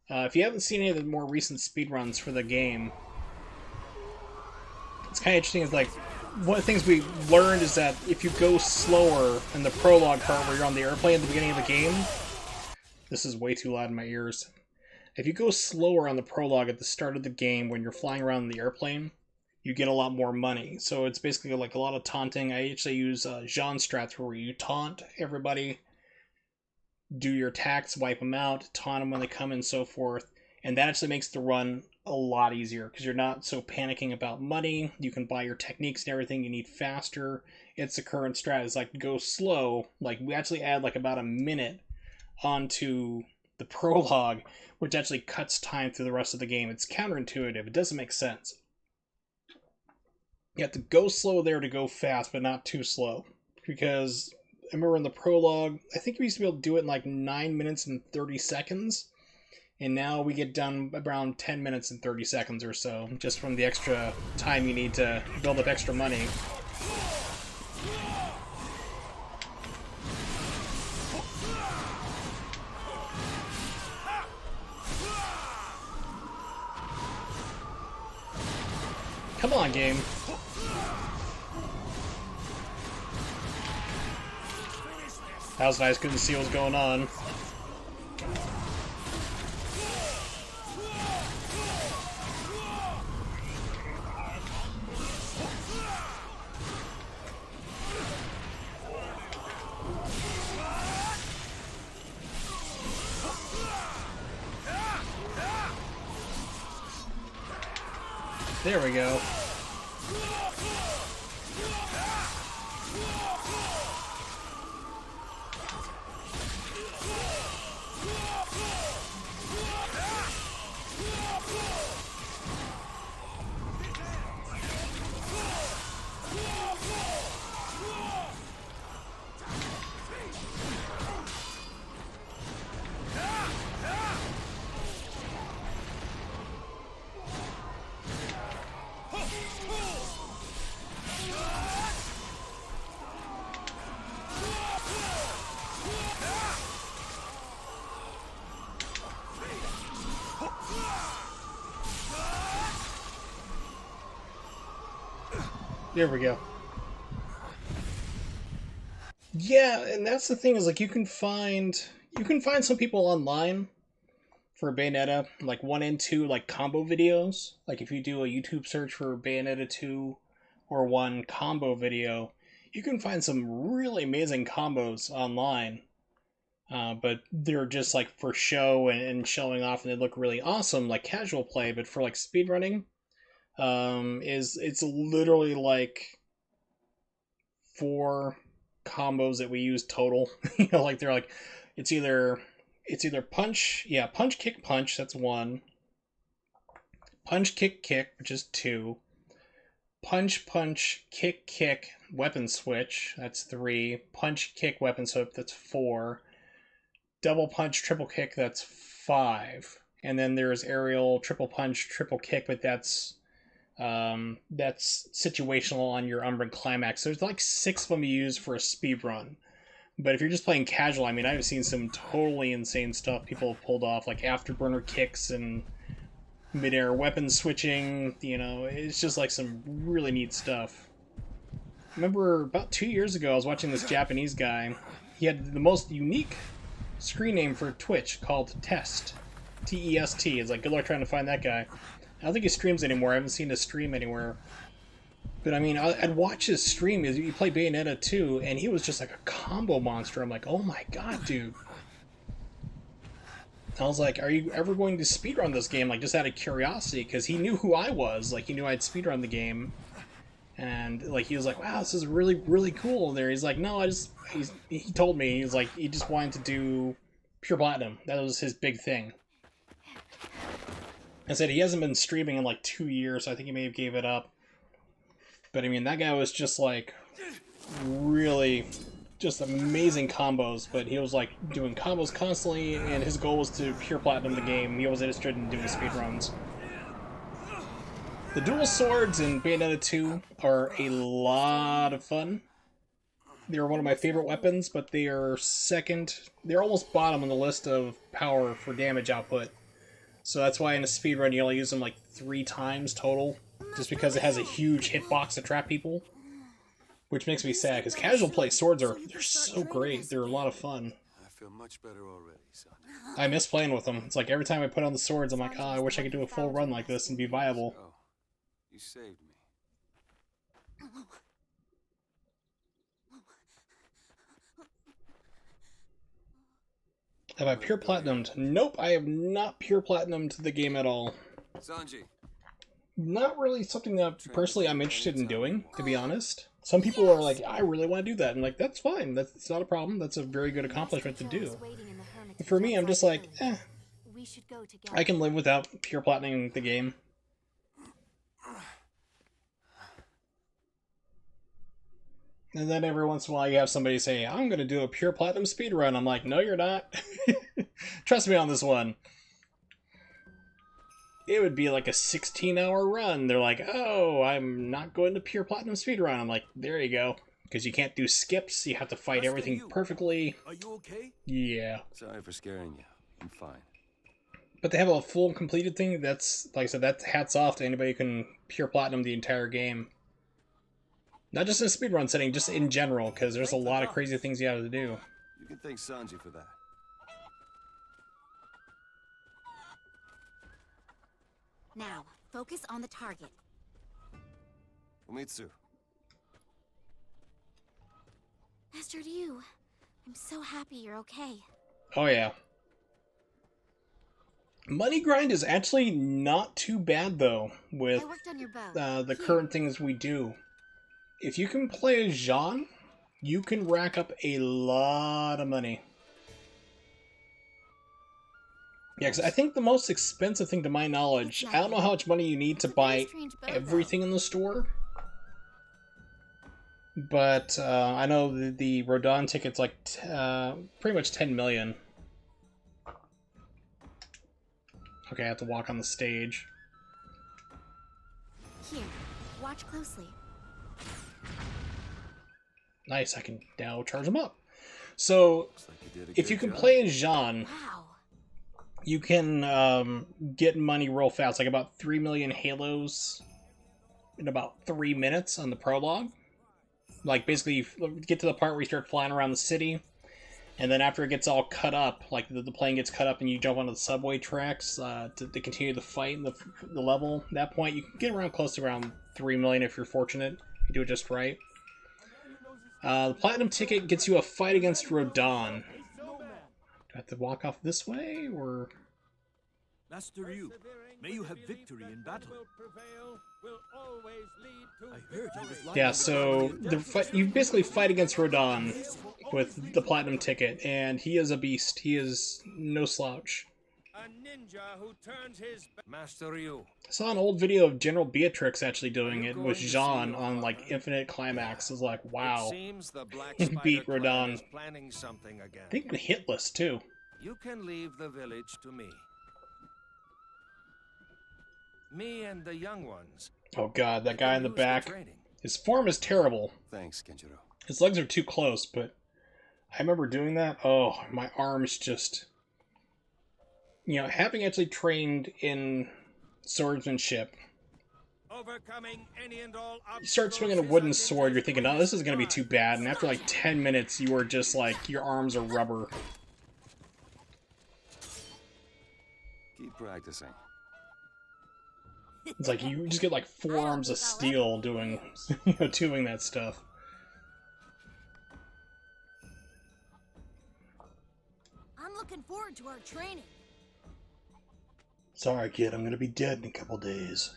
If you haven't seen any of the more recent speedruns for the game, it's kind of interesting. It's like, one of the things we learned is that if you go slower in the prologue part where you're on the airplane at the beginning of the game, this is way too loud in my ears. If you go slower on the prologue at the start of the game when you're flying around in the airplane, you get a lot more money. So it's basically like a lot of taunting. I actually use Jean strats where you taunt everybody, do your attacks, wipe them out, taunt them when they come and so forth. And that actually makes the run a lot easier because you're not so panicking about money. You can buy your techniques and everything you need faster. It's the current strat. It's like go slow. Like we actually add like about a minute onto the prologue, which actually cuts time through the rest of the game. It's counterintuitive. It doesn't make sense. You have to go slow there to go fast, but not too slow. Because I remember in the prologue, I think we used to be able to do it in like 9 minutes and 30 seconds. And now we get done around 10 minutes and 30 seconds or so, just from the extra time you need to build up extra money. Come on, game. That was nice, couldn't see what was going on. There we go. There we go. Yeah, and that's the thing is like you can find some people online for Bayonetta, like 1 and 2 like combo videos. Like if you do a YouTube search for Bayonetta 2 or 1 combo video, you can find some really amazing combos online. But they're just like for show and showing off, and they look really awesome, like casual play. But for like speedrunning, it's literally like 4 combos that we use total. You know, like they're like it's either punch, kick, punch, that's 1. Punch, kick, which is 2. Punch, kick, weapon switch, that's 3. Punch, kick, weapon switch, that's 4. Double punch, triple kick, that's 5. And then there's aerial, triple punch, triple kick, but that's situational on your Umbran Climax. So there's like 6 of them you use for a speed run. But if you're just playing casual, I mean, I've seen some totally insane stuff people have pulled off, like afterburner kicks and mid-air weapon switching. You know, it's just like some really neat stuff. I remember about 2 years ago, I was watching this Japanese guy. He had the most unique screen name for Twitch called Test. T-E-S-T. It's like, good luck trying to find that guy. I don't think he streams anymore. I haven't seen his stream anywhere. But I mean, I'd watch his stream. He played Bayonetta 2, and he was just like a combo monster. I'm like, oh my god, dude. I was like, are you ever going to speedrun this game? Like, just out of curiosity, because he knew who I was. Like, he knew I'd speedrun the game. And, like, he was like, wow, this is really, really cool. And there, he's like, no, he told me, he's like, he just wanted to do pure platinum. That was his big thing. I said he hasn't been streaming in, like, 2 years, so I think he may have gave it up. But, I mean, that guy was just, like, really just amazing combos, but he was like doing combos constantly, and his goal was to pure platinum the game. He wasn't interested in doing speedruns. The dual swords in Bayonetta 2 are a lot of fun. They're one of my favorite weapons, but they are second. They're almost bottom on the list of power for damage output. So that's why in a speedrun you only use them like 3 times total, just because it has a huge hitbox to trap people. Which makes me sad, because casual play swords they're so great. They're a lot of fun. I feel much better already, son. I miss playing with them. It's like every time I put on the swords, I'm like, oh, I wish I could do a full run like this and be viable. Oh, you saved me. Have I pure platinumed? Nope, I have not pure platinumed the game at all. Sanji. Not really something that personally I'm interested in doing, to be honest. Some people are like, I really want to do that. And like, that's fine. That's not a problem. That's a very good accomplishment to do. But for me, I'm just like, I can live without pure platinum the game. And then every once in a while you have somebody say, I'm going to do a pure platinum speedrun. I'm like, no, you're not. Trust me on this one. It would be like a 16-hour run. They're like, oh, I'm not going to pure platinum speedrun. I'm like, there you go. Because you can't do skips. You have to fight everything perfectly. Are you okay? Yeah. Sorry for scaring you. I'm fine. But they have a full completed thing. That's, like I said, that's hats off to anybody who can pure platinum the entire game. Not just in a speedrun setting, just in general, because there's a lot of crazy things you have to do. You can thank Sanji for that. Now, focus on the target. Umitsu. Master Ryu, I'm so happy you're okay. Oh yeah. Money grind is actually not too bad though, with I worked on your bow. the current things we do. If you can play as Jean, you can rack up a lot of money. Yeah, because I think the most expensive thing to my knowledge, I don't know how much money you need to buy everything in the store, but I know the Rodin ticket's like pretty much 10 million. Okay, I have to walk on the stage. Here, watch closely. Nice, I can now charge them up. So, if you can play as Jean, Wow. you can get money real fast, like about 3 million halos in about 3 minutes on the prologue. Like, basically, you get to the part where you start flying around the city, and then after it gets all cut up, like the plane gets cut up and you jump onto the subway tracks to continue the fight and the level, at that point you can get around close to around 3 million if you're fortunate. If you do it just right. The Platinum ticket gets you a fight against Rodin. Do I have to walk off this way, or...? Master Ryu, may you have victory in battle. I heard he was lying. Yeah, so you basically fight against Rodin with the Platinum ticket, and he is a beast. He is no slouch. A ninja who turns his Master Ryu. I saw an old video of General Beatrix actually doing it with Jean on like Infinite Climax. I was like, wow. seems the Black Beat Spider clan Rodin. is planning something again. I think hitless too. You can leave the village to me. Me and the young ones. Oh god, that guy in the Use the back. training. His form is terrible. Thanks, Kenjiro. His legs are too close, but I remember doing that. Oh, my arms just... You know, having actually trained in swordsmanship, Overcoming any and all you start swinging a wooden sword, you're thinking, oh, this is going to be too bad, and after like 10 minutes, you are just like, your arms are rubber. Keep practicing. It's like, you just get like 4 arms of steel doing, doing that stuff. I'm looking forward to our training. Sorry, kid, I'm gonna be dead in a couple days.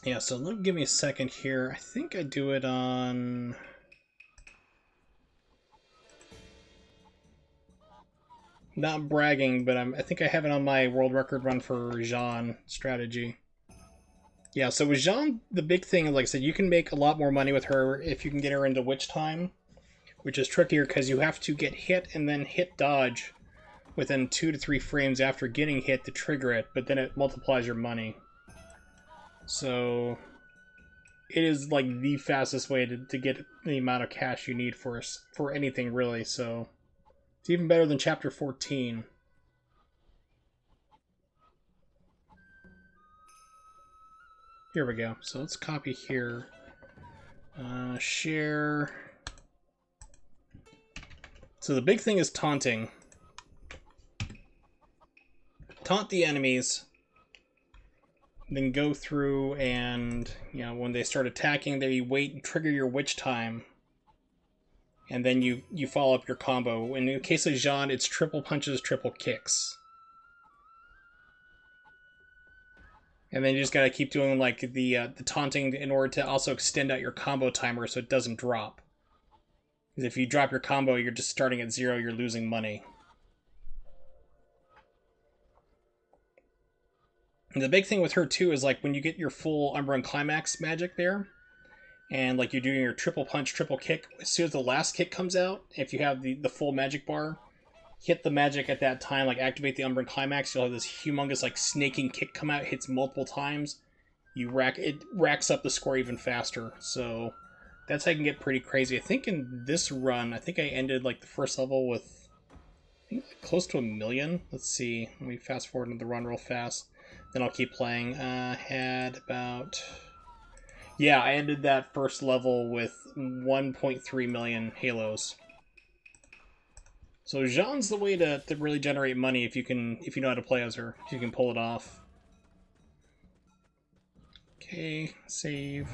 Yeah, so give me a second here. I think I do it on... Not bragging, but I think I have it on my world record run for Jean strategy. Yeah, so with Jean, the big thing, like I said, you can make a lot more money with her if you can get her into witch time, which is trickier because you have to get hit and then hit dodge within 2 to 3 frames after getting hit to trigger it, but then it multiplies your money. So it is like the fastest way to get the amount of cash you need for anything, really. So it's even better than Chapter 14. Here we go. So let's copy here. Share. So the big thing is taunting. Taunt the enemies. Then go through and, you know, when they start attacking, they wait and trigger your witch time. And then you follow up your combo. In the case of Jean, it's triple punches, triple kicks. And then you just gotta keep doing like the taunting in order to also extend out your combo timer so it doesn't drop. Because if you drop your combo, you're just starting at 0, you're losing money. And the big thing with her too is like when you get your full Umbra Climax magic there, and like you're doing your triple punch, triple kick, as soon as the last kick comes out, if you have the full magic bar, hit the magic at that time, like activate the Umbran Climax, you'll have this humongous like snaking kick come out, hits multiple times. It racks up the score even faster. So that's how you can get pretty crazy. I think in this run, I think I ended like the first level with close to 1 million. Let's see. Let me fast forward into the run real fast. Then I'll keep playing. Had about... Yeah, I ended that first level with 1.3 million halos. So Jean's the way to really generate money if you know how to play as her. If you can pull it off. Okay, save.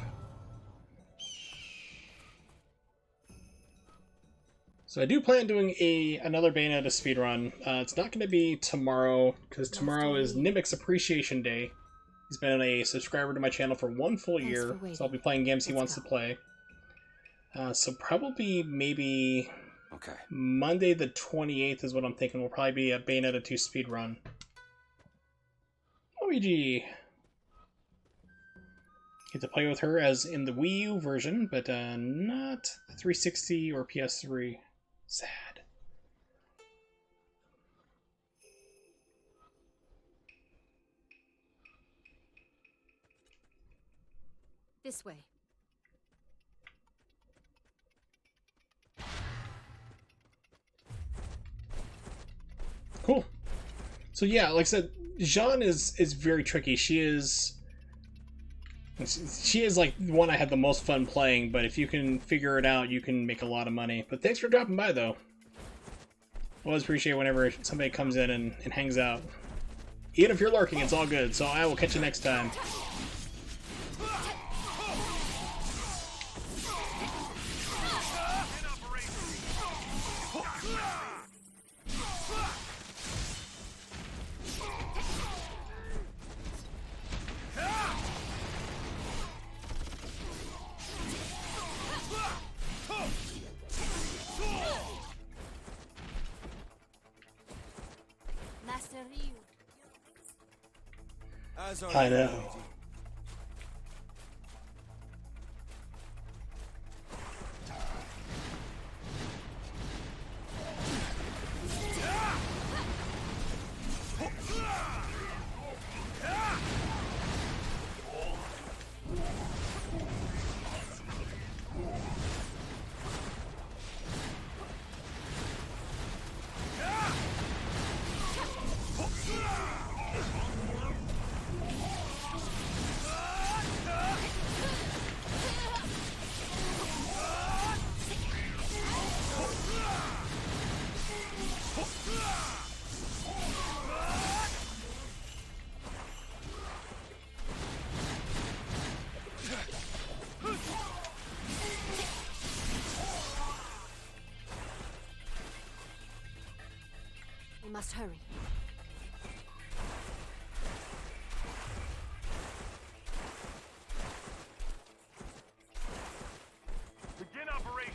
So I do plan on doing another Bayonetta speedrun. It's not going to be tomorrow, because tomorrow is Nimic's Appreciation Day. He's been a subscriber to my channel for 1 full year, so I'll be playing games he wants to play. So probably maybe Monday the 28th is what I'm thinking. Will probably be a Bayonetta 2 speedrun. Luigi! Get to play with her as in the Wii U version, but not the 360 or PS3. Sad. This way. Cool. So yeah, like I said, Jean is very tricky. She is like the one I had the most fun playing, but if you can figure it out, you can make a lot of money. But thanks for dropping by, though. Always appreciate whenever somebody comes in and hangs out. Even if you're lurking, it's all good. So I will catch you next time. I know. must hurry. Begin operation.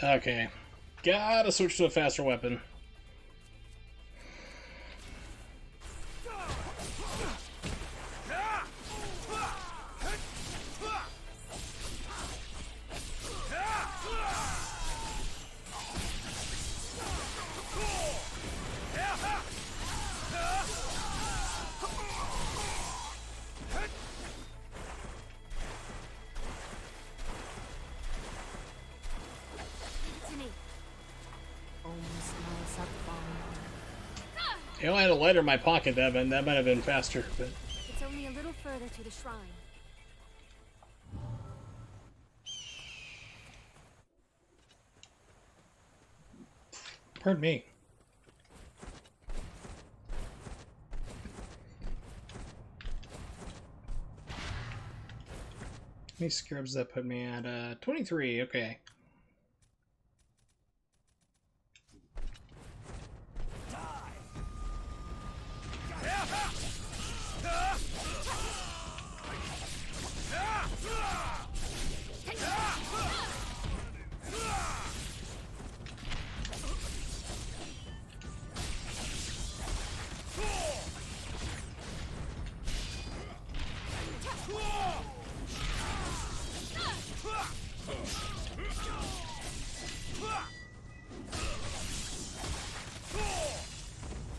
Okay. Gotta switch to a faster weapon. I only had a lighter in my pocket, that might have been faster, but... It's only a little further to the shrine. Pardon me. How many scrubs that put me at? 23, okay.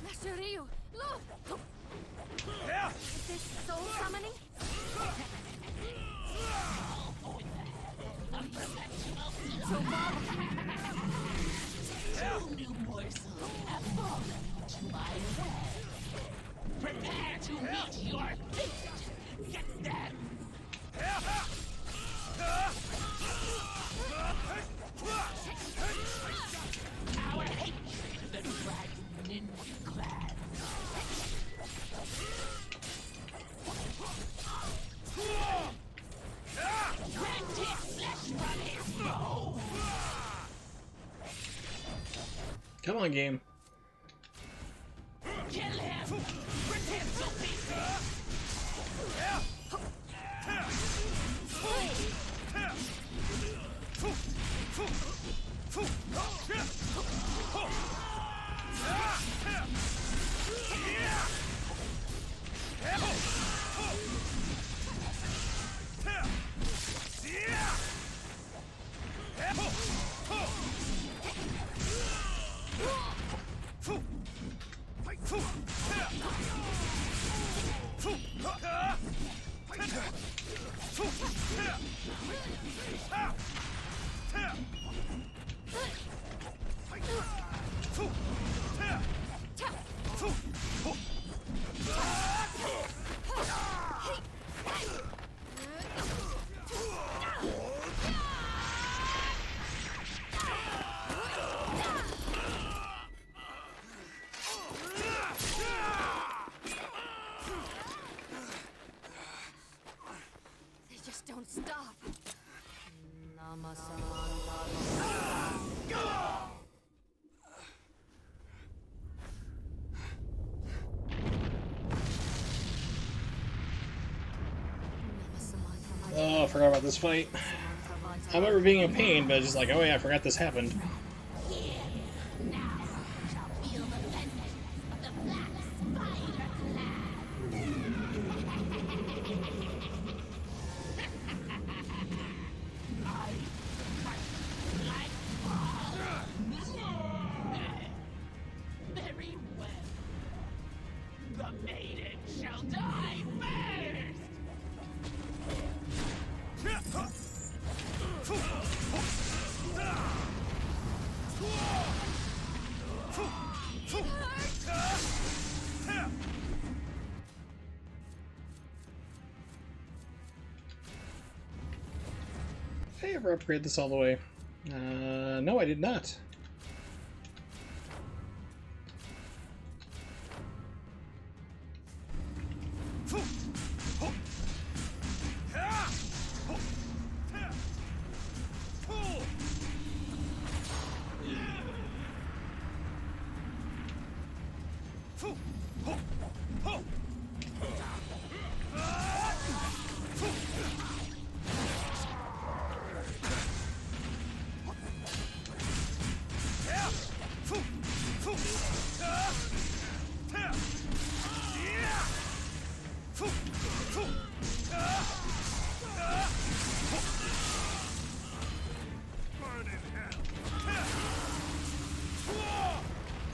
Master Ryu, look! Is this soul summoning? Two new morsels have fallen to my web. Prepare to meet your fate. Get them. Our hatred of the dragon in clan. Rend his flesh from his bones. Come on, game. Kill him! Rip him to pieces! They just don't stop. Oh, I forgot about this fight. I remember being in pain, but it's just like, oh yeah, I forgot this happened. Now shall feel the vengeance of the Black Spider Clan. I ever upgrade this all the way? No, I did not.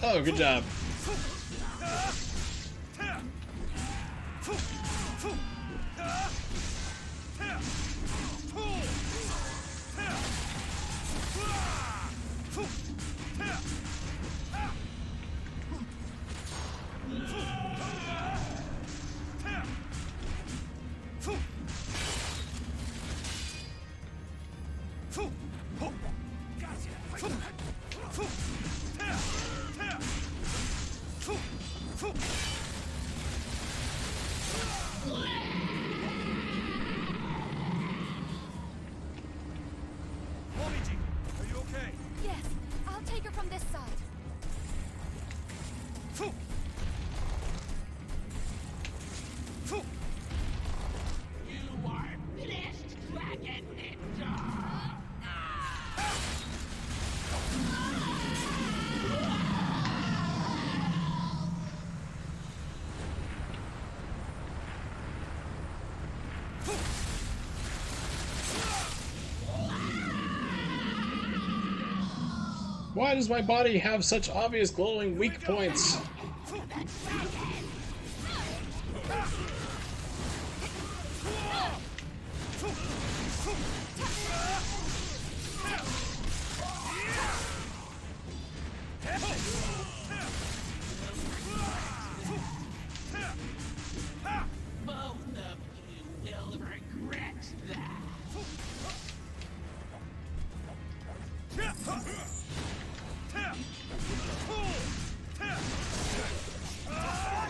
Oh, good job. Are you okay? Yes, I'll take her from this side. You are finished, Dragon Ninja! Why does my body have such obvious glowing weak points? Both of you will regret that.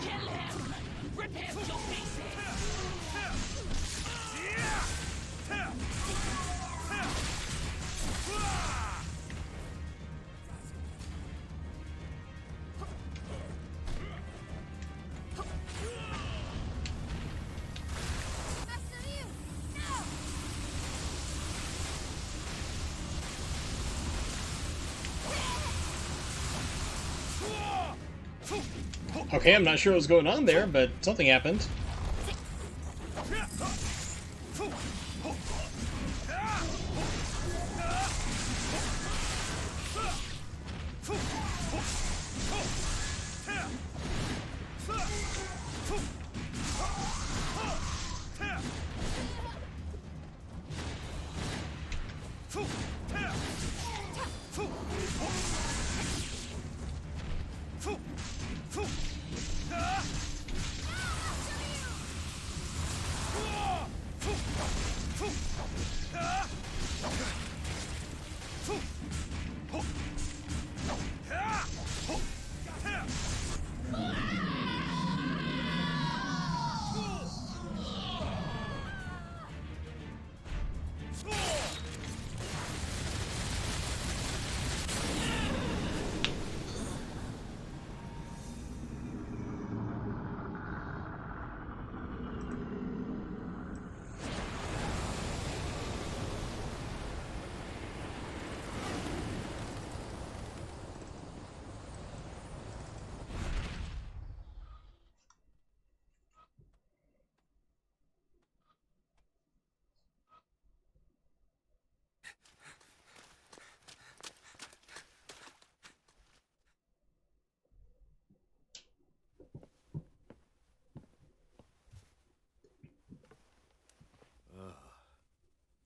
Kill him! Rip him to pieces! After you! No! Okay, I'm not sure what's going on there, but something happened.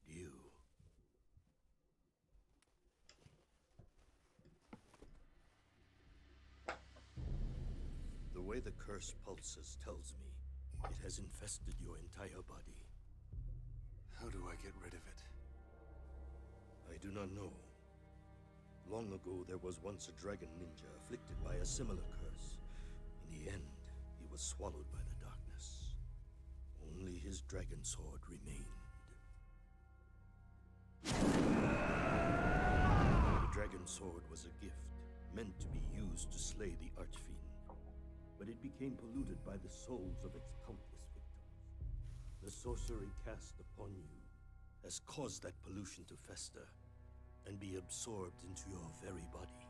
You. The way the curse pulses tells me it has infested your entire body. How do I get rid of it? do not know. Long ago, there was once a dragon ninja afflicted by a similar curse. In the end, he was swallowed by the darkness. Only his dragon sword remained. The dragon sword was a gift, meant to be used to slay the archfiend. But it became polluted by the souls of its countless victims. The sorcery cast upon you has caused that pollution to fester and be absorbed into your very body.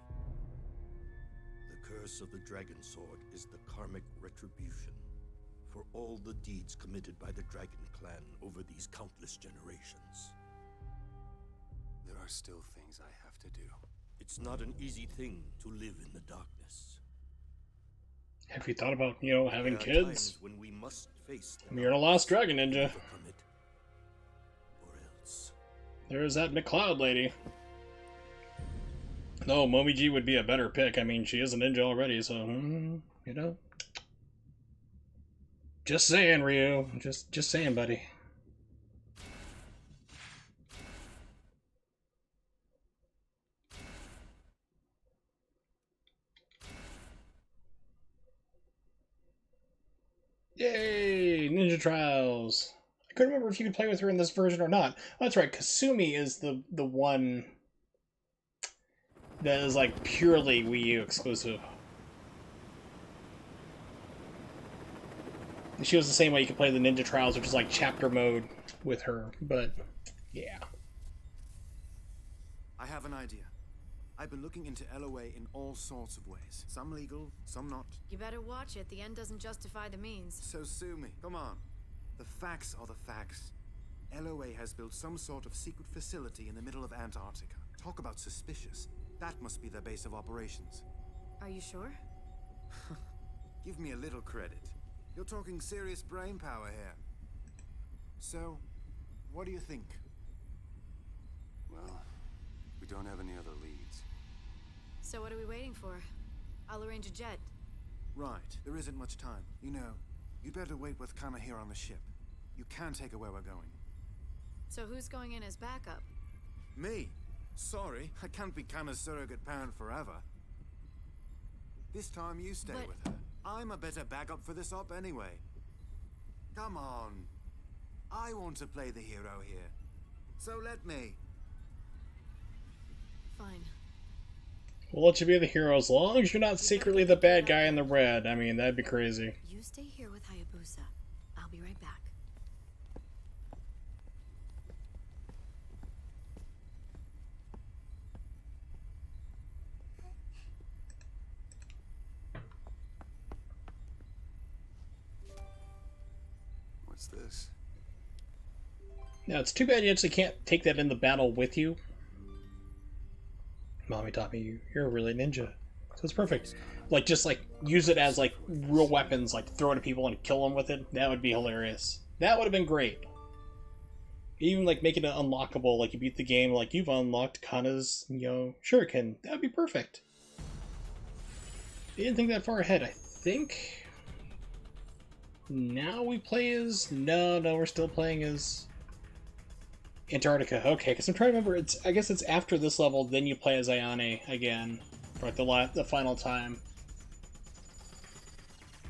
The curse of the dragon sword is the karmic retribution for all the deeds committed by the Dragon Clan over these countless generations. There are still things I have to do. It's not an easy thing to live in the darkness. Have you thought about, having There are kids? times when we must face the You're a lost dragon ninja. overcome it, or else. There's that McCloud lady. No, Momiji would be a better pick. I mean, she is a ninja already, so, Just saying, Ryu. Just saying, buddy. Yay! Ninja Trials. I couldn't remember if you could play with her in this version or not. Oh, that's right. Kasumi is the one that is like purely Wii U exclusive. She was the same way you could play the Ninja Trials, which is like chapter mode with her. But yeah. I have an idea. I've been looking into LOA in all sorts of ways. Some legal, some not. You better watch it. The end doesn't justify the means. So sue me. Come on. The facts are the facts. LOA has built some sort of secret facility in the middle of Antarctica. Talk about suspicious. That must be their base of operations. Are you sure? Give me a little credit. You're talking serious brain power here. So, what do you think? Well, we don't have any other leads. So what are we waiting for? I'll arrange a jet. Right. There isn't much time. You know, you'd better wait with Kana here on the ship. You can take her where we're going. So who's going in as backup? Me? Sorry, I can't be Kana's surrogate parent forever. This time you stay But- with her. I'm a better backup for this op anyway. Come on. I want to play the hero here. So let me. Fine. We'll let you be the hero as long as you're not secretly the bad guy in the red. I mean, that'd be crazy. You stay here with Hayabusa. I'll be right back. What's this? Now, it's too bad you actually can't take that in the battle with you. Mommy taught me you're a really ninja. So it's perfect. Like, just, like, use it as, like, real weapons, like, throw it at people and kill them with it. That would be hilarious. That would have been great. Even, like, make it unlockable, like, you beat the game, like, you've unlocked Kana's, shuriken. That would be perfect. I didn't think that far ahead. I think... Now we play as... No, we're still playing as... Antarctica. Okay, because I'm trying to remember, I guess it's after this level, then you play as Ayane again. For like the final time.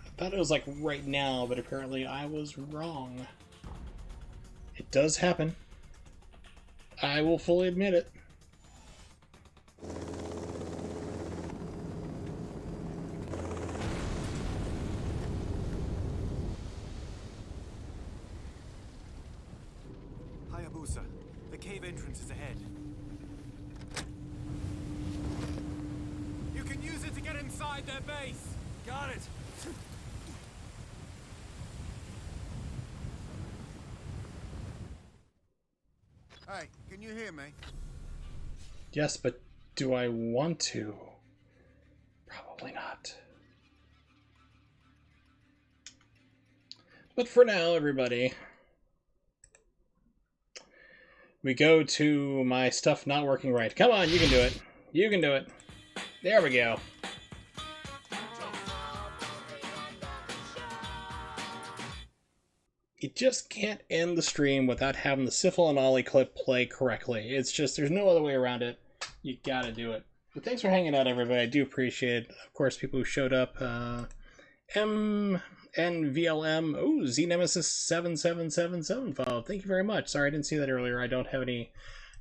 I thought it was like right now, but apparently I was wrong. It does happen. I will fully admit it. Hayabusa, the cave entrance is ahead. You can use it to get inside their base. Got it. Hey, can you hear me? Yes, but do I want to? Probably not. But for now, everybody, we go to my stuff not working right. Come on, you can do it. You can do it. There we go. you just can't end the stream without having the Syphil and Ollie clip play correctly. It's just, there's no other way around it. You gotta do it. But thanks for hanging out, everybody. I do appreciate it. Of course, people who showed up. MNVLM. Oh, Z Nemesis 7777 followed. Thank you very much. Sorry I didn't see that earlier. I don't have any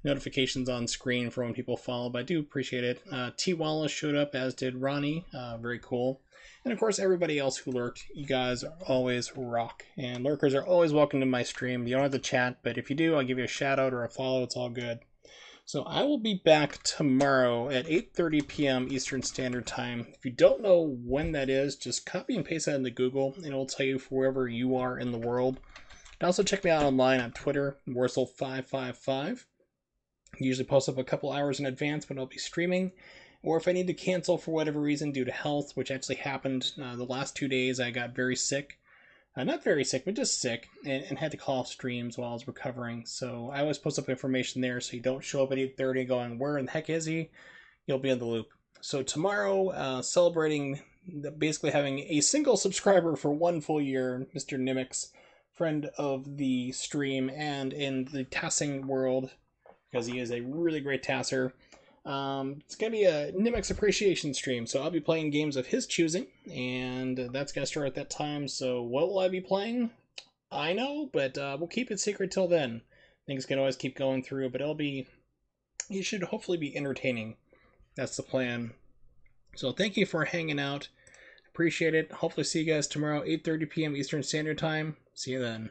notifications on screen for when people follow, but I do appreciate it. T Wallace showed up, as did Ronnie. Very cool. And of course, everybody else who lurked. You guys always rock. And lurkers are always welcome to my stream. You don't have to chat, but if you do, I'll give you a shout out or a follow. It's all good. So I will be back tomorrow at 8:30 p.m. Eastern Standard Time. If you don't know when that is, just copy and paste that into Google, and it'll tell you for wherever you are in the world. And also check me out online on Twitter, Warzel555. I usually post up a couple hours in advance when I'll be streaming. Or if I need to cancel for whatever reason due to health, which actually happened the last 2 days, I got very sick. Not very sick, but just sick, and had to call off streams while I was recovering. So I always post up information there so you don't show up at 8:30 going, where in the heck is he? You'll be in the loop. So tomorrow, celebrating basically having a single subscriber for 1 full year, Mr. Nimix, friend of the stream and in the tassing world, because he is a really great tasser. It's going to be a Nimix appreciation stream, so I'll be playing games of his choosing, and that's going to start at that time. So what will I be playing? I know, but we'll keep it secret till then. Things can always keep going through, but it should hopefully be entertaining. That's the plan. So thank you for hanging out. Appreciate it. Hopefully see you guys tomorrow, 8:30 p.m. Eastern Standard Time. See you then.